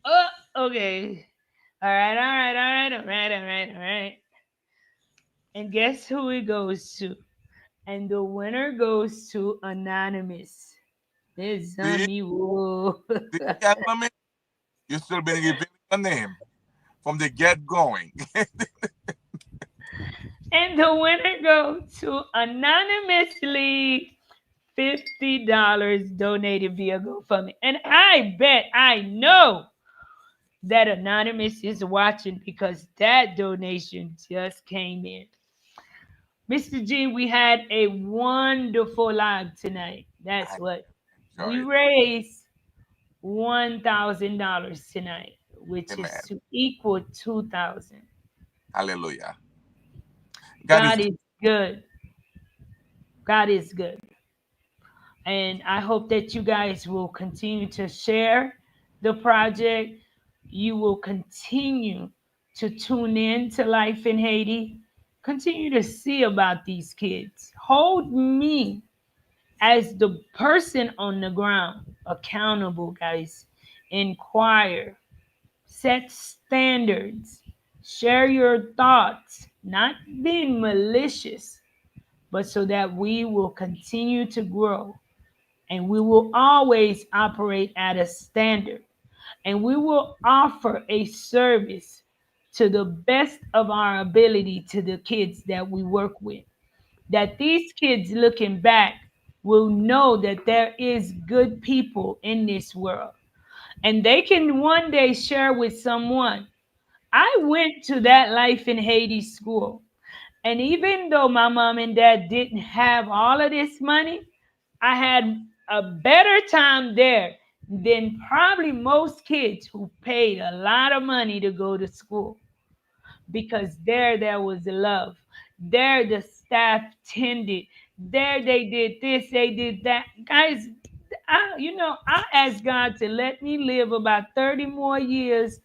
Speaker 1: oh, okay. All right, all right, all right, all right, all right, all right. And guess who it goes to? And the winner goes to Anonymous. It's
Speaker 2: See,
Speaker 1: me. Whoa.
Speaker 2: see, Anonymous, you still been revealing your name from the get going.
Speaker 1: And the winner goes to anonymously $50 donated via GoFundMe. And I bet I know that Anonymous is watching because that donation just came in. Mr. G, we had a wonderful live tonight. That's
Speaker 2: I
Speaker 1: what we
Speaker 2: enjoyed.
Speaker 1: raised $1,000 tonight, which is
Speaker 2: Amen.
Speaker 1: to equal 2,000.
Speaker 2: Hallelujah. God is
Speaker 1: God is good. God is good. And I hope that you guys will continue to share the project. You will continue to tune in to Life in Haiti. Continue to see about these kids. Hold me as the person on the ground accountable, guys. Inquire, set standards, share your thoughts, not being malicious, but so that we will continue to grow and we will always operate at a standard and we will offer a service to the best of our ability to the kids that we work with, that these kids looking back will know that there is good people in this world and they can one day share with someone. I went to that Life in Haiti school, and even though my mom and dad didn't have all of this money, I had a better time there than probably most kids who paid a lot of money to go to school because there was love. There the staff tended. There they did this, they did that. Guys, I asked God to let me live about 30 more years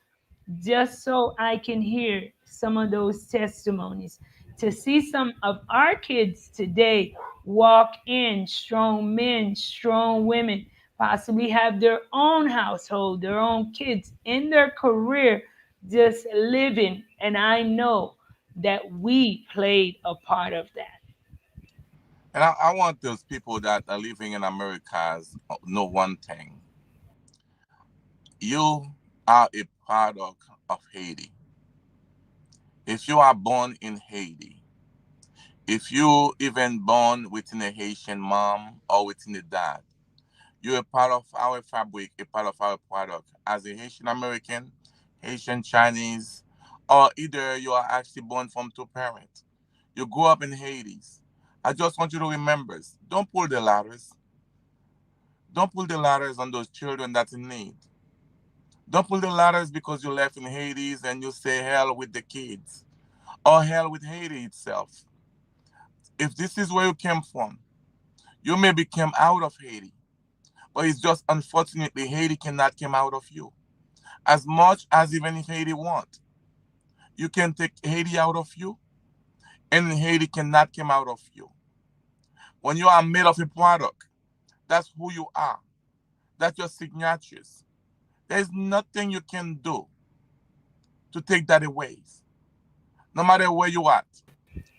Speaker 1: just so I can hear some of those testimonies, to see some of our kids today walk in strong men, strong women, possibly have their own household, their own kids in their career, just living. And I know that we played a part of that.
Speaker 2: And I want those people that are living in Americas know one thing. You are a product of Haiti. If you are born in Haiti, if you even born within a Haitian mom or within a dad, you're a part of our fabric, a part of our product. As a Haitian American, Haitian Chinese, or either you are actually born from two parents. You grew up in Haiti. I just want you to remember, don't pull the ladders. Don't pull the ladders on those children that's in need. Don't pull the ladders because you left in Haiti and you say hell with the kids or hell with Haiti itself. If this is where you came from, you maybe came out of Haiti, but it's just unfortunately Haiti cannot come out of you. As much as even if Haiti want, you can take Haiti out of you, and Haiti cannot come out of you. When you are made of a product, that's who you are. That's your signatures. There's nothing you can do to take that away. No matter where you at,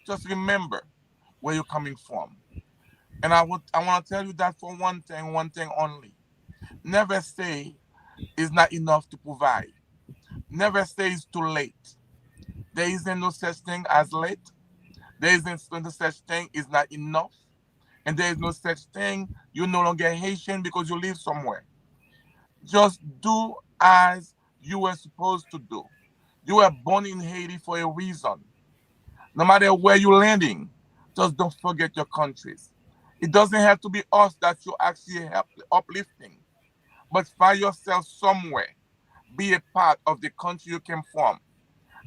Speaker 2: just remember where you're coming from. And I want to tell you that for one thing only. Never say it's not enough to provide. Never say it's too late. There isn't no such thing as late. There isn't no such thing is not enough. And there is no such thing you're no longer Haitian because you live somewhere. Just do as you were supposed to do. You were born in Haiti for a reason. No matter where you're landing, just don't forget your countries. It doesn't have to be us that you actually help uplifting, but find yourself somewhere. Be a part of the country you came from.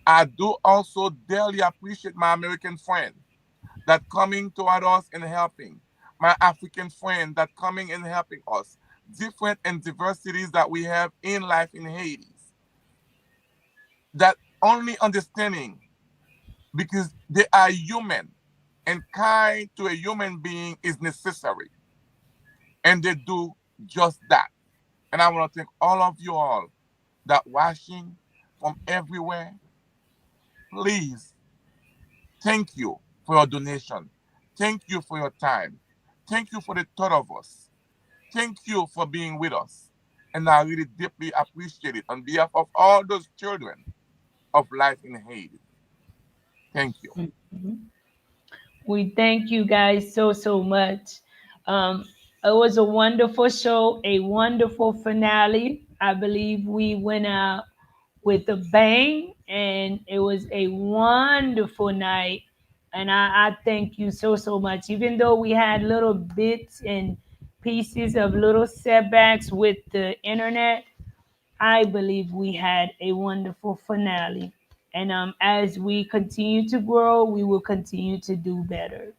Speaker 2: I do also dearly appreciate my American friend that coming toward us and helping. My African friend that coming and helping us. Different and diversities that we have in life in Haiti. That only understanding because they are human and kind to a human being is necessary. And they do just that. And I want to thank all of you all that watching from everywhere. Please, thank you for your donation. Thank you for your time. Thank you for the thought of us. Thank you for being with us. And I really deeply appreciate it on behalf of all those children of life in Haiti. Thank you.
Speaker 3: We thank you guys so much. Um, it was a wonderful show, a wonderful finale. I believe we went out with a bang, and it was a wonderful night. And I thank you so much. Even though we had little bits and pieces of little setbacks with the internet, I believe we had a wonderful finale. And as we continue to grow, we will continue to do better.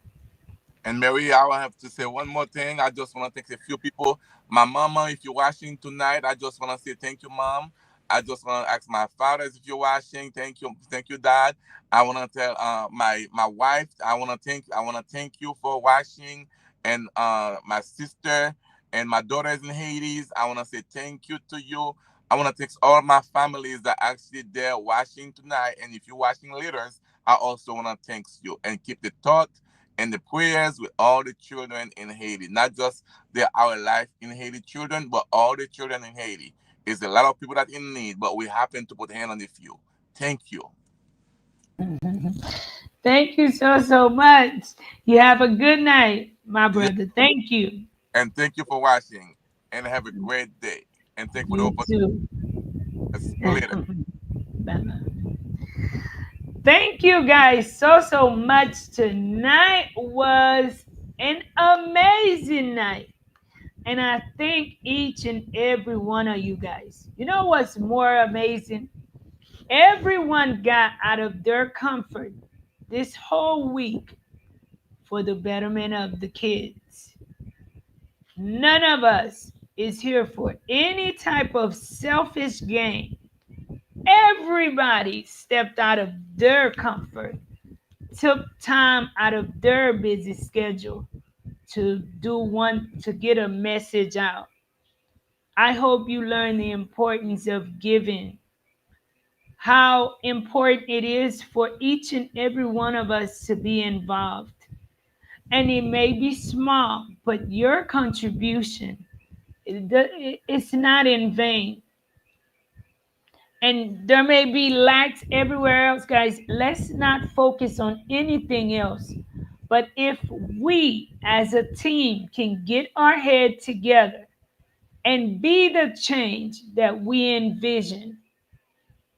Speaker 2: And Mary, I will have to say one more thing. I just want to thank a few people. My mama, if you're watching tonight, I just want to say thank you, mom. I just want to ask my fathers if you're watching. Thank you, dad. I want to tell my wife. I want to thank you for watching, and my sister and my daughters in Haiti. I want to say thank you to you. I want to thank all my families that actually there watching tonight. And if you're watching later, I also want to thank you and keep the thought and the prayers with all the children in Haiti, not just our life in Haiti children, but all the children in Haiti. There's a lot of people that in need, but we happen to put a hand on the few. Thank you.
Speaker 3: Thank you so much. You have a good night, my
Speaker 2: Yeah,
Speaker 3: brother. Thank you.
Speaker 2: and thank you for watching, and have a great day. And thank you for the
Speaker 3: You
Speaker 2: opportunity.
Speaker 3: too.
Speaker 2: See you later.
Speaker 3: Bye-bye. Thank you guys so much. Tonight was an amazing night. And I thank each and every one of you guys. You know what's more amazing? Everyone got out of their comfort this whole week for the betterment of the kids. None of us is here for any type of selfish gain. Everybody stepped out of their comfort, took time out of their busy schedule to get a message out. I hope you learn the importance of giving, how important it is for each and every one of us to be involved. And it may be small, but your contribution, it's not in vain. And there may be lacks everywhere else, guys. Let's not focus on anything else. But if we as a team can get our head together and be the change that we envision,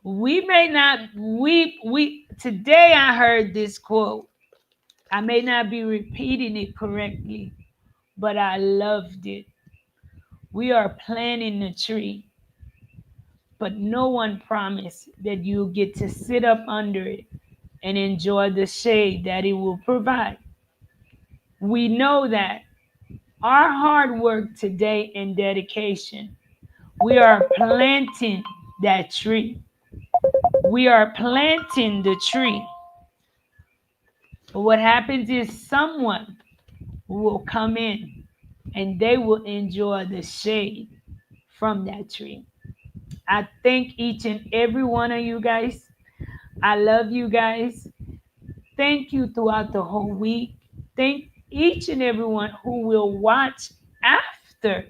Speaker 3: we may not we today I heard this quote. I may not be repeating it correctly, but I loved it. We are planting a tree, but no one promised that you'll get to sit up under it and enjoy the shade that it will provide. We know that our hard work today and dedication, we are planting that tree. We are planting the tree. But what happens is someone will come in and they will enjoy the shade from that tree. I thank each and every one of you guys. I love you guys. Thank you throughout the whole week. Thank each and everyone who will watch after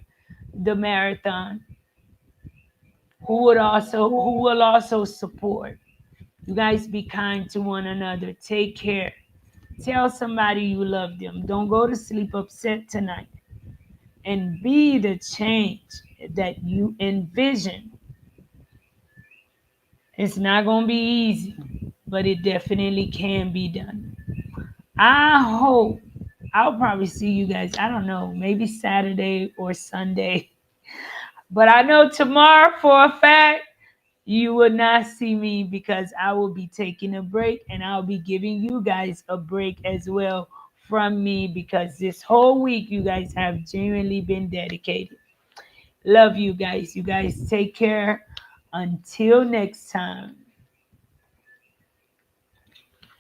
Speaker 3: the marathon, who will also support. You guys be kind to one another. Take care. Tell somebody you love them. Don't go to sleep upset tonight. And be the change that you envision. It's not going to be easy, but it definitely can be done. I hope I'll probably see you guys, I don't know, maybe Saturday or Sunday. But I know tomorrow for a fact, you will not see me because I will be taking a break and I'll be giving you guys a break as well from me because this whole week you guys have genuinely been dedicated. Love you guys. You guys take care. Until next time.